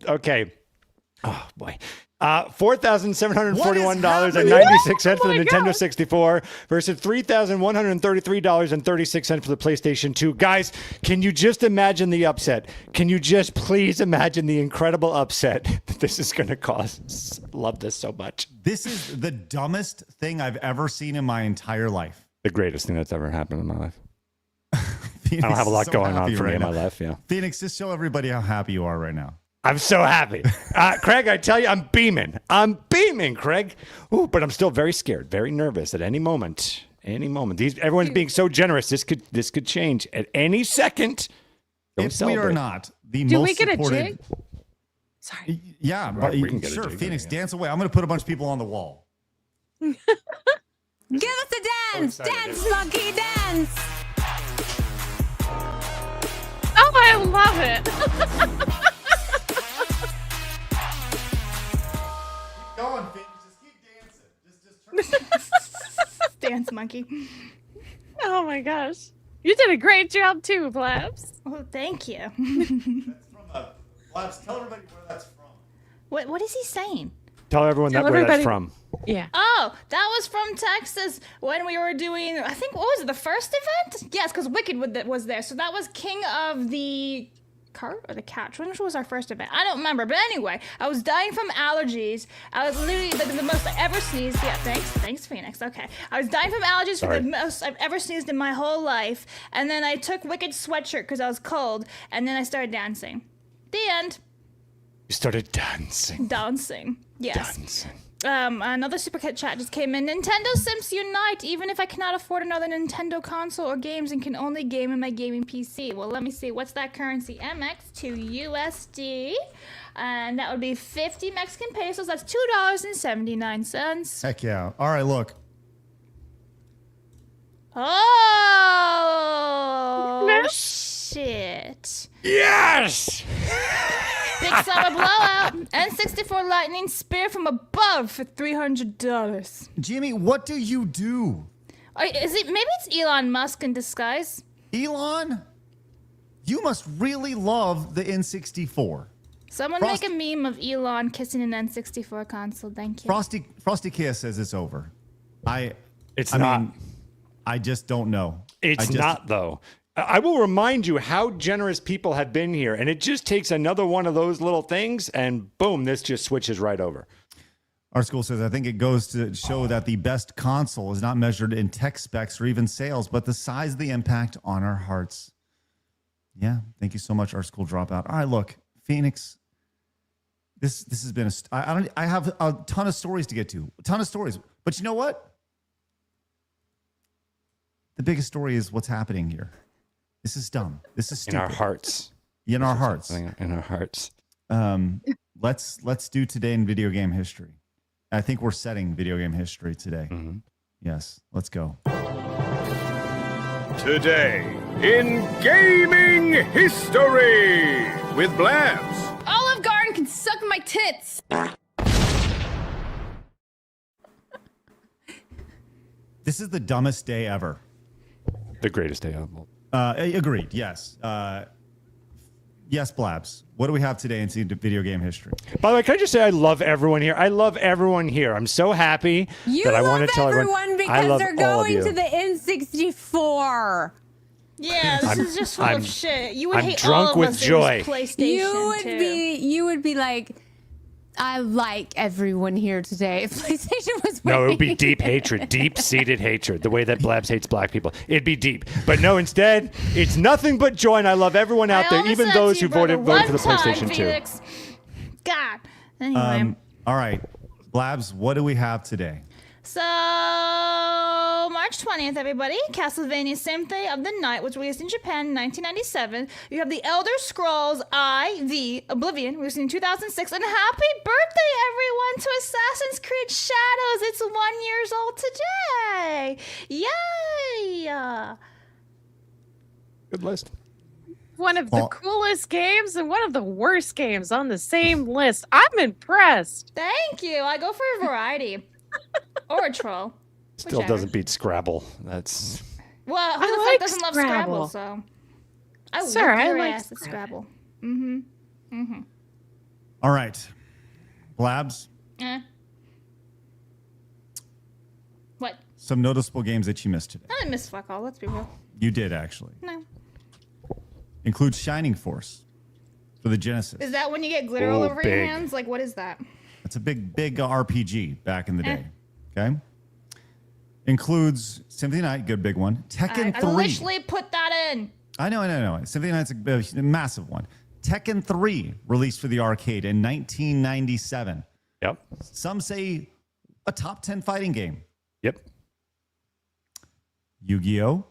okay. Oh boy. $4,741.96 for the Nintendo 64 versus $3,133.36 for the PlayStation 2. Guys, can you just imagine the upset? Can you just please imagine the incredible upset that this is going to cause? Love this so much. This is the dumbest thing I've ever seen in my entire life. The greatest thing that's ever happened in my life. Phoenix I don't have a lot is so going on happy for me right in my now. life. Yeah. Phoenix, just show everybody how happy you are right now. I'm so happy. Craig, I tell you, I'm beaming. I'm beaming, Craig. Ooh, but I'm still very scared, very nervous at any moment. Everyone's being so generous. This could change at any second. Don't If celebrate. we are not the Do most we get a supported, jig? Sorry. Yeah, Right, but we can get a sure, jig, Phoenix, yeah. dance away. I'm going to put a bunch of people on the wall. Give us a dance! Dance, monkey, dance! Oh, I love it. Keep going, Phoenix. Just keep dancing. Just Dance monkey. Oh my gosh. You did a great job too, Blabs. Oh, thank you. That's from Labs. Tell everybody where that's from. What is he saying? Tell everyone where that's from. Yeah. Oh, that was from Texas when we were doing, I think, what was it, the first event? Yes, because Wicked was there. So that was King of the cart or the couch? When was our first event? I don't remember. But anyway, I was dying from allergies. I was literally the most I ever sneezed. Yeah, thanks, Phoenix. Okay, I was dying from allergies for the most I've ever sneezed in my whole life. And then I took Wicked sweatshirt because I was cold, and then I started dancing. The end. You started dancing. Dancing. Yes. Dancing. Another super chat just came in. Nintendo Sims Unite. Even if I cannot afford another Nintendo console or games and can only game in my gaming PC. Well, let me see. What's that currency? MX to USD. And that would be 50 Mexican pesos. That's $2.79. Heck yeah. All right, look. Oh, shit. Yes! Big Summer Blowout. N64 Lightning Spear from above for $300. Jimmy, what do you do? Maybe it's Elon Musk in disguise. Elon? You must really love the N64. Someone make a meme of Elon kissing an N64 console. Thank you. Frosty Kia says it's over. It's not. Mean, I just don't know. It's not, though. I will remind you how generous people have been here, and it just takes another one of those little things, and boom, this just switches right over. Our school says, I think it goes to show that the best console is not measured in tech specs or even sales, but the size of the impact on our hearts. Yeah, thank you so much, Our School Dropout. All right, look, Phoenix, this has been I have a ton of stories to get to, a ton of stories, but you know what? The biggest story is what's happening here. This is dumb. This is stupid. In our hearts. In our hearts. In our hearts. Let's do today in video game history. I think we're setting video game history today. Mm-hmm. Yes, let's go. Today in gaming history with Blabs. Olive Garden can suck my tits. This is the dumbest day ever. The greatest day of all. Agreed. Yes. Yes, Blabs. What do we have today in video game history? By the way, can I just say I love everyone here? I love everyone here. I'm so happy that I want to tell everyone because they're going to the N64. Yeah, this is just full of shit. You would I'm hate drunk all of with us joy. PlayStation You would be like, I like everyone here today. If PlayStation was No, it would winning. be deep hatred, deep-seated hatred, the way that Blabs hates black people. It'd be deep. But no, instead, it's nothing but joy, and I love everyone out there, even those who voted for the PlayStation 2. God. Anyway. All right, Blabs, what do we have today? So, March 20th, everybody. Castlevania Symphony of the Night was released in Japan in 1997. You have The Elder Scrolls IV Oblivion, released in 2006. And happy birthday, everyone, to Assassin's Creed Shadows. It's 1 year old today. Yay! Good list. One of the coolest games and one of the worst games on the same list. I'm impressed. Thank you. I go for a variety. Or a troll. Still Whichever. doesn't beat Scrabble. That's. Well, who the fuck doesn't love Scrabble? So I Sir, whip I your like ass at Scrabble. Mm-hmm. Mm-hmm. All right, Blabs, What? some noticeable games that you missed today. I didn't miss fuck all. Let's be real. You did, actually. No. Includes Shining Force for the Genesis. Is that when you get glitter all over your hands? Like, what is that? It's a big RPG back in the day. Okay. Includes Symphony of the Night, good big one. Tekken 3. I literally put that in. I know. Symphony of the Night's a massive one. Tekken 3 released for the arcade in 1997. Yep. Some say a top 10 fighting game. Yep. Yu-Gi-Oh!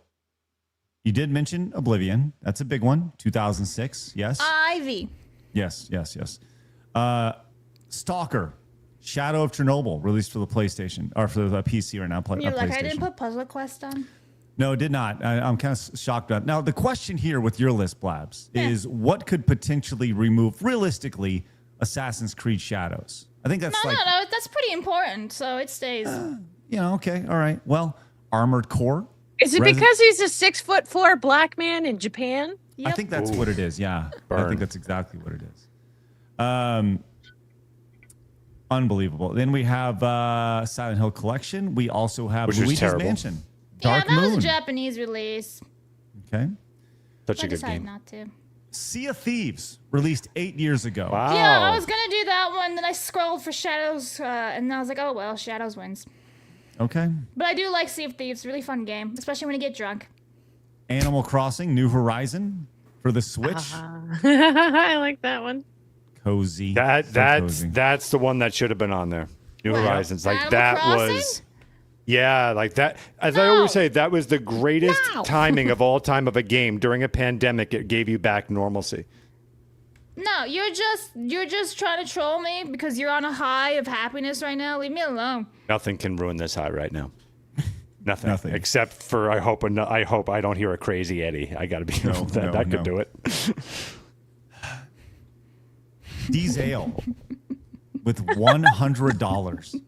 You did mention Oblivion. That's a big one. 2006. Yes. Ivy. Yes. Stalker, Shadow of Chernobyl, released for the PlayStation or for the PC right now. You're like, PlayStation. I didn't put Puzzle Quest on. No, it did not. I'm kind of shocked about it. Now, the question here with your list, Blabs, is what could potentially remove, realistically, Assassin's Creed Shadows? I think that's No, that's pretty important. So it stays. Okay, all right. Well, Armored Core. Is it because he's a 6'4" black man in Japan? Yep. I think that's what it is. Yeah, I think that's exactly what it is. Unbelievable. Then we have Silent Hill Collection. We also have Luigi's Mansion. Dark that Moon. was a Japanese release. Okay. Such I a good decided game. not to. Sea of Thieves released 8 years ago. Wow. Yeah, I was gonna do that one. Then I scrolled for Shadows, and I was like, oh well, Shadows wins. Okay. But I do like Sea of Thieves. Really fun game, especially when you get drunk. Animal Crossing New Horizon for the Switch. I like that one. Cozy. That's the one that should have been on there. New Horizons. Like Animal that Crossing? was. Yeah, like that. As I always say, that was the greatest timing of all time of a game. During a pandemic, it gave you back normalcy. No, you're just trying to troll me because you're on a high of happiness right now. Leave me alone. Nothing can ruin this high right now. Nothing. Except for I hope I don't hear a crazy Eddie. I got to be that could do it. Diesel with $100.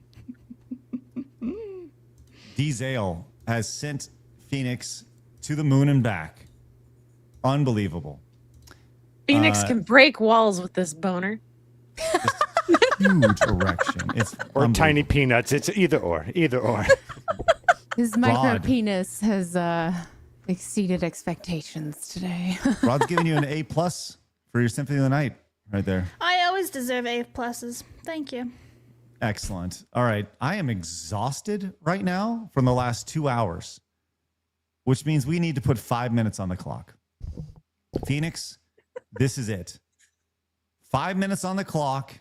Diesel has sent Phoenix to the moon and back. Unbelievable. Phoenix can break walls with this boner. Huge erection. It's or tiny peanuts. It's either or. Either or. His micro penis has exceeded expectations today. Rod's giving you an A+ for your Symphony of the Night right there. I always deserve A+. Thank you. Excellent. All right. I am exhausted right now from the last 2 hours, which means we need to put 5 minutes on the clock. Phoenix, this is it. 5 minutes on the clock.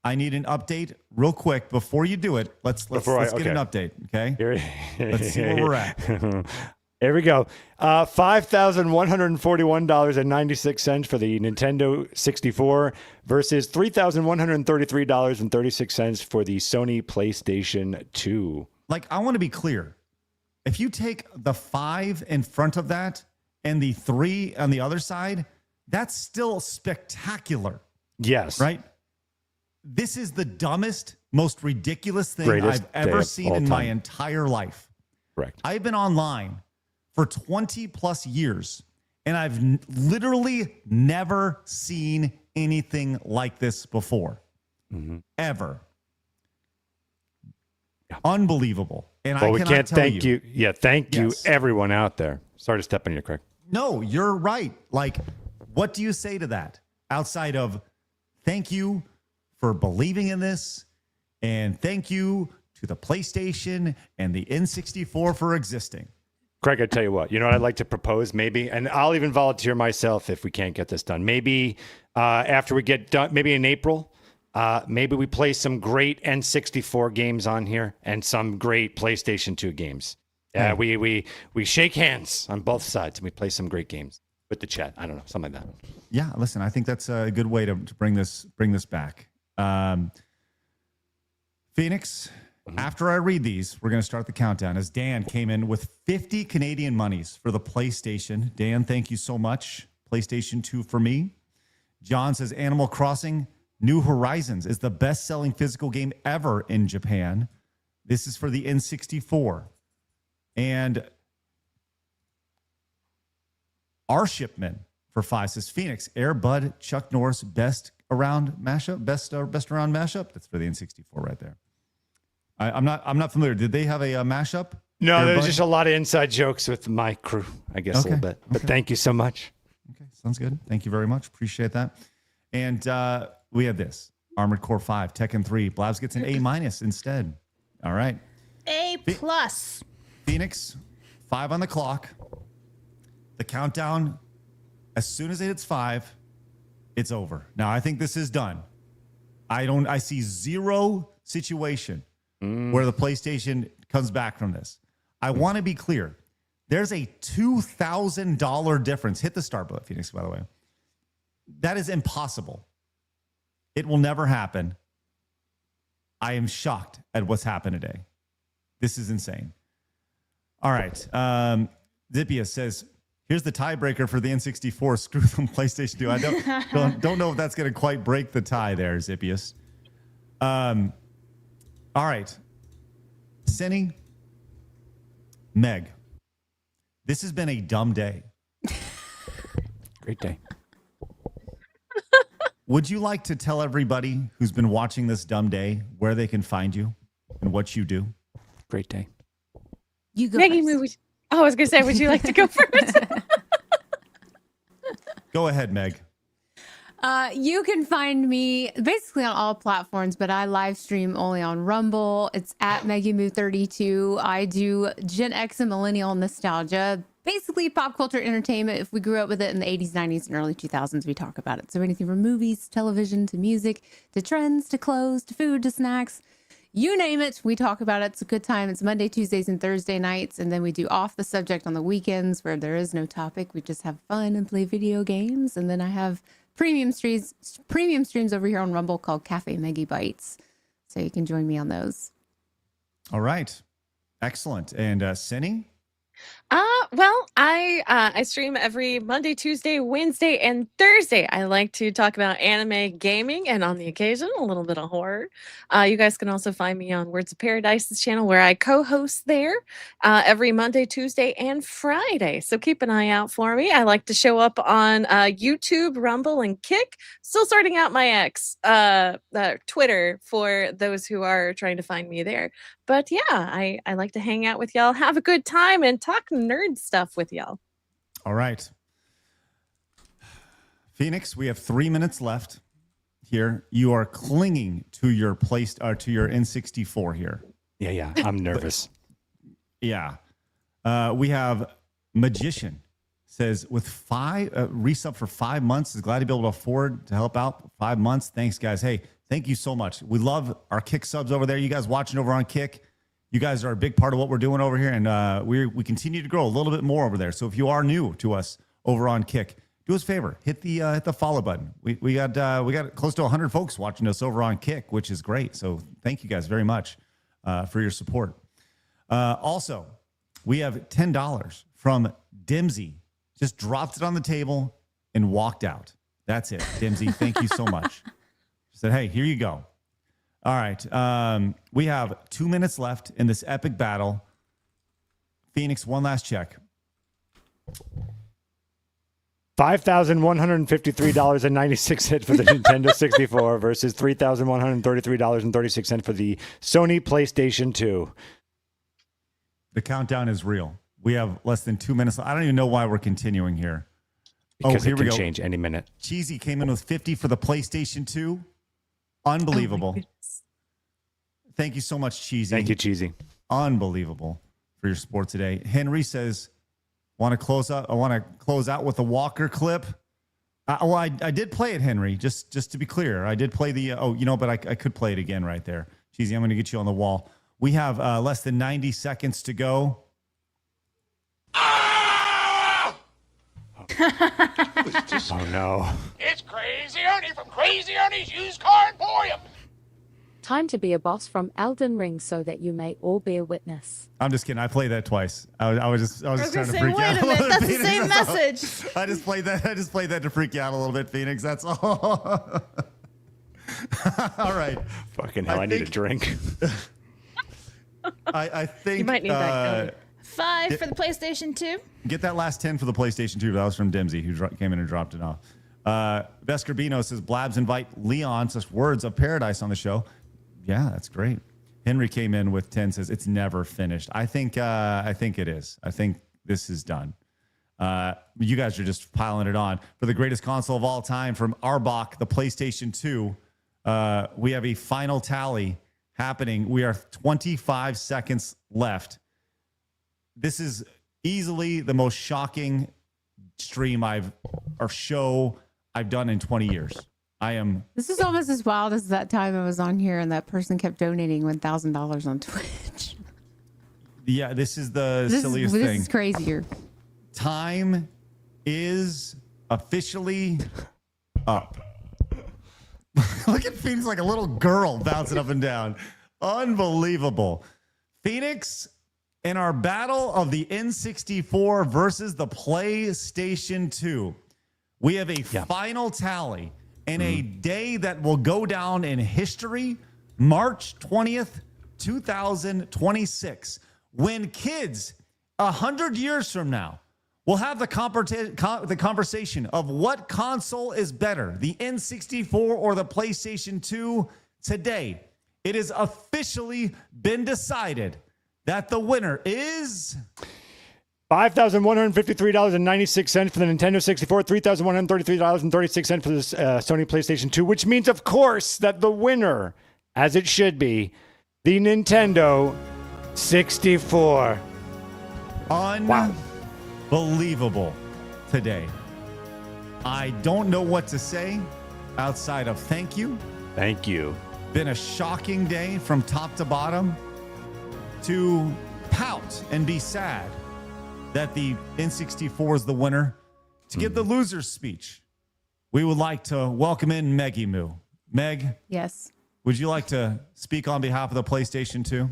I need an update real quick before you do it. Let's get an update, okay? Let's see where we're at. Here we go. $5,141.96 for the Nintendo 64 versus $3,133.36 for the Sony PlayStation 2. Like, I want to be clear. If you take the 5 in front of that and the 3 on the other side, that's still spectacular. Yes. Right? This is the dumbest, most ridiculous thing Greatest I've ever seen in my entire life. Correct. I've been online for 20 plus years, and I've literally never seen anything like this before. Ever. Yeah. Unbelievable. And well, I we cannot can't tell thank you. Yeah, thank you, Yes. everyone out there. Sorry to step on you, Craig. No, you're right. Like, what do you say to that outside of thank you for believing in this, and thank you to the PlayStation and the N64 for existing? Craig, I tell you what, I'd like to propose maybe, and I'll even volunteer myself if we can't get this done. Maybe after we get done, maybe in April, maybe we play some great N64 games on here and some great PlayStation 2 games. We shake hands on both sides and we play some great games with the chat. I don't know, something like that. Yeah, listen, I think that's a good way to bring this back. Phoenix, after I read these, we're going to start the countdown as Dan came in with 50 Canadian monies for the PlayStation. Dan, thank you so much. PlayStation 2 for me. John says Animal Crossing New Horizons is the best-selling physical game ever in Japan. This is for the N64. And our shipment for 5 says Phoenix, Air Bud, Chuck Norris, best around mashup. That's for the N64 right there. I'm not familiar. Did they have a mashup? No, Air there's Bud? just a lot of inside jokes with my crew, I guess, a little bit. But thank you so much. Okay, sounds good. Thank you very much. Appreciate that. And we have this. Armored Core 5, Tekken 3. Blabs gets an A- instead. All right. A+. Phoenix, 5 on the clock. The countdown, as soon as it hits 5, it's over. Now, I think this is done. I see zero situation where the PlayStation comes back from this. I want to be clear. There's a $2,000 difference. Hit the start button, Phoenix, by the way. That is impossible. It will never happen. I am shocked at what's happened today. This is insane. All right. Zippia says, here's the tiebreaker for the N64. Screw them, PlayStation 2. I don't know if that's going to quite break the tie there, Zippius. All right. Cindy, Meg, this has been a dumb day. Great day. Would you like to tell everybody who's been watching this dumb day where they can find you and what you do? Great day. You go Maggie, first. I was going to say, would you like to go first? Go ahead, Meg. You can find me basically on all platforms, but I live stream only on Rumble. It's at MeggyMoo32. I do Gen X and Millennial nostalgia, basically pop culture entertainment. If we grew up with it in the 80s, 90s, and early 2000s, we talk about it. So anything from movies, television, to music, to trends, to clothes, to food, to snacks. You name it, we talk about it. It's a good time. It's Monday, Tuesdays, and Thursday nights. And then we do Off the Subject on the weekends where there is no topic. We just have fun and play video games. And then I have premium streams over here on Rumble called Cafe Meggy Bites. So you can join me on those. All right. Excellent. And Cindy? Well, I stream every Monday, Tuesday, Wednesday, and Thursday. I like to talk about anime, gaming, and on the occasion, a little bit of horror. You guys can also find me on Words of Paradise's channel where I co-host there every Monday, Tuesday, and Friday. So keep an eye out for me. I like to show up on YouTube, Rumble, and Kick. Still sorting out my Twitter for those who are trying to find me there. But yeah, I like to hang out with y'all, have a good time, and talk nerd stuff with y'all. All right. Phoenix, we have 3 minutes left here. You are clinging to your to your N64 here. Yeah. I'm nervous. Yeah. We have Magician says with resub for 5 months, is glad to be able to afford to help out 5 months. Thanks, guys. Hey, thank you so much. We love our Kick subs over there. You guys watching over on Kick, you guys are a big part of what we're doing over here, and we continue to grow a little bit more over there. So if you are new to us over on Kick, do us a favor, hit the follow button. We got close to 100 folks watching us over on Kick, which is great. So thank you guys very much for your support. Also, we have $10 from Dimsy. Just dropped it on the table and walked out. That's it, Dimsy. Thank you so much. Said, hey, here you go. All right. We have 2 minutes left in this epic battle. Phoenix, one last check. $5,153.96 for the Nintendo 64 versus $3,133.36 for the Sony PlayStation 2. The countdown is real. We have less than 2 minutes. I don't even know why we're continuing here. Because here it can change any minute. Cheesy came in with 50 for the PlayStation 2. Unbelievable. Oh, thank you so much, Cheesy. Thank you, Cheesy. Unbelievable for your support today. Henry says, I want to close out with a Walker clip. I did play it, Henry, just to be clear. I did play but I could play it again right there. Cheesy, I'm going to get you on the wall. We have less than 90 seconds to go. Oh, no. It's Crazy Ernie from Crazy Ernie's Used Car Emporium. Time to be a boss from Elden Ring so that you may all bear witness. I'm just kidding. I played that twice. I was just trying to say, freak you out. wait a minute, that's the Phoenix, same message. I just played that to freak you out a little bit, Phoenix. That's all. All right. Fucking hell, I need a drink. I think You might need that. 5 for the PlayStation 2. Get that last 10 for the PlayStation 2. That was from Dimsy, who came in and dropped it off. Vescarbino says, Blabs invite Leon, says Words of Paradise on the show. Yeah, that's great. Henry came in with 10, says it's never finished. I think it is. I think this is done. You guys are just piling it on. For the greatest console of all time from Arbok, the PlayStation 2, we have a final tally happening. We are 25 seconds left. This is easily the most shocking show I've done in 20 years. This is almost as wild as that time I was on here and that person kept donating $1,000 on Twitch. Yeah, this is the silliest thing. This is crazier. Time is officially up. Look at Phoenix like a little girl bouncing up and down. Unbelievable. Phoenix, in our battle of the N64 versus the PlayStation 2, we have a final tally in a day that will go down in history, March 20th, 2026, when kids 100 years from now will have the conversation of what console is better, the N64 or the PlayStation 2. Today, it has officially been decided that the winner is $5,153.96 for the Nintendo 64, $3,133.36 for the Sony PlayStation 2, which means, of course, that the winner, as it should be, the Nintendo 64. Unbelievable today. I don't know what to say outside of thank you. Thank you. Been a shocking day from top to bottom. To pout and be sad that the N64 is the winner. To give the loser's speech, we would like to welcome in Meggy Moo. Meg, Yes. would you like to speak on behalf of the PlayStation 2?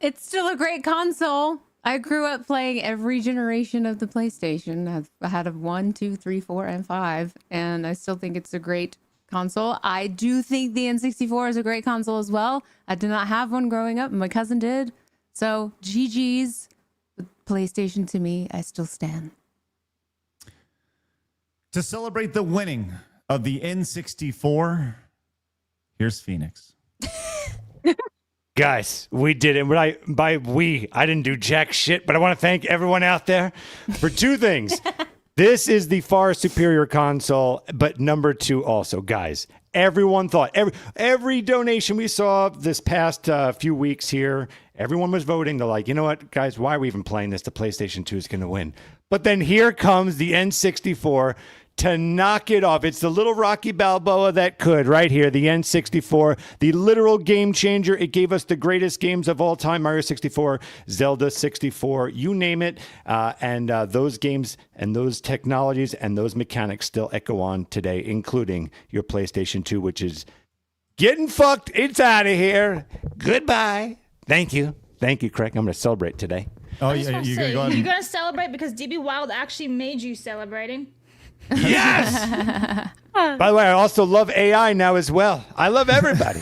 It's still a great console. I grew up playing every generation of the PlayStation. I had a 1, 2, 3, 4, and 5, and I still think it's a great console. I do think the N64 is a great console as well. I did not have one growing up. My cousin did. So GG's. With PlayStation to me, I still stand. To celebrate the winning of the N64, here's Phoenix. Guys, we did it. By we, I didn't do jack shit, but I want to thank everyone out there for two things. This is the far superior console, but number two also, guys. Everyone thought, every donation we saw this past few weeks here, everyone was voting. They're like, you know what, guys, why are we even playing this? The PlayStation 2 is going to win. But then here comes the N64 to knock it off. It's the little Rocky Balboa that could, right here, the N64, the literal game changer. It gave us the greatest games of all time, Mario 64, Zelda 64, you name it. And those games and those technologies and those mechanics still echo on today, including your PlayStation 2, which is getting fucked. It's out of here. Goodbye. Thank you. Thank you, Craig. I'm going to celebrate today. Oh, You're yeah, going to celebrate because DB Wild actually made you celebrating. Yes. By the way, I also love AI now as well. I love everybody.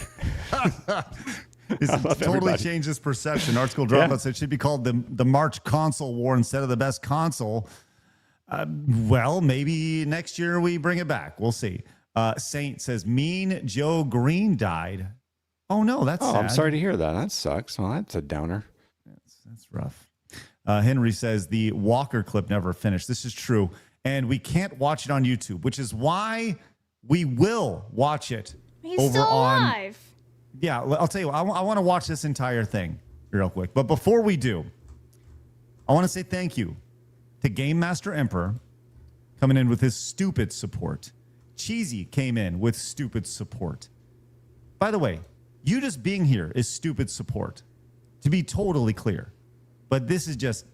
It's totally changed his perception. Art School Dropouts, it should be called the March Console War instead of the best console. Well, maybe next year we bring it back. We'll see. Saint says, Mean Joe Green died. Oh, no, that's sad. I'm sorry to hear that. That sucks. Well, that's a downer. That's rough. Henry says, the Walker clip never finished. This is true. And we can't watch it on YouTube, which is why we will watch it. He's still alive. Yeah, I'll tell you what, I want to watch this entire thing real quick. But before we do, I want to say thank you to Game Master Emperor coming in with his stupid support. Cheesy came in with stupid support. By the way, you just being here is stupid support, to be totally clear. But this is just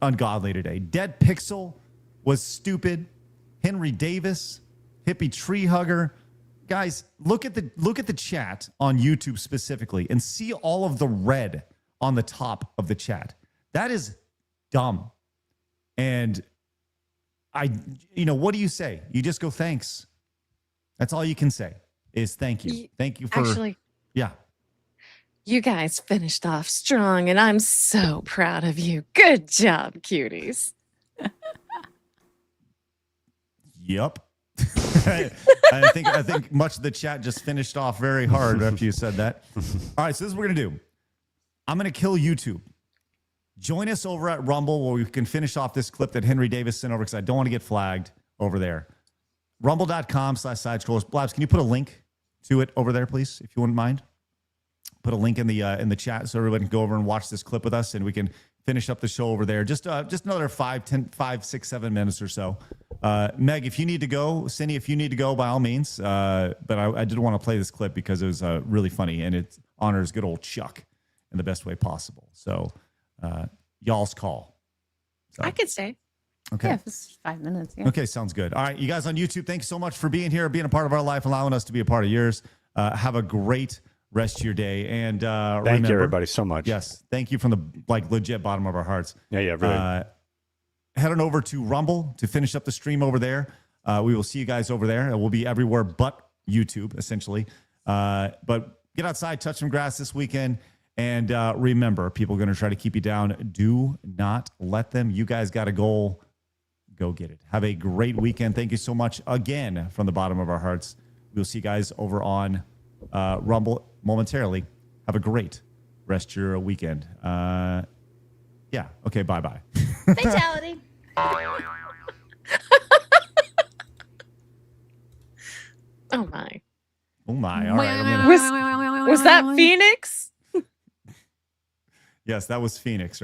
ungodly today. Dead Pixel was stupid. Henry Davis, hippie tree hugger. Guys, look at the chat on YouTube specifically and see all of the red on the top of the chat. That is dumb. And what do you say? You just go thanks. That's all you can say is thank you. Thank you for Actually, yeah. You guys finished off strong, and I'm so proud of you. Good job, cuties. Yep. I think much of the chat just finished off very hard after you said that. All right, so this is what we're going to do. I'm going to kill YouTube. Join us over at Rumble where we can finish off this clip that Henry Davis sent over because I don't want to get flagged over there. Rumble.com/sidescrollers. Blabs, can you put a link to it over there, please, if you wouldn't mind? Put a link in the chat so everybody can go over and watch this clip with us and we can finish up the show over there. Just another 5, 6, 7 minutes or so. Meg, if you need to go, Cindy, if you need to go, by all means. But I did want to play this clip because it was really funny and it honors good old Chuck in the best way possible. So y'all's call. So. I could stay. Okay. Yeah, it's 5 minutes. Yeah. Okay, sounds good. All right, you guys on YouTube, thank you so much for being here, being a part of our life, allowing us to be a part of yours. Have a great rest of your day. And thank you, everybody, so much. Yes, thank you from the legit bottom of our hearts. Yeah, really. Head on over to Rumble to finish up the stream over there. We will see you guys over there. We'll be everywhere but YouTube, essentially. But get outside, touch some grass this weekend. And remember, people are going to try to keep you down. Do not let them. You guys got a goal. Go get it. Have a great weekend. Thank you so much again from the bottom of our hearts. We'll see you guys over on Rumble momentarily. Have a great rest of your weekend. Yeah, Yeah. Okay. Bye-bye. Fatality. Oh my. Oh my. All right. I'm gonna... Was that Phoenix? Yes, that was Phoenix, right?